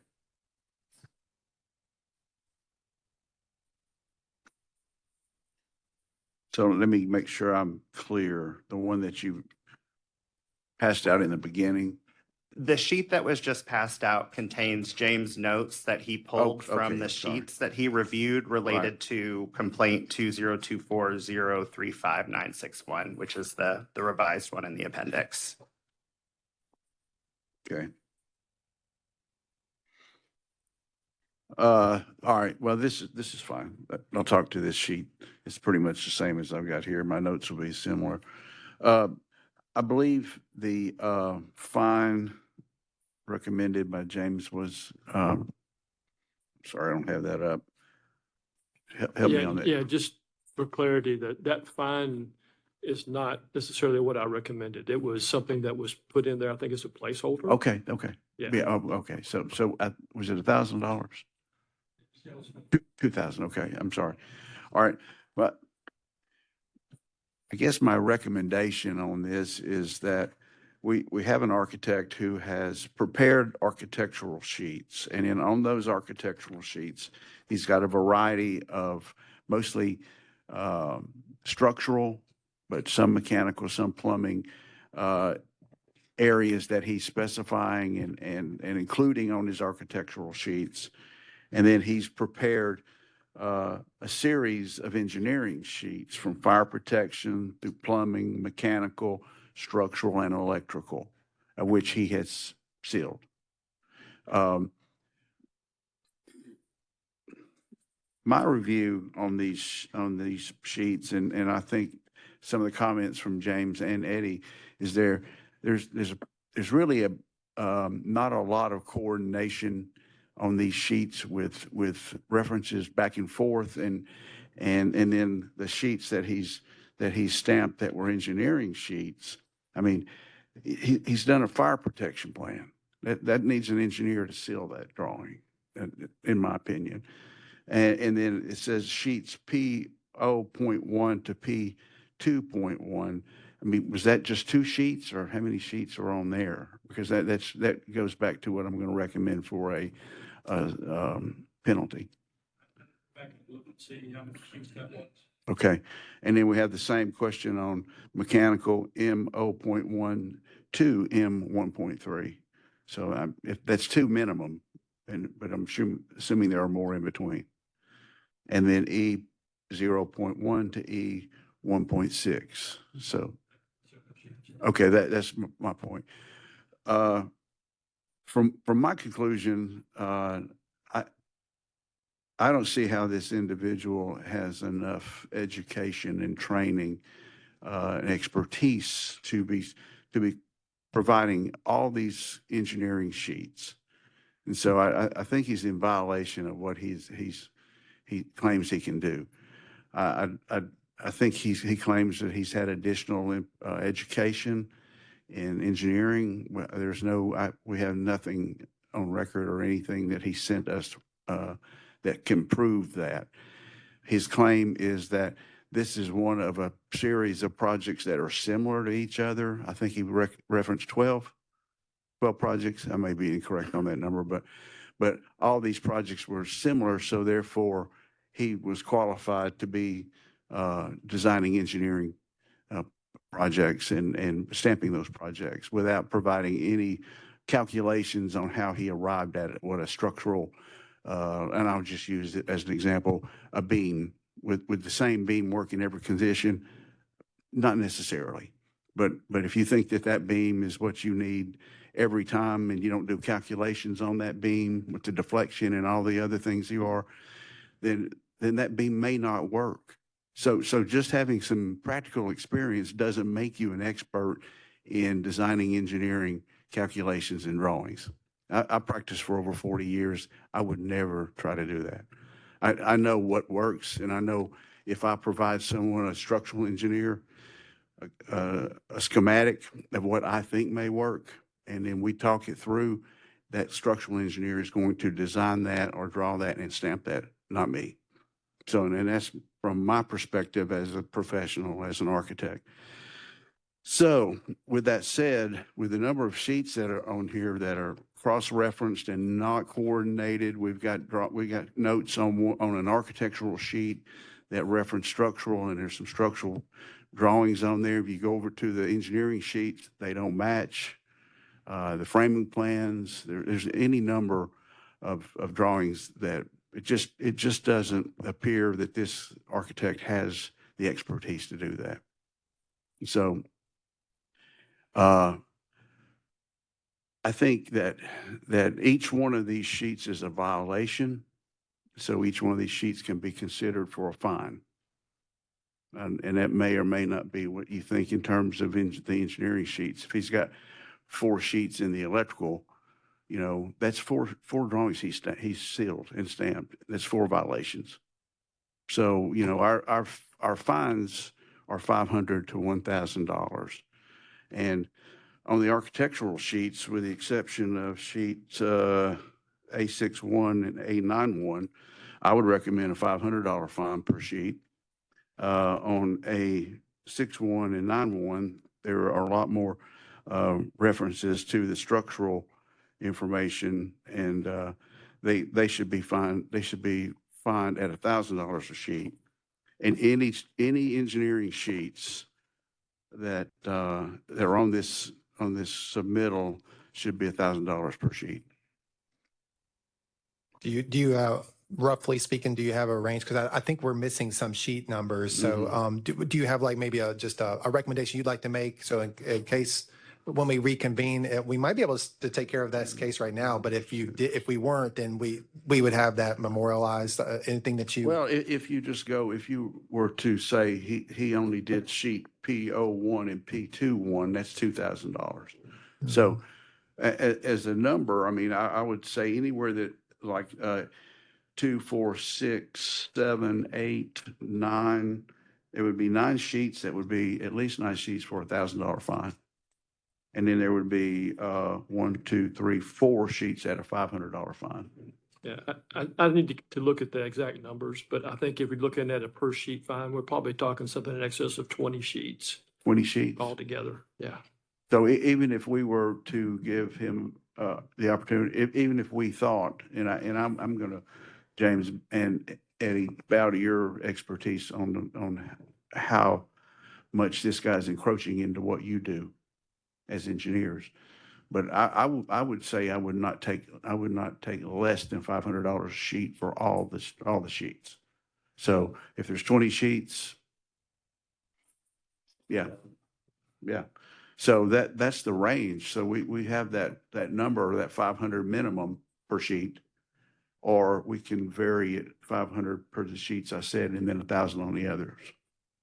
So let me make sure I'm clear. The one that you passed out in the beginning. The sheet that was just passed out contains James' notes that he pulled from okay, the sorry. sheets that he reviewed related Right. to complaint 2024035961, which is the revised one in the appendix. Okay. All right. Well, this is fine. I'll talk to this sheet. It's pretty much the same as I've got here. My notes will be similar. I believe the fine recommended by James was, sorry, I don't have that up. Help me on that. Yeah, just for clarity, that fine is not necessarily what I recommended. It was something that was put in there, I think it's a placeholder. Okay, okay. Yeah. Yeah, okay. So, was it $1,000? 2,000, okay, I'm sorry. All right, but I guess my recommendation on this is that we have an architect who has prepared architectural sheets, and on those architectural sheets, he's got a variety of mostly structural, but some mechanical, some plumbing, areas that he's specifying and including on his architectural sheets. And then he's prepared a series of engineering sheets from fire protection through plumbing, mechanical, structural, and electrical, of which he has sealed. My review on these sheets, and I think some of the comments from James and Eddie, is there's really not a lot of coordination on these sheets with references back and forth, and then the sheets that he's stamped that were engineering sheets. I mean, he's done a fire protection plan. That needs an engineer to seal that drawing, in my opinion. And then it says sheets P0.1 to P2.1. I mean, was that just 2 sheets, or how many sheets are on there? Because that goes back to what I'm going to recommend for a penalty. Okay, and then we have the same question on mechanical M0.1 to M1.3. So if that's 2 minimum, but I'm assuming there are more in between. And then E0.1 to E1.6. So, okay, that's my point. From my conclusion, I don't see how this individual has enough education and training and expertise to be providing all these engineering sheets. And so I think he's in violation of what he claims he can do. I think he claims that he's had additional education in engineering. We have nothing on record or anything that he sent us that can prove that. His claim is that this is one of a series of projects that are similar to each other. I think he referenced 12 projects. I may be incorrect on that number, but all these projects were similar, so therefore he was qualified to be designing engineering projects and stamping those projects without providing any calculations on how he arrived at it, what a structural, and I'll just use it as an example, a beam with the same beam work in every condition, not necessarily. But if you think that beam is what you need every time and you don't do calculations on that beam with the deflection and all the other things then that beam may not work. So just having some practical experience doesn't make you an expert in designing engineering calculations and drawings. I practiced for over 40 years. I would never try to do that. I know what works, and I know if I provide someone, a structural engineer, a schematic of what I think may work, and then we talk it through, that structural engineer is going to design that or draw that and stamp that, not me. So, and that's from my perspective as a professional, as an architect. So with that said, with the number of sheets that are on here that are cross-referenced and not coordinated, we got notes on an architectural sheet that reference structural, and there's some structural drawings on there. If you go over to the engineering sheets, they don't match. The framing plans, there's any number of drawings that it just doesn't appear that this architect has the expertise to do that. So I think that each one of these sheets is a violation. So each one of these sheets can be considered for a fine. And that may or may not be what you think in terms of the engineering sheets. If he's got 4 sheets in the electrical, that's four drawings he's sealed and stamped. That's 4 violations. So, our fines are $500 to $1,000. And on the architectural sheets, with the exception of sheets A61 and A91, I would recommend a $500 fine per sheet. On A61 and 91, there are a lot more references to the structural information, and they should be fined. They should be fined at $1,000 a sheet. And any engineering sheets that are on this submittal should be $1,000 per sheet. Do you roughly speaking, do you have a range? Because I think we're missing some sheet numbers. So do you have like maybe just a recommendation you'd like to make? So in case when we reconvene, we might be able to take care of that case right now. But if we weren't, then we would have that memorialized. Anything that you Well, if you were to say he only did sheet P01 and P21, that's $2,000. So as a number, I mean, I would say anywhere that like 2, 4, 6, 7, 8, 9, it would be 9 sheets. That would be at least 9 sheets for $1,000 fine. And then there would be 1, 2, 3, 4 sheets at a $500 fine. Yeah, I need to look at the exact numbers, but I think if we're looking at a per sheet fine, we're probably talking something in excess of 20 sheets 20 sheets. altogether. Yeah. So even if we were to give him the opportunity, even if we thought, and I'm going to, James and Eddie, bow to your expertise on how much this guy's encroaching into what you do as engineers. But I would say I would not take less than $500 a sheet for all the sheets. So if there's 20 sheets, yeah. So that's the range. So we have that number, that 500 minimum per sheet, or we can vary it 500 per the sheets I said, and then 1,000 on the others.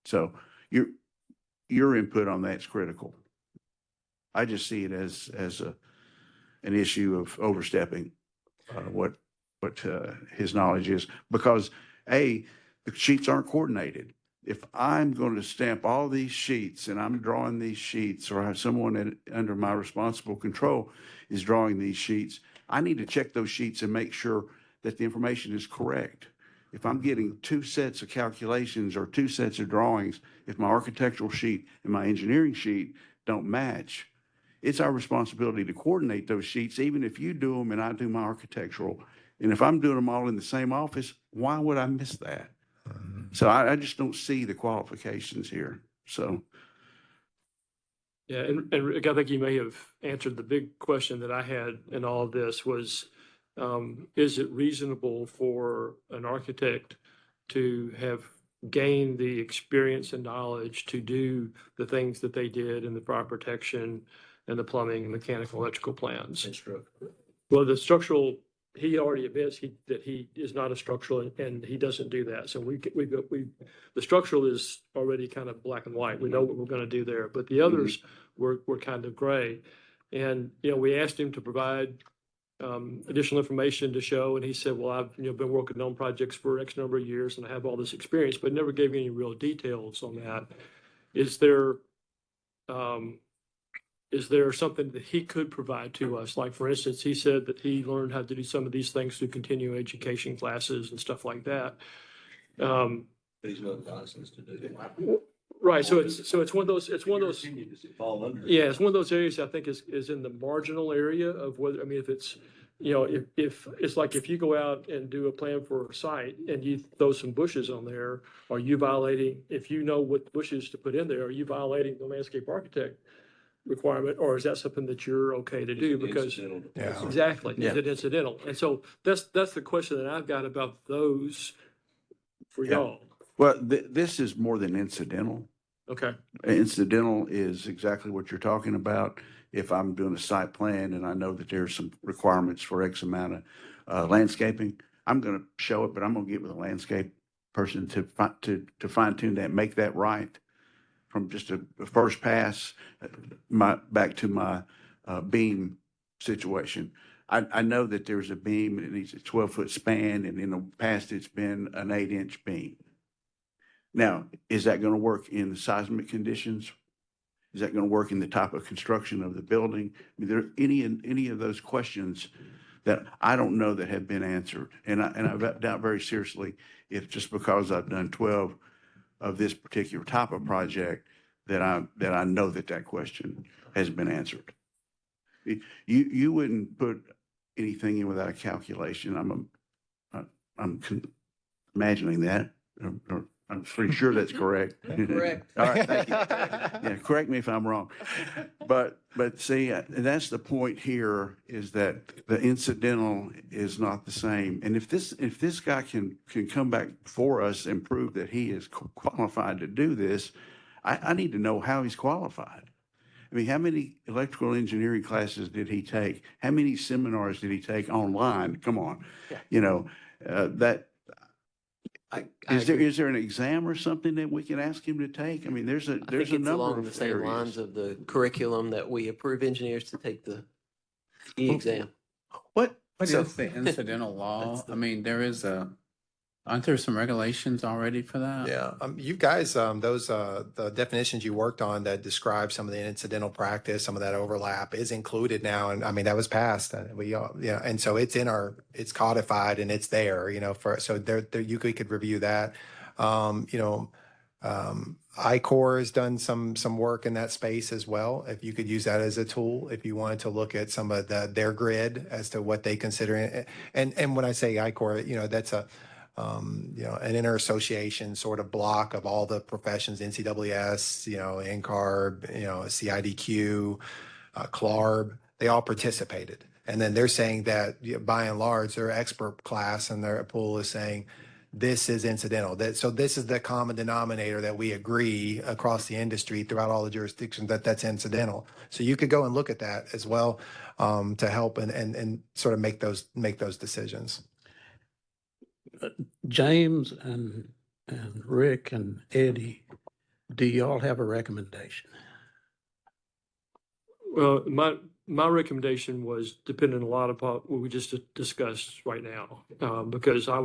So your input on that's critical. I just see it as an issue of overstepping what his knowledge is, because the sheets aren't coordinated. If I'm going to stamp all these sheets and I'm drawing these sheets, or have someone under my responsible control is drawing these sheets, I need to check those sheets and make sure that the information is correct. If I'm getting 2 sets of calculations or 2 sets of drawings, if my architectural sheet and my engineering sheet don't match, it's our responsibility to coordinate those sheets, even if you do them and I do my architectural. And if I'm doing them all in the same office, why would I miss that? So I just don't see the qualifications here. So. Yeah, and Rick, I think you may have answered the big question that I had in all of this was, is it reasonable for an architect to have gained the experience and knowledge to do the things that they did in the fire protection and the plumbing and mechanical electrical plans? Well, the structural, he already admits that he is not a structural and he doesn't do that. So the structural is already kind of black and white. We know what we're going to do there, but the others were kind of gray. And, we asked him to provide additional information to show, and he said, well, I've been working on projects for X number of years and I have all this experience, but never gave me any real details on that. Is there something that he could provide to us? Like, for instance, he said that he learned how to do some of these things through continuing education classes and stuff like that. But he's not licensed to do that. Right. So it's one of those, yeah, it's one of those areas I think is in the marginal area of whether, if it's, if it's like, if you go out and do a plan for a site and you throw some bushes on there, are you violating, if you know what bushes to put in there, are you violating the landscape architect requirement, or is that something that you're okay to do? Because exactly, is it incidental? And so that's the question that I've got about those for y'all. Well, this is more than incidental. Okay. Incidental is exactly what you're talking about. If I'm doing a site plan and I know that there's some requirements for X amount of landscaping, I'm going to show it, but I'm going to get with a landscape person to fine tune that, make that right from just a first pass. Back to my beam situation. I know that there's a beam and it needs a 12-foot span, and in the past it's been an 8-inch beam. Now, is that going to work in the seismic conditions? Is that going to work in the type of construction of the building? I mean, there any of those questions that I don't know that have been answered. And I doubt very seriously if just because I've done 12 of this particular type of project that I know that question has been answered. You wouldn't put anything in without a calculation. I'm imagining that. Or I'm pretty sure that's correct. Correct. All right, thank you. Yeah, correct me if I'm wrong. But see, that's the point here, is that the incidental is not the same. And if this guy can come back for us and prove that he is qualified to do this, I need to know how he's qualified. I mean, how many electrical engineering classes did he take? How many seminars did he take online? Come on, you know, is there an exam or something that we can ask him to take? I mean, there's a number along of the same lines areas. of the curriculum that we approve engineers to take the e-exam. What So- is the incidental law? I mean, aren't there some regulations already for that? Yeah, you guys, the definitions you worked on that describe some of the incidental practice, some of that overlap is included now. And I mean, that was passed. And so it's codified and it's there, we could review that. I-Corps has done some work in that space as well. If you could use that as a tool, if you wanted to look at some of their grid as to what they consider. And when I say I-Corps, that's an inter-association sort of block of all the professions, NCWS, NCARB, CIDQ, CLARB, they all participated. And then they're saying that by and large, their expert class and their pool is saying, this is incidental. So this is the common denominator that we agree across the industry throughout all the jurisdictions that's incidental. So you could go and look at that as well to help and sort of make those decisions. James and Rick and Eddie, do y'all have a recommendation? Well, my recommendation was dependent a lot upon what we just discussed right now, because I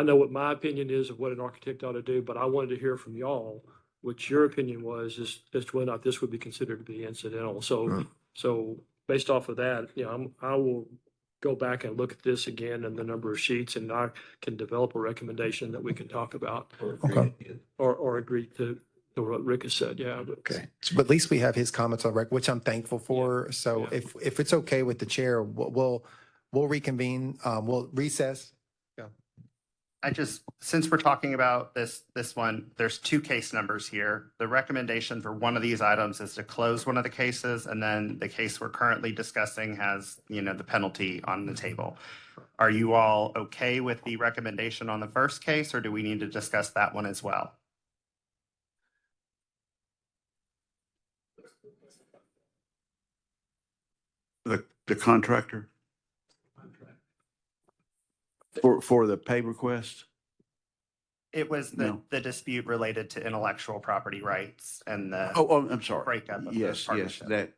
know what my opinion is of what an architect ought to do, but I wanted to hear from y'all what your opinion was as to whether or not this would be considered to be incidental. So based off of that, I will go back and look at this again and the number of sheets, and I can develop a recommendation that we can talk about. Okay. Or agree to what Rick has said, yeah. Okay. But at least we have his comments on record, which I'm thankful for. So if it's okay with the chair, we'll reconvene, we'll recess. Since we're talking about this one, there's two case numbers here. The recommendation for one of these items is to close one of the cases, and then the case we're currently discussing has, the penalty on the table. Are you all okay with the recommendation on the first case, or do we need to discuss that one as well? The contractor for the pay request? It was the dispute related to intellectual property rights and the Oh, I'm sorry. breakup of Yes, the yes, partnership.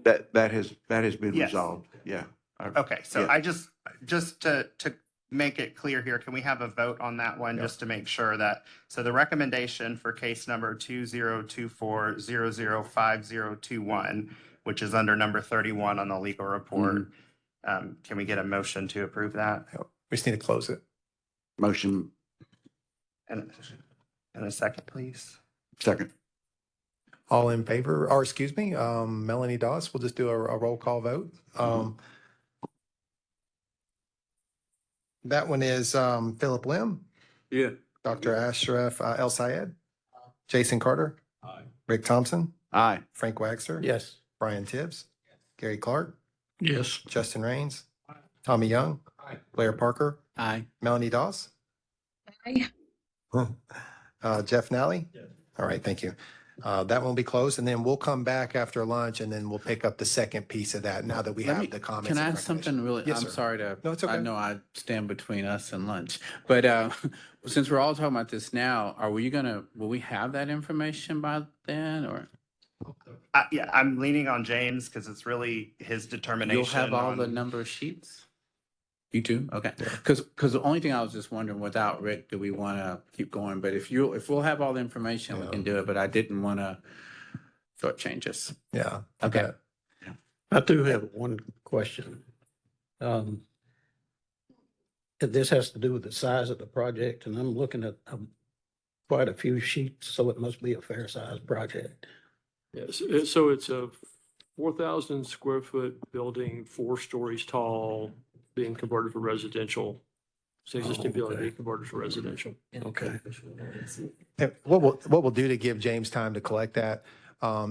that has been Yes. resolved. Yeah. Okay, so Yeah. I just to make it clear here, can we have a vote on that one just to make sure that, so the recommendation for case number 2024005021, which is under number 31 on the legal report, can we get a motion to approve that? We just need to close it. Motion. And a second, please. Second. All in favor, or excuse me, Melanie Doss, we'll just do a roll call vote. That one is Philip Lim. Yeah. Dr. Ashraf El Sayed. Jason Carter. Aye. Rick Thompson. Aye. Frank Wagster. Yes. Brian Tibbs. Gary Clark. Yes. Justin Raines. Tommy Young. Blair Parker. Aye. Melanie Doss. Aye. Jeff Nally. All right, thank you. That one will be closed, and then we'll come back after lunch, and then we'll pick up the second piece of that now that we have the comments. Can I and ask something really? Yes, I'm sir. sorry to. No, it's okay. I know I stand between us and lunch, but since we're all talking about this now, will we have that information by then, or? Yeah, I'm leaning on James because it's really his determination. You'll have all the on- number of sheets? You too? Okay. Because the only thing I was just wondering, without Rick, do we want to keep going? But if we'll have all the information, we can do it, but I didn't want to shortchange us. Yeah. Okay. I do have one question. This has to do with the size of the project, and I'm looking at quite a few sheets, so it must be a fair sized project. Yes, so it's a 4,000 square foot building, 4 stories tall, being converted for residential. It's existing building being converted for residential. Okay. And what we'll do to give James time to collect that,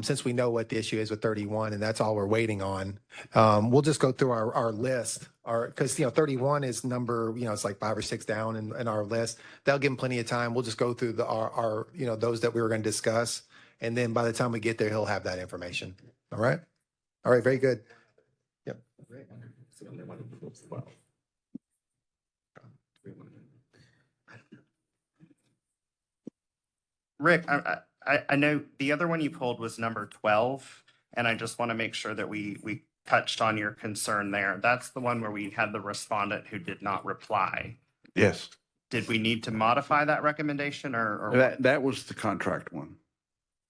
since we know what the issue is with 31 and that's all we're waiting on, we'll just go through our list, because, 31 is number, it's like 5 or 6 down in our list. That'll give him plenty of time. We'll just go through our those that we were going to discuss. And then by the time we get there, he'll have that information. All right. All right. Very good. Yep. Rick, I know the other one you pulled was number 12, and I just want to make sure that we touched on your concern there. That's the one where we had the respondent who did not reply. Yes, Did we need to modify that recommendation or? that was the contract one.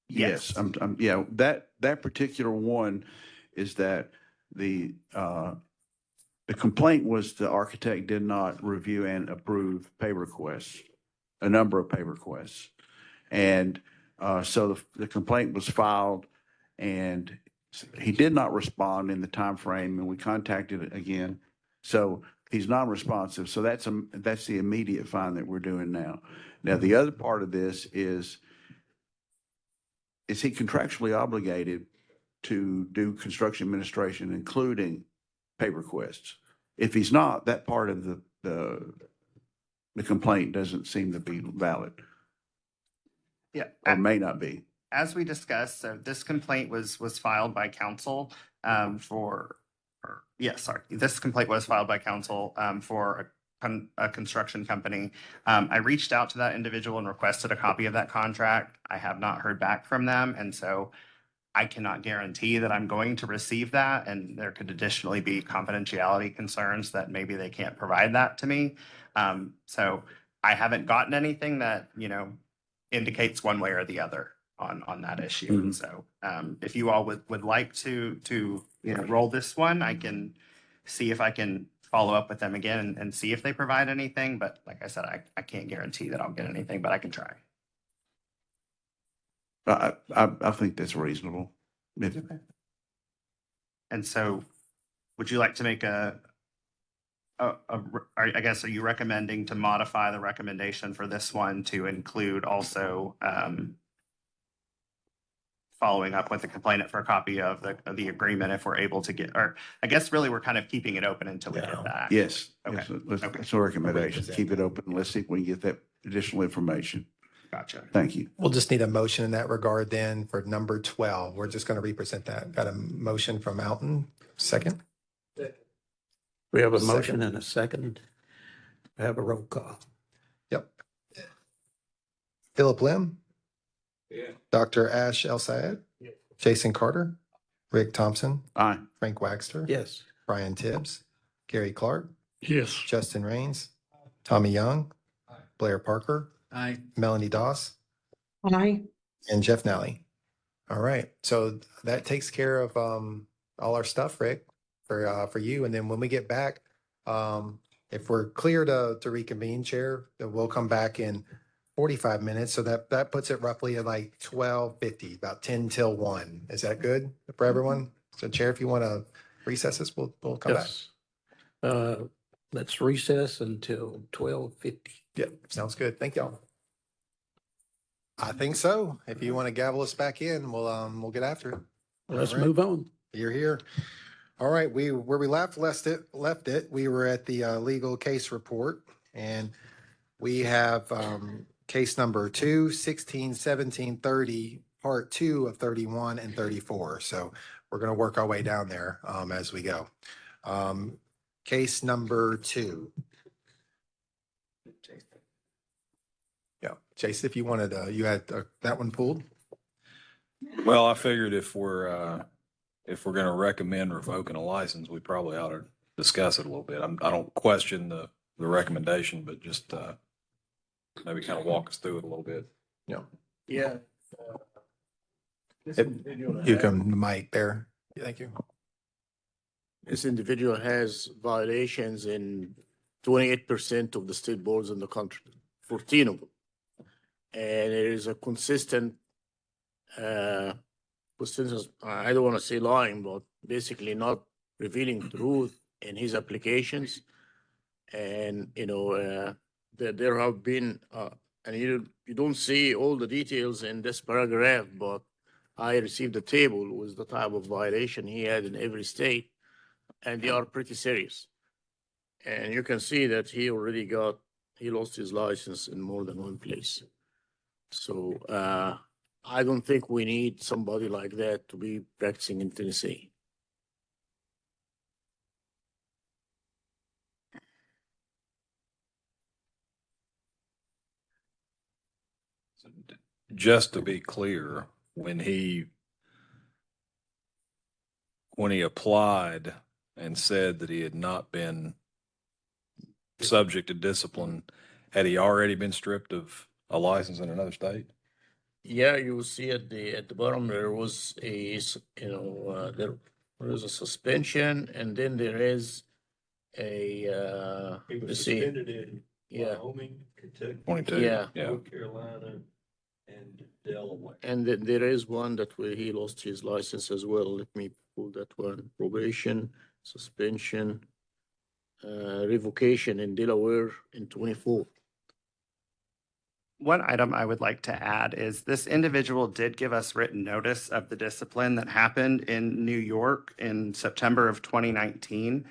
Yes, yeah, that particular one is that the complaint was the architect did not review and approve pay requests, a number of pay requests. And so the complaint was filed and he did not respond in the time frame, and we contacted it again. So he's non-responsive. So that's the immediate fine that we're doing now. Now, the other part of this is he contractually obligated to do construction administration, including pay requests? If he's not, that part of the complaint doesn't seem to be valid. Yeah. Or may not be. As we discussed, so this complaint was filed by council this complaint was filed by council for a construction company. I reached out to that individual and requested a copy of that contract. I have not heard back from them, and so I cannot guarantee that I'm going to receive that, and there could additionally be confidentiality concerns that maybe they can't provide that to me. So I haven't gotten anything that, indicates one way or the other on that issue. Mhm. And so if you all would like to roll this one, I can see if I can follow up with them again and see if they provide anything. But like I said, I can't guarantee that I'll get anything, but I can try. I think that's reasonable. Okay. And so would you like to make I guess, are you recommending to modify the recommendation for this one to include also following up with the complainant for a copy of the agreement if we're able to get, or I guess really we're kind of keeping it open until we get that. Yes. Okay. Yes, that's a recommendation. Keep it open. Let's see if we can get that additional information. Gotcha. Thank you. We'll just need a motion in that regard then for number 12. We're just going to represent that. Got a motion from Alton. Second? We have a motion Second. and a second. We have a roll call. Yep. Philip Lim? Yeah. Dr. Ash El Sayed? Jason Carter? Rick Thompson? Aye. Frank Wagster? Yes. Brian Tibbs? Gary Clark? Yes. Justin Raines? Tommy Young? Blair Parker? Aye. Melanie Doss? Aye. And Jeff Nally. All right, so that takes care of all our stuff, Rick, for you. And then when we get back, if we're clear to reconvene, Chair, then we'll come back in 45 minutes. So that puts it roughly at like 12:50, about 10 till 1. Is that good for everyone? So Chair, if you want to recess this, we'll come back. Yes. Let's recess until 12:50. Yep, sounds good. Thank y'all. I think so. If you want to gavel us back in, we'll get after it. Let's All right. move on. You're here. All right, where we left it, we were at the legal case report, and we have case number 2, 16, 17, 30, part 2 of 31 and 34. So we're going to work our way down there as we go. Case number 2. Yeah, Chase, if you wanted, you had that one pulled? Well, I figured if we're going to recommend revoking a license, we probably ought to discuss it a little bit. I don't question the recommendation, but just, maybe kind of walk us through it a little bit. Yeah. Yeah. You come to mic there. Thank you. This individual has violations in 28% of the state boards in the country, 14 of them. And it is a consistent, I don't want to say lying, but basically not revealing truth in his applications. And, there have been, and you don't see all the details in this paragraph, but I received a table with the type of violation he had in every state, and they are pretty serious. And you can see that he lost his license in more than one place. So I don't think we need somebody like that to be practicing in Tennessee. Just to be clear, when he applied and said that he had not been subject to discipline, had he already been stripped of a license in another state? Yeah, you will see at the bottom there was there was a suspension, and then there is a He was let's see. suspended in Yeah. Wyoming, Kentucky. 22. Yeah. North Carolina and Delaware. And then there is one that where he lost his license as well. Let me pull that one. Probation, suspension, revocation in Delaware in 24. One item I would like to add is this individual did give us written notice of the discipline that happened in New York in September of 2019.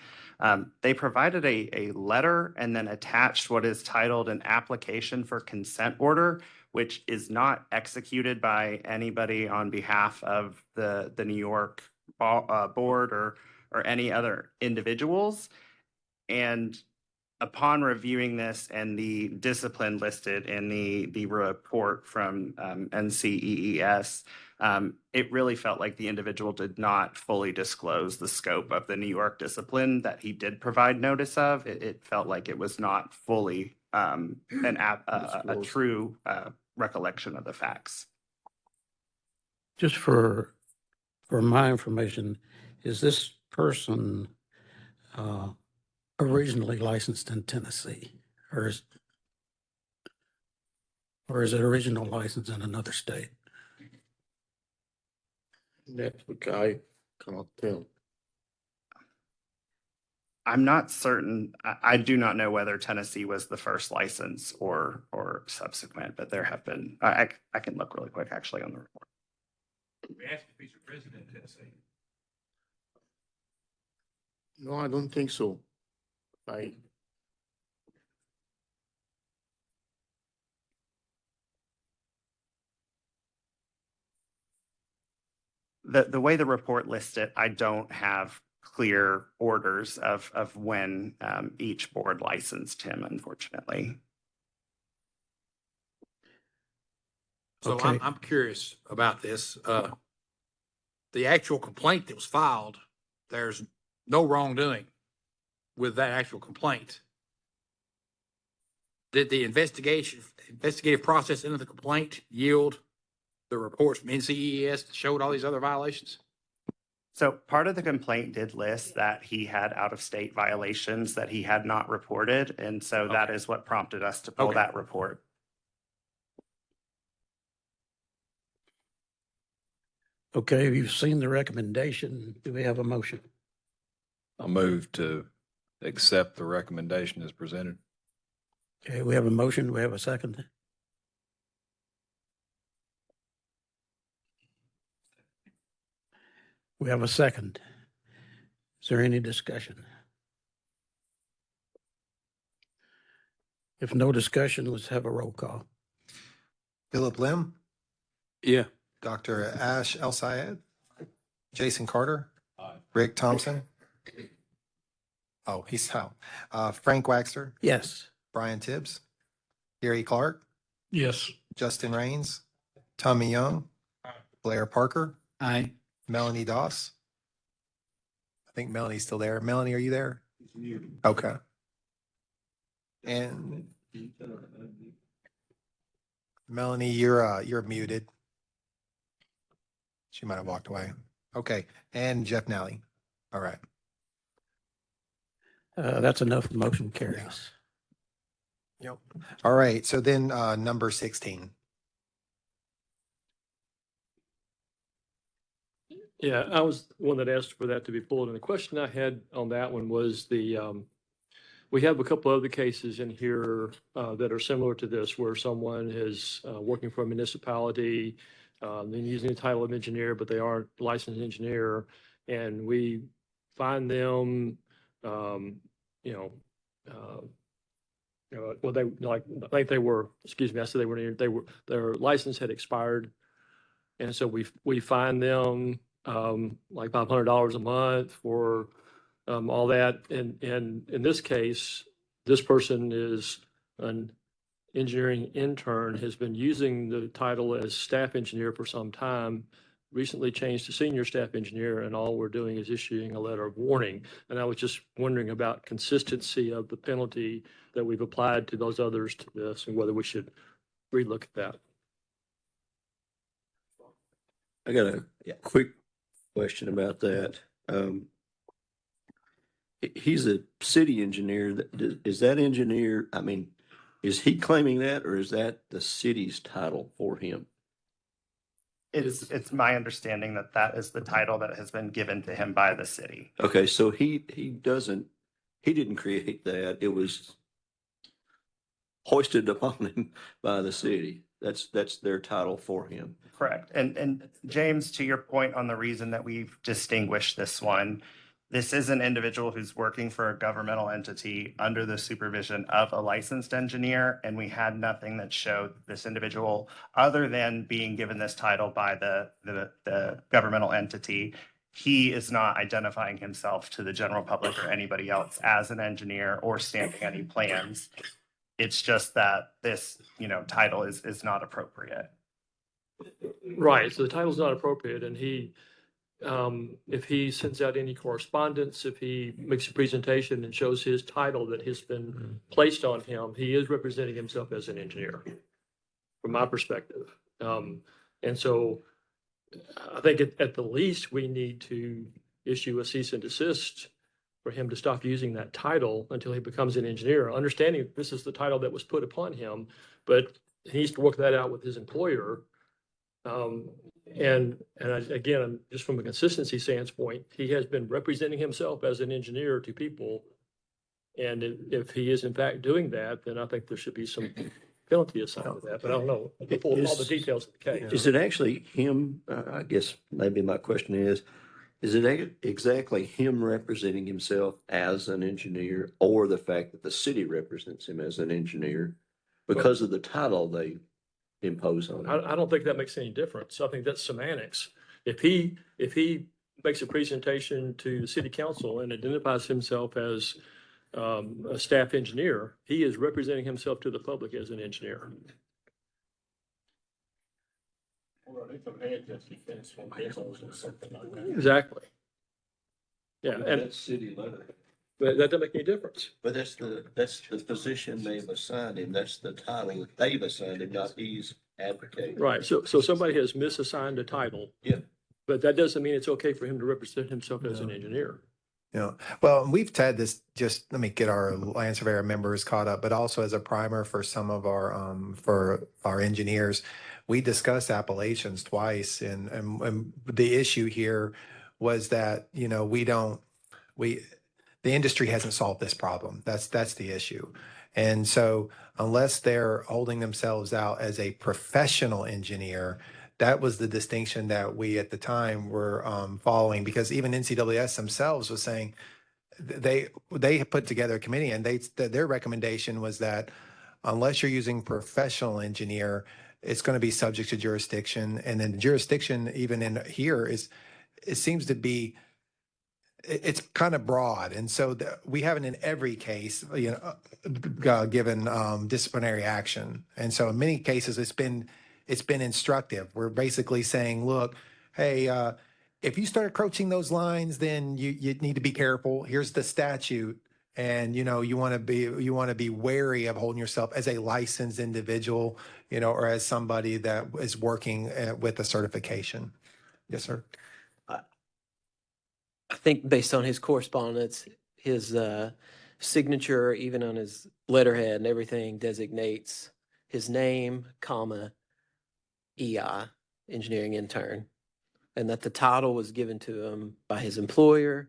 They provided a letter and then attached what is titled an application for consent order, which is not executed by anybody on behalf of the New York board or any other individuals. And upon reviewing this and the discipline listed in the report from NCEES, it really felt like the individual did not fully disclose the scope of the New York discipline that he did provide notice of. It felt like it was not fully a true recollection of the facts. Just for my information, is this person originally licensed in Tennessee, or is it original license in another state? That I cannot tell. I'm not certain. I do not know whether Tennessee was the first license or subsequent, but there have been, I can look really quick actually on the report. We asked if he's a resident in Tennessee. No, I don't think so. The way the report lists it, I don't have clear orders of when each board licensed him, unfortunately. So Okay. I'm curious about this. The actual complaint that was filed, there's no wrongdoing with that actual complaint. Did the investigative process into the complaint yield the reports from NCEES that showed all these other violations? So part of the complaint did list that he had out-of-state violations that he had not reported, and so that is what prompted us to pull that report. Okay, you've seen the recommendation. Do we have a motion? I move to accept the recommendation as presented. Okay, we have a motion. Do we have a second? We have a second. Is there any discussion? If no discussion, let's have a roll call. Philip Lim, Yeah. Dr. Ash El Sayed, Jason Carter, Rick Thompson. Oh, he's out. Frank Waxter, Yes. Brian Tibbs, Gary Clark, Yes. Justin Raines, Tommy Young, Blair Parker, Aye. Melanie Doss. I think Melanie's still there. Melanie, are you there? Okay. And Melanie, you're muted. She might have walked away. Okay. And Jeff Nally. All right. That's enough. The motion carries. Yep. All right. So then number 16. Yeah, I was the one that asked for that to be pulled, and the question I had on that one was we have a couple other cases in here that are similar to this, where someone is working for a municipality, and using the title of engineer, but they aren't licensed engineer, and we find them, you know, well, they like, I think they were, excuse me, I said they were, their license had expired. And so we find them like $500 a month for all that. And in this case, this person is an engineering intern, has been using the title as staff engineer for some time, recently changed to senior staff engineer, and all we're doing is issuing a letter of warning. And I was just wondering about consistency of the penalty that we've applied to those others to this, and whether we should relook at that. I got a quick question about that. He's a city engineer. Is that engineer, I mean, is he claiming that, or is that the city's title for him? It's my understanding that that is the title that has been given to him by the city. Okay, so he didn't create that. It was hoisted upon him by the city. That's their title for him. Correct. And James, to your point on the reason that we've distinguished this one, this is an individual who's working for a governmental entity under the supervision of a licensed engineer, and we had nothing that showed this individual, other than being given this title by the governmental entity. He is not identifying himself to the general public or anybody else as an engineer or stamping any plans. It's just that this, title is not appropriate. Right, so the title's not appropriate, and he, if he sends out any correspondence, if he makes a presentation and shows his title that has been placed on him, he is representing himself as an engineer, from my perspective. And so I think at the least, we need to issue a cease and desist for him to stop using that title until he becomes an engineer, understanding this is the title that was put upon him, but he needs to work that out with his employer. Again, just from a consistency standpoint, he has been representing himself as an engineer to people. And if he is in fact doing that, then I think there should be some penalty assigned to that, but I don't know all the details of the case. Is it actually him? I guess maybe my question is it exactly him representing himself as an engineer, or the fact that the city represents him as an engineer because of the title they impose on him? I don't think that makes any difference. I think that's semantics. If he makes a presentation to the city council and identifies himself as a staff engineer, he is representing himself to the public as an engineer. Exactly. Yeah, and that's city letter. But that doesn't make any difference. But that's the position they've assigned him. That's the title they've assigned him, not he's advocating. Right. So somebody has misassigned a title. Yeah. But that doesn't mean it's okay for him to represent himself as an engineer. Yeah. Well, we've had this, just let me get our Land Surveyor members caught up, but also as a primer for some of for our engineers, we discussed appellations twice, and the issue here was that, the industry hasn't solved this problem. That's the issue. And so unless they're holding themselves out as a professional engineer, that was the distinction that we at the time were following, because even NCWS themselves was saying they put together a committee, and their recommendation was that unless you're using professional engineer, it's going to be subject to jurisdiction. And then the jurisdiction, even in here, it seems to be, it's kind of broad. And so we haven't in every case, given disciplinary action. And so in many cases, it's been instructive. We're basically saying, look, hey, if you start approaching those lines, then you need to be careful. Here's the statute. And, you want to be wary of holding yourself as a licensed individual, or as somebody that is working with a certification. Yes, sir. I think based on his correspondence, his signature, even on his letterhead and everything, designates his name, comma, EI, engineering intern, and that the title was given to him by his employer.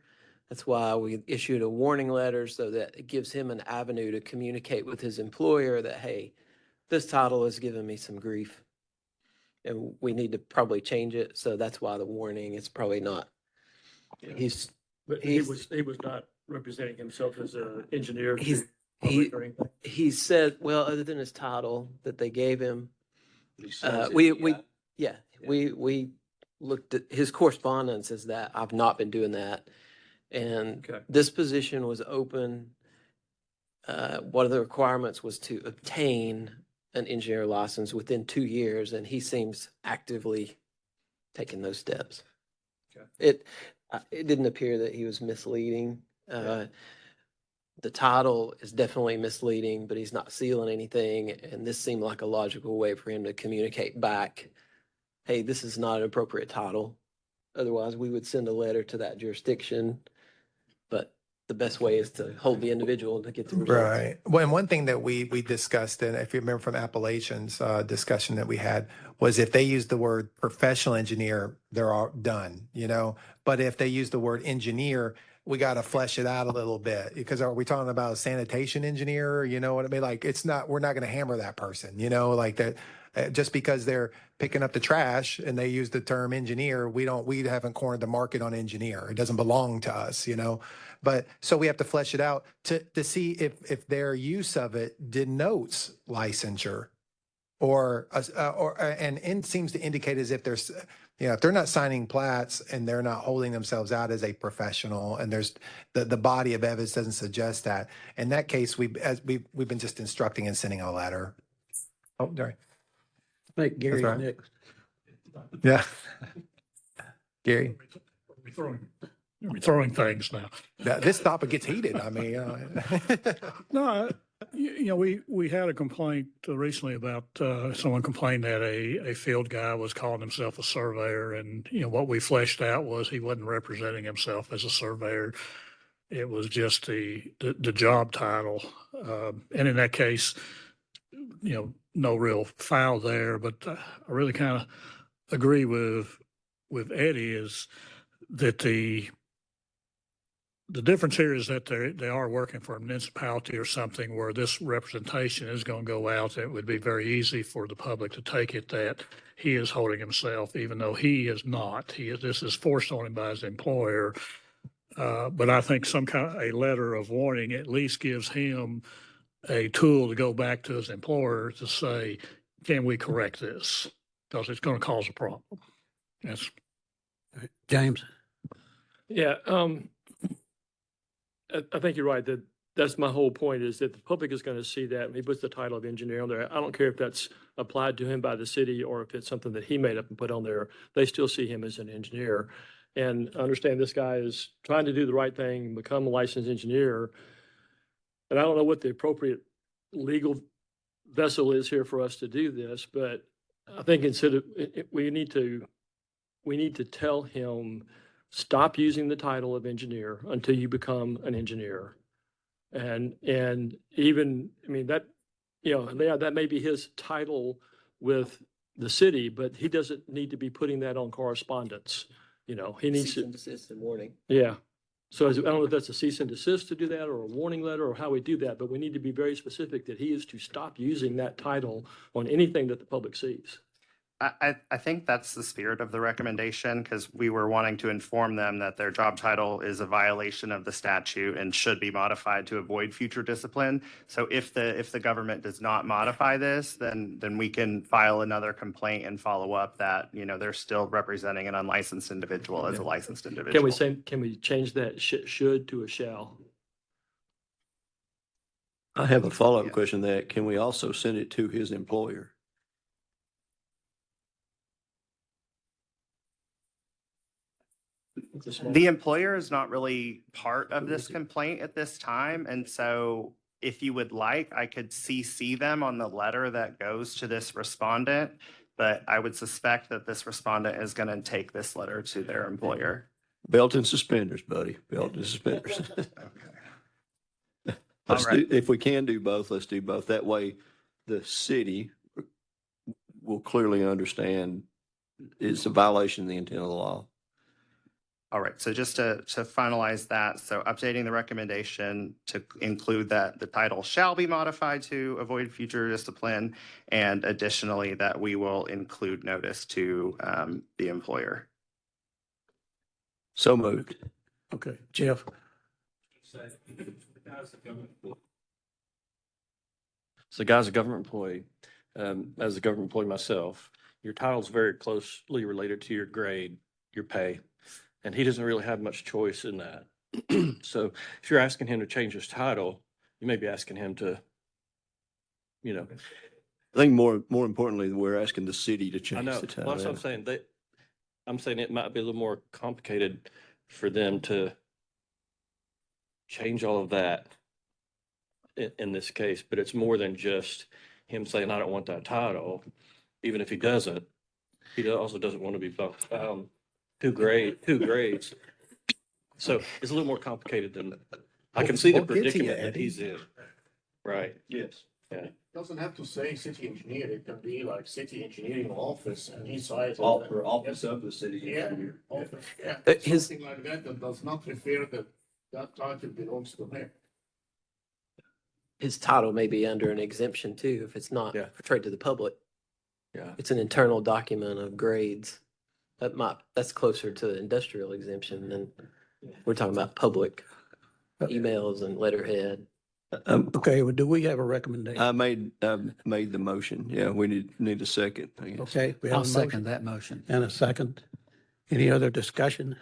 That's why we issued a warning letter so that it gives him an avenue to communicate with his employer that, hey, this title is giving me some grief and we need to probably change it. So that's why the warning is probably not. But he was not representing himself as an engineer. to He's, public or anything. he said, well, other than his title that they gave him, we looked at his correspondence as that I've not been doing that. And Okay. this position was open. One of the requirements was to obtain an engineer license within 2 years, and he seems actively taking those steps. Okay. It didn't appear that he was misleading. The title is definitely misleading, but he's not sealing anything, and this seemed like a logical way for him to communicate back, hey, this is not an appropriate title. Otherwise, we would send a letter to that jurisdiction, but the best way is to hold the individual to get the results. Right. Well, and one thing that we discussed, and if you remember from Appalachian's discussion that we had, was if they use the word professional engineer, they're all done, But if they use the word engineer, we got to flesh it out a little bit, because are we talking about a sanitation engineer? You know what I mean? Like, we're not going to hammer that person, like that. Just because they're picking up the trash and they use the term engineer, we haven't cornered the market on engineer. It doesn't belong to us, But so we have to flesh it out to see if their use of it denotes licensure, and seems to indicate as if there's, if they're not signing plats and they're not holding themselves out as a professional, and there's the body of evidence doesn't suggest that. In that case, we've been just instructing and sending a letter. Oh, sorry. Make Gary right. next. Yeah. Gary. We're throwing things now. This topic gets heated. I mean, No, we had a complaint recently about someone complained that a field guy was calling himself a surveyor, and what we fleshed out was he wasn't representing himself as a surveyor. It was just the job title, and in that case, no real foul there. But I really kind of agree with Eddie is that the difference here is that they are working for a municipality or something where this representation is going to go out. It would be very easy for the public to take it that he is holding himself, even though he is not. This is forced on him by his employer. But I think some kind of a letter of warning at least gives him a tool to go back to his employer to say, can we correct this? Because it's going to cause a problem. Yes. James? Yeah, I think you're right. That's my whole point, is that the public is going to see that. And he puts the title of engineer on there. I don't care if that's applied to him by the city or if it's something that he made up and put on there. They still see him as an engineer. And I understand this guy is trying to do the right thing, become a licensed engineer. And I don't know what the appropriate legal vessel is here for us to do this, but I think we need to tell him, stop using the title of engineer until you become an engineer. And even, I mean, that may be his title with the city, but he doesn't need to be putting that on correspondence. He needs Cease and desist and warning. Yeah. So I don't know if that's a cease and desist to do that or a warning letter or how we do that, but we need to be very specific that he is to stop using that title on anything that the public sees. I think that's the spirit of the recommendation, because we were wanting to inform them that their job title is a violation of the statute and should be modified to avoid future discipline. So if the government does not modify this, then we can file another complaint and follow up that, they're still representing an unlicensed individual as a licensed individual. Can we change that should to a shall? I have a follow-up question to that. Can we also send it to his employer? The employer is not really part of this complaint at this time, and so if you would like, I could CC them on the letter that goes to this respondent, but I would suspect that this respondent is going to take this letter to their employer. Belt and suspenders, buddy, belt and suspenders. Let's do, if we can do both, let's do both. That way, the city will clearly understand it's a violation of the intent of the law. All right, so just to finalize that, so updating the recommendation to include that the title shall be modified to avoid future discipline, and additionally that we will include notice to the employer. So moved. Okay, Jeff? So guy's a government employee. As a government employee myself, your title's very closely related to your grade, your pay, and he doesn't really have much choice in that. So if you're asking him to change his title, you may be asking him to, you know. I think more importantly, we're asking the city to I change know, the title. well, that's what I'm saying. I'm saying it might be a little more complicated for them to change all of that in this case, but it's more than just him saying, I don't want that title. Even if he doesn't, he also doesn't want to be bumped two grades. So it's a little more complicated than, I can see the We'll get to you, predicament that Eddie. he's in. Right, yes, yeah. Doesn't have to say city engineer, it can be like city engineering office and inside. Office of the city Yeah, engineer. office, yeah. His- Something like that, that does not refer that that title belongs to him. His title may be under an exemption too, if it's not Yeah. portrayed to the public. Yeah. It's an internal document of grades. That's closer to the industrial exemption than we're talking about public emails and letterhead. Okay, well, do we have a recommendation? I made the motion. Yeah, we need a second, I guess. Okay. We have I'll a second motion that motion. and a second. Any other discussion?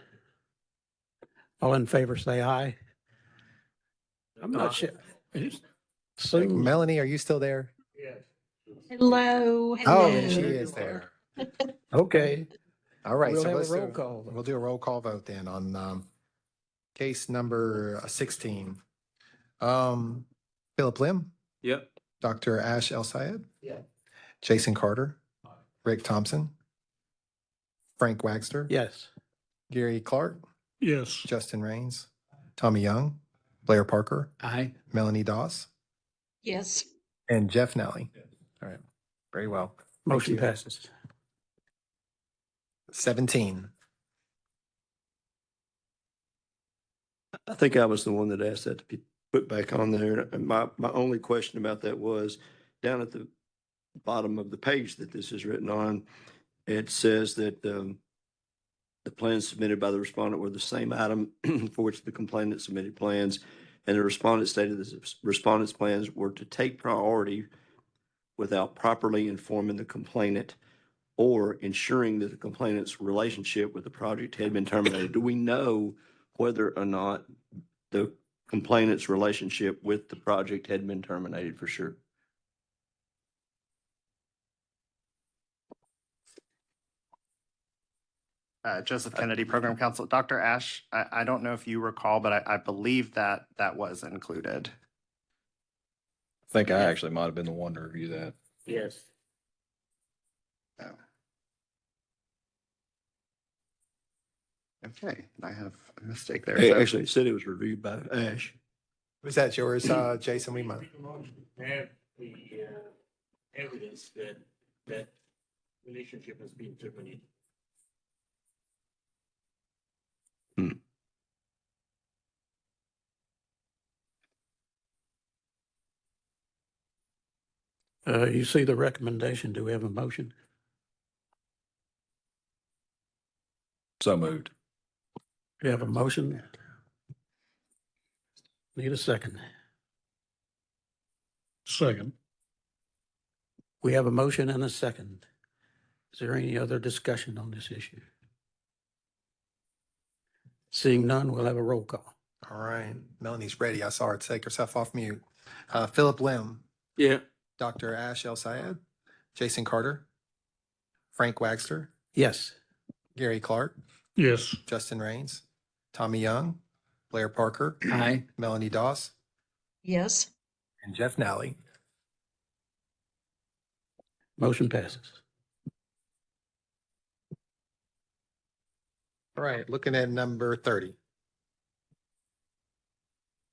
All in favor, say aye. I'm not sure. Soon, Melanie, are you still there? Hello. Oh, she is there. okay. All right, We'll so have a let's roll call. We'll do a roll call vote then on case number 16. Philip Lim, Yep. Dr. Ash El Sayed, Yeah. Jason Carter, Rick Thompson, Frank Wagster, Yes. Gary Clark, Yes. Justin Raines, Tommy Young, Blair Parker, Aye. Melanie Doss, Yes. and Jeff Nally. All right, very well. Motion you. passes. 17. I think I was the one that asked that to be put back on there. And my only question about that was down at the bottom of the page that this is written on, it says that the plans submitted by the respondent were the same item for which the complainant submitted plans. And the respondent stated that the respondent's plans were to take priority without properly informing the complainant or ensuring that the complainant's relationship with the project had been terminated. Do we know whether or not the complainant's relationship with the project had been terminated for sure? Joseph Kennedy, Program Counsel. Dr. Ash, I don't know if you recall, but I believe that that was included. I think I actually might have been the one to review that. Yes. Okay, I have a mistake there. Hey, So- actually, it said it was reviewed by Ash. Was that yours, Jason? We might. Have the evidence that that relationship has been terminated. You see the recommendation. Do we have a motion? So moved. We have a motion. Need a second. Second. We have a motion and a second. Is there any other discussion on this issue? Seeing none, we'll have a roll call. All right, Melanie's ready. I saw her take herself off mute. Philip Lim, Yeah. Dr. Ash El Sayed, Jason Carter, Frank Wagster, Yes. Gary Clark, Yes. Justin Raines, Tommy Young, Blair Parker, Aye. Melanie Doss, Yes. and Jeff Nally. Motion passes. All right, looking at number 30.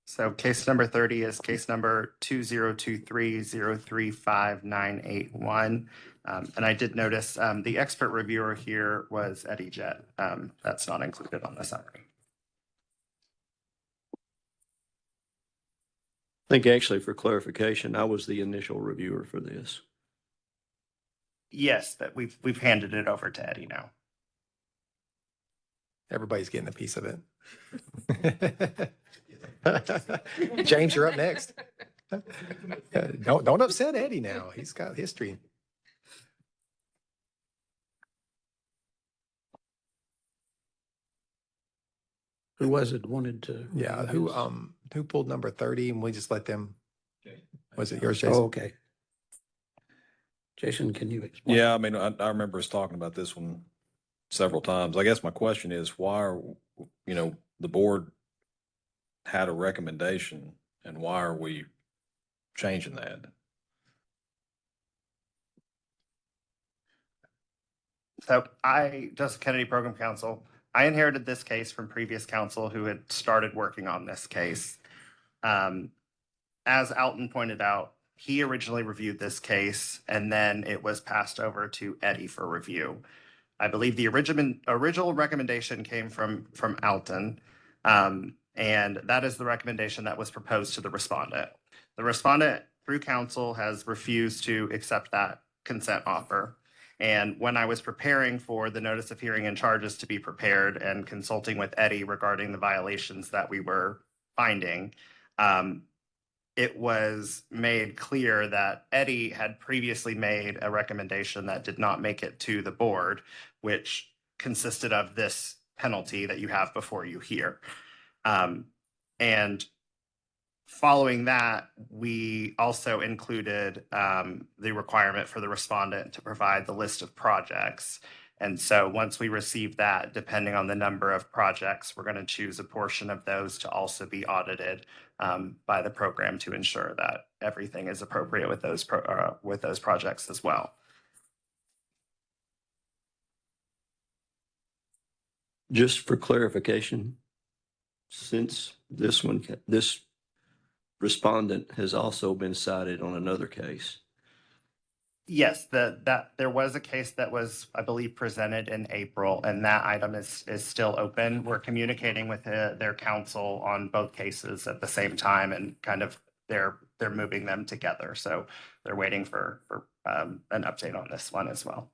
So case number 30 is case number 2023-035-981. And I did notice the expert reviewer here was Eddie Jett. That's not included on the summary. I think actually for clarification, I was the initial reviewer for this. Yes, but we've handed it over to Eddie now. Everybody's getting a piece of it. James, you're up next. Don't upset Eddie now. He's got history. Who was it wanted to? Yeah, who pulled number 30 and we just let them? Was it yours, Oh, Jason? okay. Jason, can you explain? Yeah, I mean, I remember us talking about this one several times. I guess my question is why are, the board had a recommendation and why are we changing that? So Joseph Kennedy Program Counsel, I inherited this case from previous counsel who had started working on this case. As Alton pointed out, he originally reviewed this case and then it was passed over to Eddie for review. I believe the original recommendation came from Alton, and that is the recommendation that was proposed to the respondent. The respondent, through counsel, has refused to accept that consent offer. And when I was preparing for the notice of hearing and charges to be prepared and consulting with Eddie regarding the violations that we were finding, it was made clear that Eddie had previously made a recommendation that did not make it to the board, which consisted of this penalty that you have before you here. And following that, we also included the requirement for the respondent to provide the list of projects. And so once we receive that, depending on the number of projects, we're going to choose a portion of those to also be audited by the program to ensure that everything is appropriate with those projects as well. Just for clarification, since this respondent has also been cited on another case. Yes, that there was a case that was, I believe, presented in April, and that item is still open. We're communicating with their counsel on both cases at the same time, and kind of they're moving them together. So they're waiting for an update on this one as well.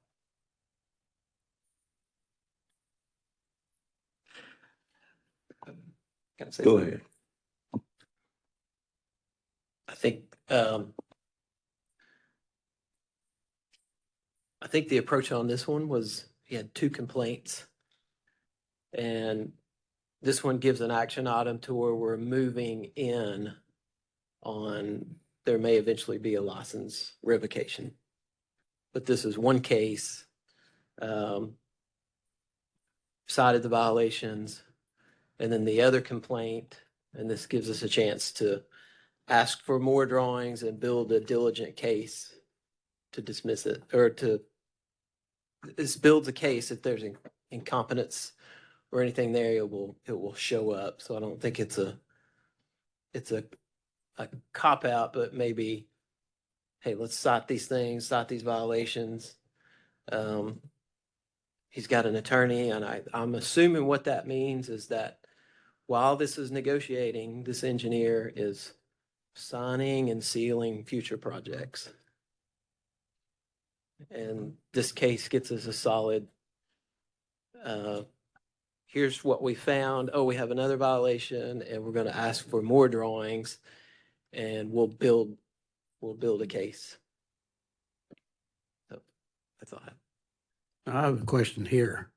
Go ahead. I think the approach on this one was he had 2 complaints. And this one gives an action item to where we're moving in on there may eventually be a license revocation. But this is one case, cited the violations, and then the other complaint, and this gives us a chance to ask for more drawings and build a diligent case to dismiss it, or this builds a case. If there's incompetence or anything there, it will show up. So I don't think it's a cop out, but maybe, hey, let's cite these things, cite these violations. He's got an attorney, and I'm assuming what that means is that while this is negotiating, this engineer is signing and sealing future projects. And this case gets us a solid, here's what we found. Oh, we have another violation, and we're going to ask for more drawings, and we'll build a case. So that's all I have. I have a question here.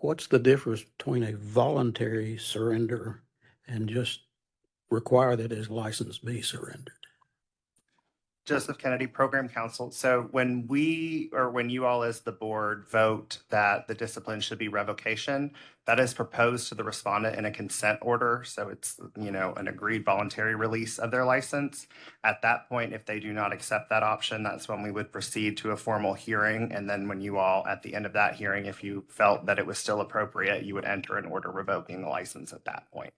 What's the difference between a voluntary surrender and just require that his license be surrendered? Joseph Kennedy, Program Counsel. So when when you all as the board vote that the discipline should be revocation, that is proposed to the respondent in a consent order. So it's, an agreed voluntary release of their license. At that point, if they do not accept that option, that's when we would proceed to a formal hearing. And then when you all, at the end of that hearing, if you felt that it was still appropriate, you would enter an order revoking the license at that point.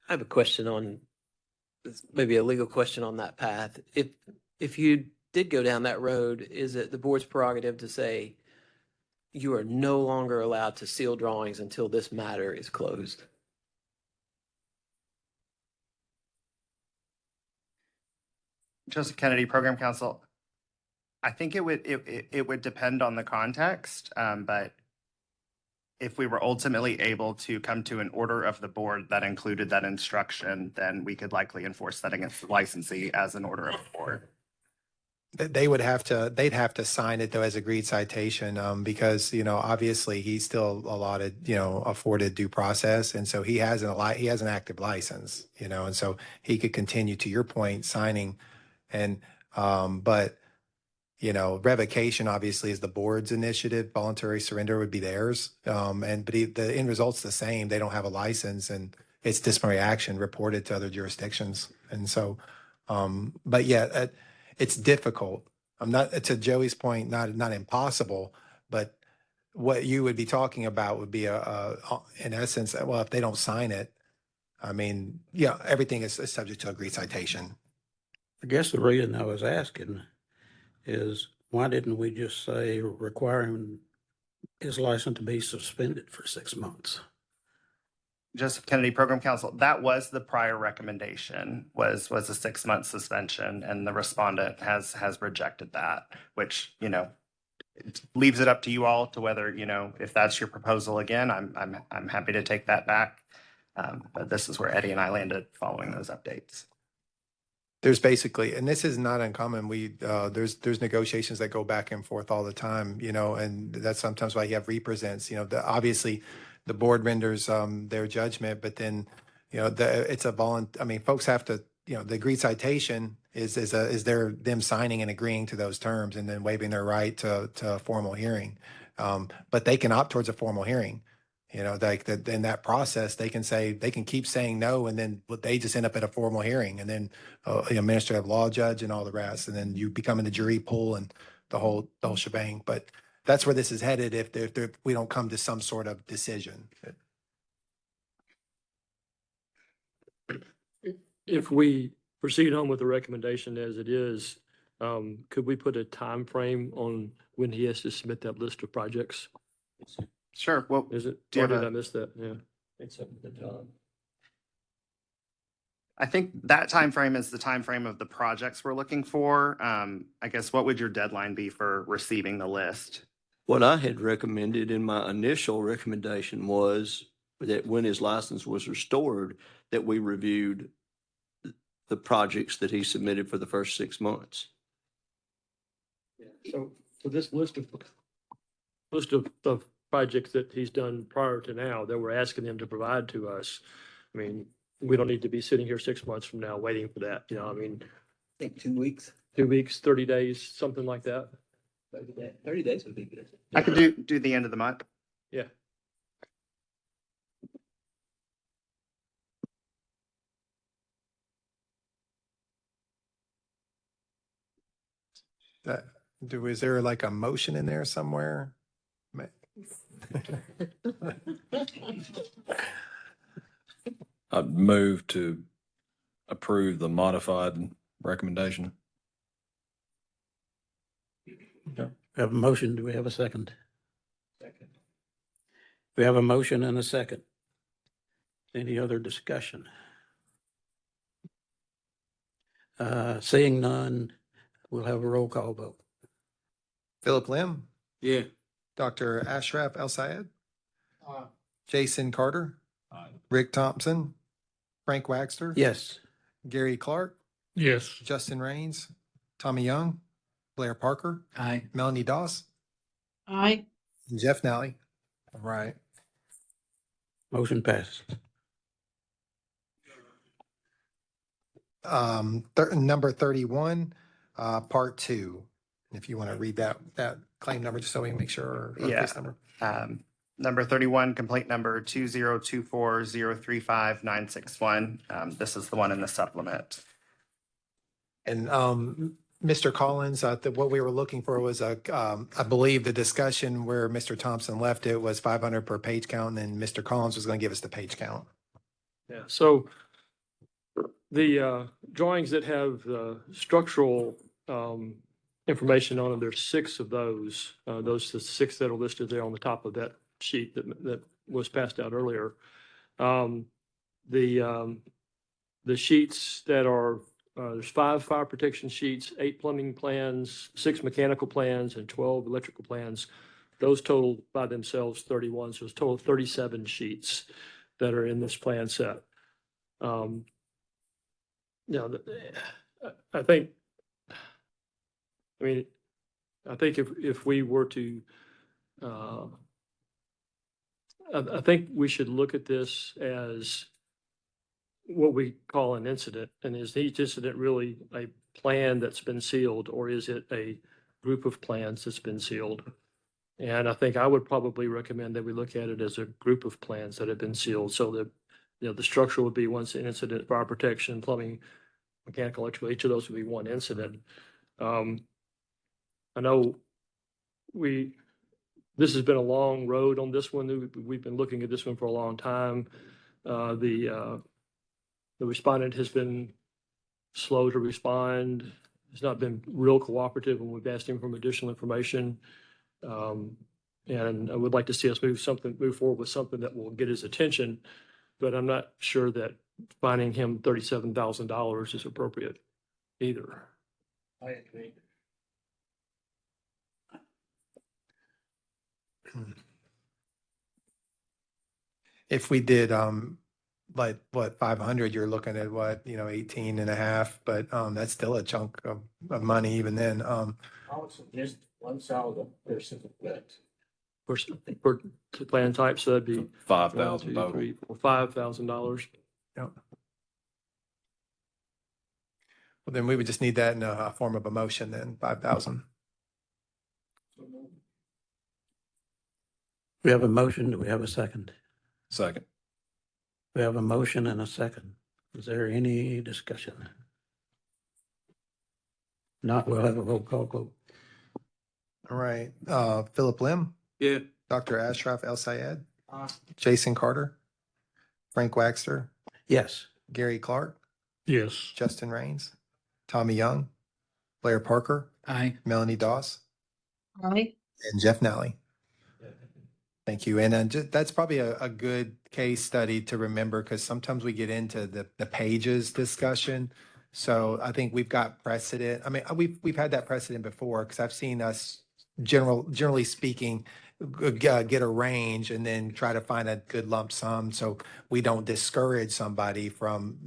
I have a question on, maybe a legal question on that path. If you did go down that road, is it the board's prerogative to say you are no longer allowed to seal drawings until this matter is closed? Joseph Kennedy, Program Counsel. I think it would depend on the context, but if we were ultimately able to come to an order of the board that included that instruction, then we could likely enforce that against the licensee as an order of the board. They'd have to sign it though as agreed citation, because, obviously he's still allotted, afforded due process. And so he has an active license, and so he could continue, to your point, signing and, but revocation obviously is the board's initiative. Voluntary surrender would be theirs. But the end result's the same. They don't have a license, and it's disciplinary action reported to other jurisdictions. And so, but yeah, it's difficult. I'm not, to Joey's point, not impossible, but what you would be talking about would be in essence, well, if they don't sign it, I mean, yeah, everything is subject to agreed citation. I guess the reason I was asking is why didn't we just say requiring his license to be suspended for 6 months? Joseph Kennedy, Program Counsel, that was the prior recommendation, was a 6-month suspension, and the respondent has rejected that, which, it leaves it up to you all to whether, if that's your proposal again, I'm happy to take that back. But this is where Eddie and I landed following those updates. There's basically, and this is not uncommon, there's negotiations that go back and forth all the time, and that's sometimes why you have represents, obviously the board renders their judgment, but then, it's folks have to, the agreed citation is them signing and agreeing to those terms and then waiving their right to a formal hearing. But they can opt towards a formal hearing. Like that in that process, they can keep saying no, and then they just end up at a formal hearing, and then administrative law judge and all the rest, and then you become in the jury pool and the whole shebang. But that's where this is headed if we don't come to some sort of decision. If we proceed on with the recommendation as it is, could we put a time frame on when he has to submit that list of projects? Sure. Well, Is it, do you or have did a- I miss that? Yeah. It's up to the job. I think that time frame is the time frame of the projects we're looking for. I guess what would your deadline be for receiving the list? What I had recommended in my initial recommendation was that when his license was restored, that we reviewed the projects that he submitted for the first 6 months. So for this list of projects that he's done prior to now that we're asking him to provide to us, I mean, we don't need to be sitting here 6 months from now waiting for that, I mean. I think 2 weeks. 2 weeks, 30 days, something like that. 30 days would be good. I could do the end of the month. Yeah. Is there like a motion in there somewhere? I'd move to approve the modified recommendation. We have a motion. Do we have a second? Second. We have a motion and a second. Any other discussion? Seeing none, we'll have a roll call vote. Philip Lim, Yeah. Dr. Ashraf El Sayed, Jason Carter, Rick Thompson, Frank Waxter. Yes. Gary Clark, Yes. Justin Raines, Tommy Young, Blair Parker, Aye. Melanie Doss, Aye. and Jeff Nally. All right. Motion passes. Number 31, part 2. If you want to read that claim number, just so we can make sure. Or Yeah. case number. Number 31, complaint number 2024035961. This is the one in the supplement. And Mr. Collins, what we were looking for was I believe the discussion where Mr. Thompson left it was 500 per page count, and then Mr. Collins was going to give us the page count. Yeah, so the drawings that have structural information on them, there's 6 of those. Those are 6 that are listed there on the top of that sheet that was passed out earlier. The sheets that are there's 5 fire protection sheets, 8 plumbing plans, 6 mechanical plans, and 12 electrical plans. Those total by themselves 31, so it's total 37 sheets that are in this plan set. I think if we were to, I think we should look at this as what we call an incident. And is each incident really a plan that's been sealed, or is it a group of plans that's been sealed? And I think I would probably recommend that we look at it as a group of plans that have been sealed, so that, the structure would be one incident, fire protection, plumbing, mechanical, electrical, each of those would be one incident. I know this has been a long road on this one. We've been looking at this one for a long time. The respondent has been slow to respond. Has not been real cooperative when we've asked him for additional information. And I would like to see us move forward with something that will get his attention, but I'm not sure that finding him $37,000 is appropriate either. I agree. If we did, like what, 500, you're looking at what, 18 and a half, but that's still a chunk of money even then. I would suggest 1,000 person Per plan type, so that'd be $5,000 total. $5,000. Yep. Well, then we would just need that in a form of a motion then, 5,000. We have a motion. Do we have a second? Second. We have a motion and a second. Is there any discussion? Not, we'll have a roll call vote. All right, Philip Lim. Yeah. Dr. Ashraf El Sayed. Jason Carter. Frank Waxter. Yes. Gary Clark. Yes. Justin Raines. Tommy Young. Blair Parker. Aye. Melanie Doss. Aye. And Jeff Nally. Thank you. And then that's probably a good case study to remember, because sometimes we get into the pages discussion. So I think we've got precedent. I mean, we've had that precedent before, because I've seen us generally speaking, get a range and then try to find a good lump sum, so we don't discourage somebody from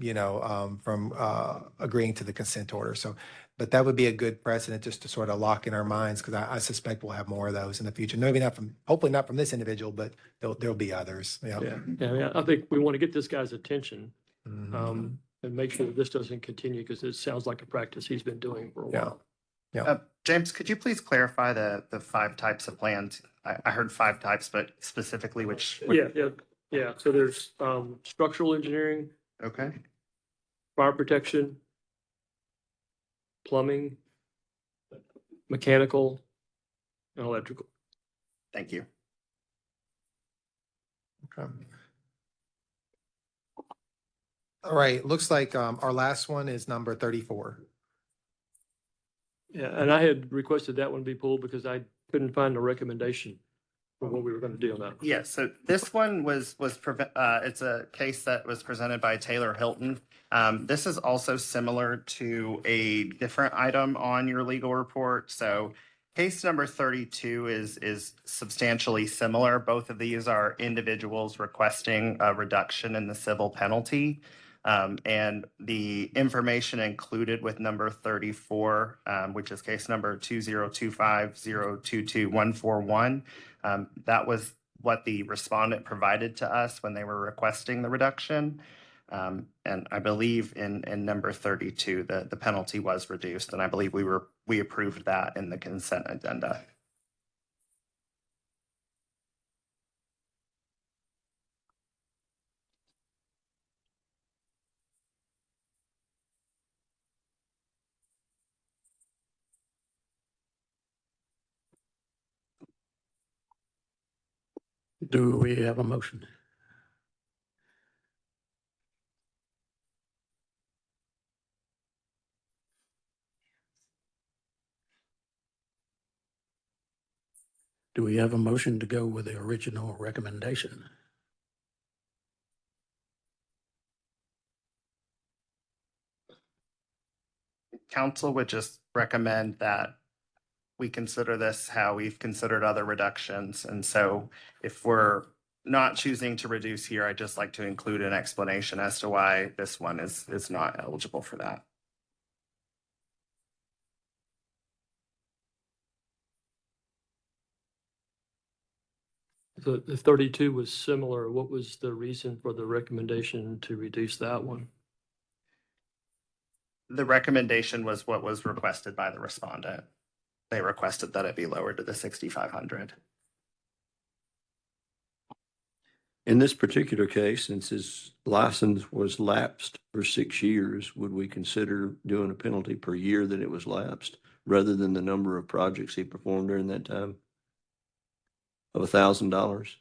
agreeing to the consent order. So, but that would be a good precedent just to sort of lock in our minds, because I suspect we'll have more of those in the future. Maybe hopefully not from this individual, but there'll be others. Yeah, I think we want to get this guy's attention, and make sure that this doesn't continue, because it sounds like a practice he's been doing for a while. James, could you please clarify the 5 types of plans? I heard 5 types, but specifically which? Yeah. So there's structural engineering. Okay. Fire protection, plumbing, mechanical, and electrical. Thank you. Okay. All right, looks like our last one is number 34. Yeah, and I had requested that one be pulled because I couldn't find a recommendation for what we were going to do on that. Yeah, so this one it's a case that was presented by Taylor Hilton. This is also similar to a different item on your legal report. So case number 32 is substantially similar. Both of these are individuals requesting a reduction in the civil penalty. And the information included with number 34, which is case number 2025022141, that was what the respondent provided to us when they were requesting the reduction. And I believe in number 32, the penalty was reduced, and I believe we approved that in the consent agenda. Do we have a motion? Do we have a motion to go with the original recommendation? Council would just recommend that we consider this how we've considered other reductions. And so if we're not choosing to reduce here, I'd just like to include an explanation as to why this one is not eligible for that. So the 32 was similar. What was the reason for the recommendation to reduce that one? The recommendation was what was requested by the respondent. They requested that it be lowered to the 6,500. In this particular case, since his license was lapsed for 6 years, would we consider doing a penalty per year that it was lapsed rather than the number of projects he performed during that time of $1,000?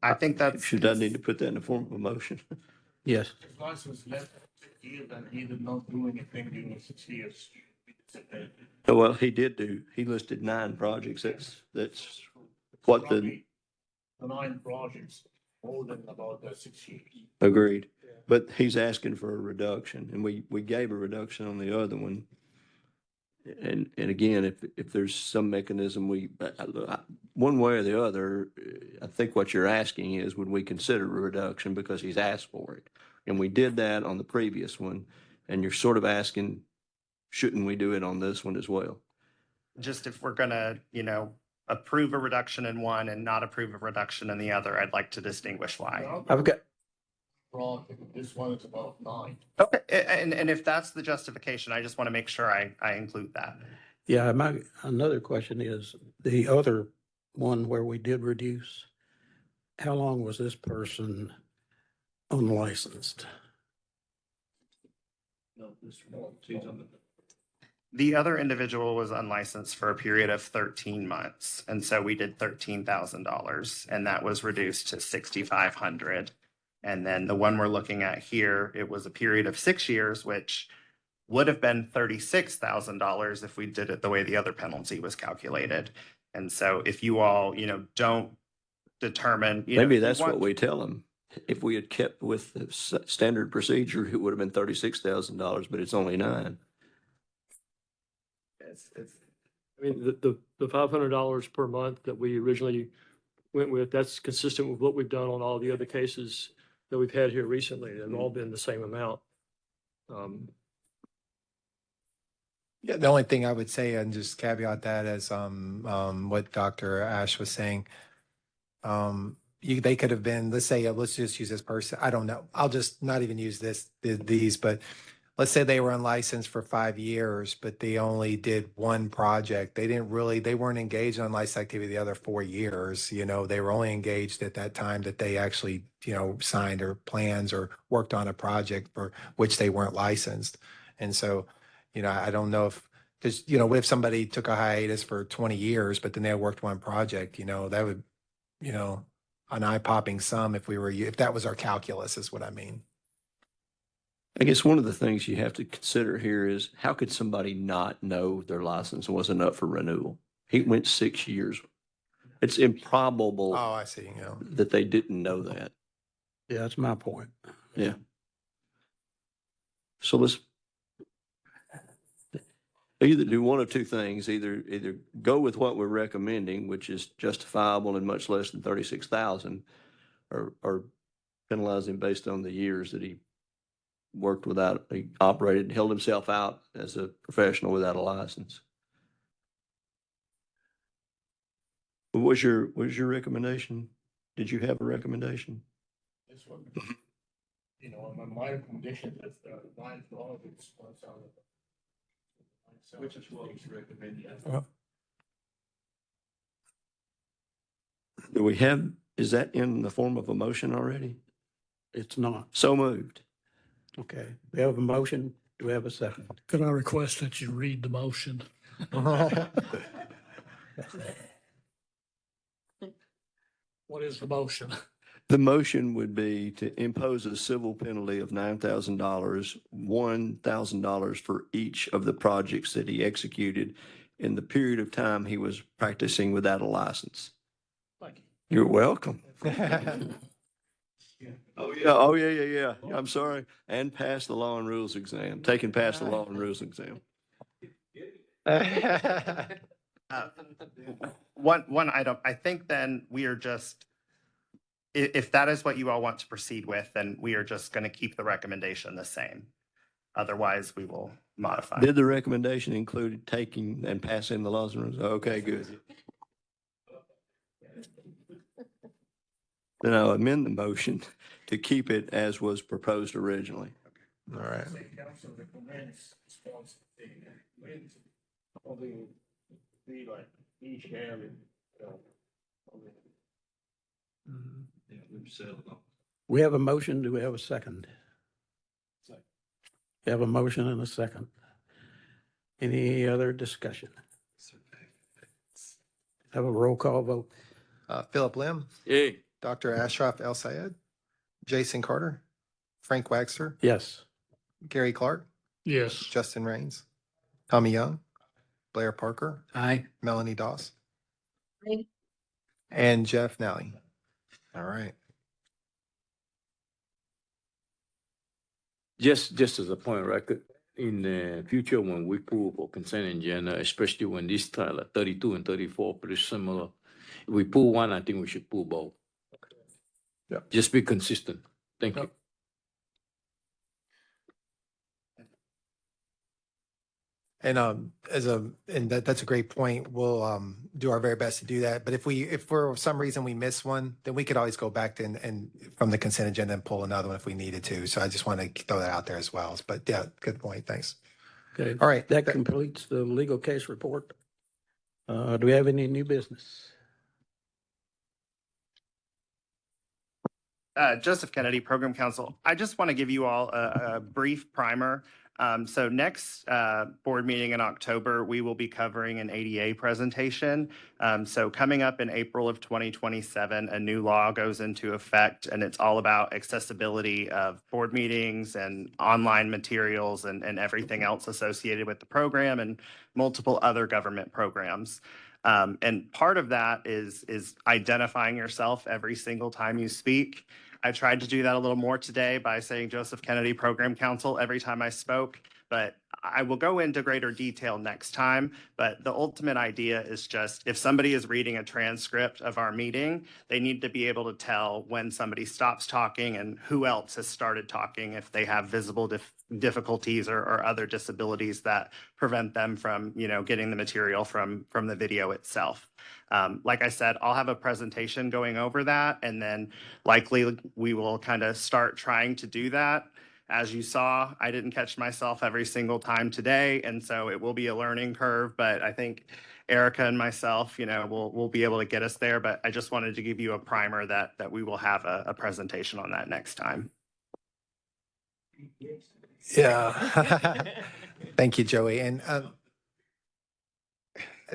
I think that's. Should I need to put that in the form of a motion? Yes. His license left 6 years and he did not do anything during 6 years. Well, he did he listed 9 projects. That's what The 9 projects, more than about 6 years. agreed. But he's asking for a reduction, and we gave a reduction on the other one. And again, if there's some mechanism one way or the other, I think what you're asking is, would we consider a reduction because he's asked for it? And we did that on the previous one, and you're sort of asking, shouldn't we do it on this one as well? Just if we're gonna, approve a reduction in one and not approve a reduction in the other, I'd like to distinguish why. I've got, This one is about 9. Okay, and if that's the justification, I just want to make sure I include that. yeah, another question is, the other one where we did reduce, how long was this person unlicensed? The other individual was unlicensed for a period of 13 months. And so we did $13,000 and that was reduced to 6,500. And then the one we're looking at here, it was a period of 6 years, which would have been $36,000 if we did it the way the other penalty was calculated. And so if you all, don't determine, Maybe that's what we tell them. If we had kept with the standard procedure, it would have been $36,000, but it's only 9. I mean, the $500 per month that we originally went with, that's consistent with what we've done on all the other cases that we've had here recently. They've all been the same amount. Yeah, the only thing I would say, and just caveat that as what Dr. Ash was saying, they could have been, let's say, let's just use this person. I don't know. I'll just not even use these, but let's say they were unlicensed for 5 years, but they only did one project. They weren't engaged in unlicensed activity the other 4 years. They were only engaged at that time that they actually, signed or plans or worked on a project for which they weren't licensed. And so, I don't know because, what if somebody took a hiatus for 20 years, but then they worked one project, that would, an eye-popping sum if that was our calculus is what I mean. I guess one of the things you have to consider here is, how could somebody not know their license wasn't up for renewal? He went 6 years. It's improbable. Oh, I see. That they didn't know that. Yeah, that's my point. Yeah. So let's either do one of two things, either go with what we're recommending, which is justifiable and much less than 36,000, or penalize him based on the years that he worked he operated, held himself out as a professional without a license. What was your recommendation, Did you have a recommendation? This one, you know, my recommendation is the line for all of it's. Which is what you recommend. Do we have, is that in the form of a motion already? It's not. So moved. Okay, we have a motion. Do we have a second? Could I request that you read the motion? What is the motion? The motion would be to impose a civil penalty of $9,000, $1,000 for each of the projects that he executed in the period of time he was practicing without a license. Thank you. You're welcome. Oh, yeah. I'm sorry. And pass the law and rules exam, taking past the law and rules exam. One item, I think then we are just, if that is what you all want to proceed with, then we are just going to keep the recommendation the same. Otherwise, we will modify. Did the recommendation include taking and passing the laws and rules? Okay, good. Then I'll amend the motion to keep it as was proposed originally. All right. We have a motion. Do we have a second? We have a motion and a second. Any other discussion? Have a roll call vote. Philip Lim, Yay. Dr. Ashraf El Sayed, Jason Carter, Frank Waxer, Yes. Gary Clark, Yes. Justin Raines, Tommy Young, Blair Parker, Aye. Melanie Doss, Aye. and Jeff Nally. All right. Just as a point of record, in the future, when we pull for consent agenda, especially when this trial, like 32 and 34, pretty similar, if we pull one, I think we should pull both. Yeah. Just be consistent. Thank you. And that's a great point. We'll do our very best to do that. But if for some reason we miss one, then we could always go back to and from the consent agenda and pull another one if we needed to. So I just want to throw that out there as well. But yeah, good point. Thanks. Okay. All right. That completes the legal case report. Do we have any new business? Joseph Kennedy, Program Counsel. I just want to give you all a brief primer. So next board meeting in October, we will be covering an ADA presentation. So coming up in April of 2027, a new law goes into effect, and it's all about accessibility of board meetings and online materials and everything else associated with the program and multiple other government programs. And part of that is identifying yourself every single time you speak. I tried to do that a little more today by saying Joseph Kennedy Program Counsel every time I spoke, but I will go into greater detail next time. But the ultimate idea is just if somebody is reading a transcript of our meeting, they need to be able to tell when somebody stops talking and who else has started talking if they have visible difficulties or other disabilities that prevent them from, getting the material from the video itself. Like I said, I'll have a presentation going over that, and then likely we will kind of start trying to do that. As you saw, I didn't catch myself every single time today, and so it will be a learning curve, but I think Erica and myself, we'll be able to get us there, but I just wanted to give you a primer that we will have a presentation on that next time. Yeah. Thank you, Joey. And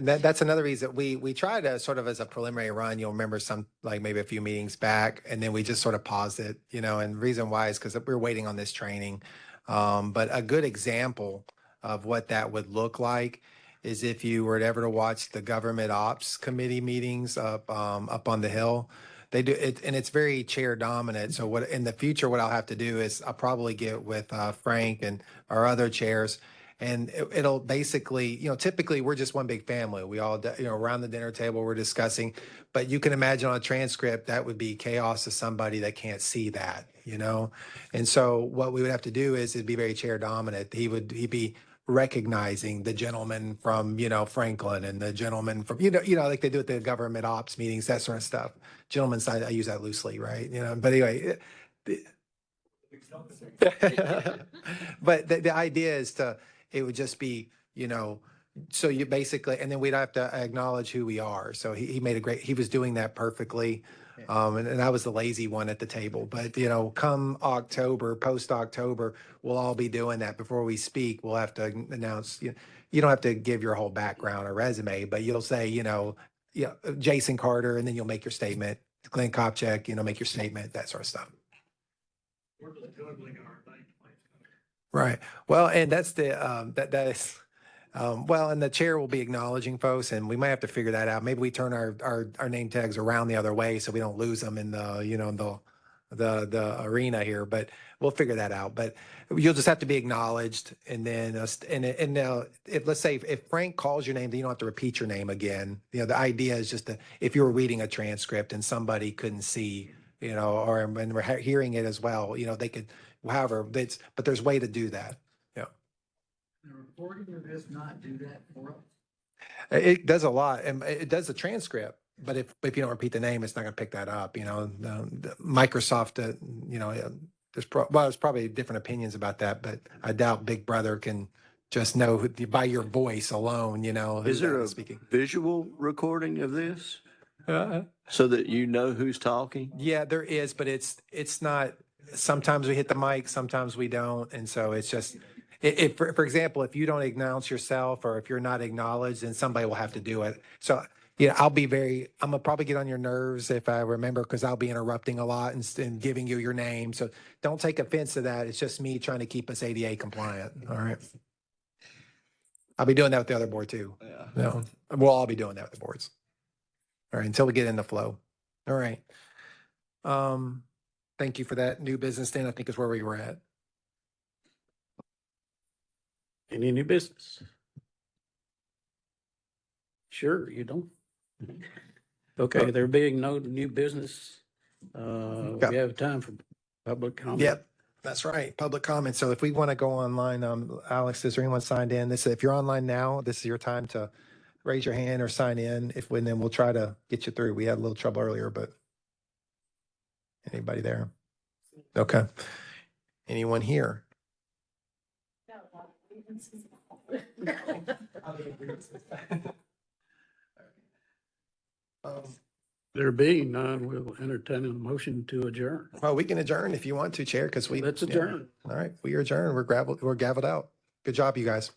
that's another reason we try to sort of as a preliminary run, you'll remember like maybe a few meetings back, and then we just sort of paused it, and the reason why is because we're waiting on this training. But a good example of what that would look like is if you were ever to watch the government ops committee meetings up on the Hill. They do it, and it's very chair dominant. So what in the future, what I'll have to do is I'll probably get with Frank and our other chairs, and it'll basically, typically we're just one big family. We all, around the dinner table, we're discussing, but you can imagine on a transcript, that would be chaos to somebody that can't see that, And so what we would have to do is it'd be very chair dominant. He'd be recognizing the gentleman from, Franklin and the gentleman from, like they do at the government ops meetings, that sort of stuff. Gentleman's sign, I use that loosely, right? But anyway. But the idea is it would just be, so you basically, and then we'd have to acknowledge who we are. So he made he was doing that perfectly. And I was the lazy one at the table, but come October, post-October, we'll all be doing that. Before we speak, we'll have to announce, you don't have to give your whole background or resume, but you'll say, Jason Carter, and then you'll make your statement. Glenn Kopchak, make your statement, that sort of stuff. Right. Well, and that's that is, well, and the chair will be acknowledging folks, and we might have to figure that out. Maybe we turn our name tags around the other way so we don't lose them in the arena here, but we'll figure that out. But you'll just have to be acknowledged, and then and now let's say if Frank calls your name, then you don't have to repeat your name again. The idea is just if you were reading a transcript and somebody couldn't see, or when we're hearing it as well, they could, however, but there's a way to do that. Yeah. The recording of this not do that for us? It does a lot, and it does the transcript. But if you don't repeat the name, it's not going to pick that up. Microsoft, there's probably different opinions about that, but I doubt Big Brother can just know by your voice alone. Is there a speaking visual recording of this so that you know who's talking? Yeah, there is, but it's not. Sometimes we hit the mic, sometimes we don't, and so it's just. For example, if you don't acknowledge yourself or if you're not acknowledged, then somebody will have to do it. So, I'm gonna probably get on your nerves if I remember, because I'll be interrupting a lot and giving you your name. So don't take offense to that. It's just me trying to keep us ADA compliant. All right. I'll be doing that with the other board too. Yeah. We'll all be doing that with the boards. All right. Until we get in the flow. All right. Thank you for that. New business then, I think, is where we were at. Any new business? Sure, you don't. Okay, there being no new business, we have time for public comment. Yep, that's right. Public comment. So if we want to go online, Alex, is there anyone signed in? If you're online now, this is your time to raise your hand or sign in. Then we'll try to get you through. We had a little trouble earlier, but anybody there? Okay. Anyone here? There being none, we'll entertain a motion to adjourn. Well, we can adjourn if you want to, Chair, because Let's adjourn. All right, we are adjourned. We're gaveled out. Good job, you guys.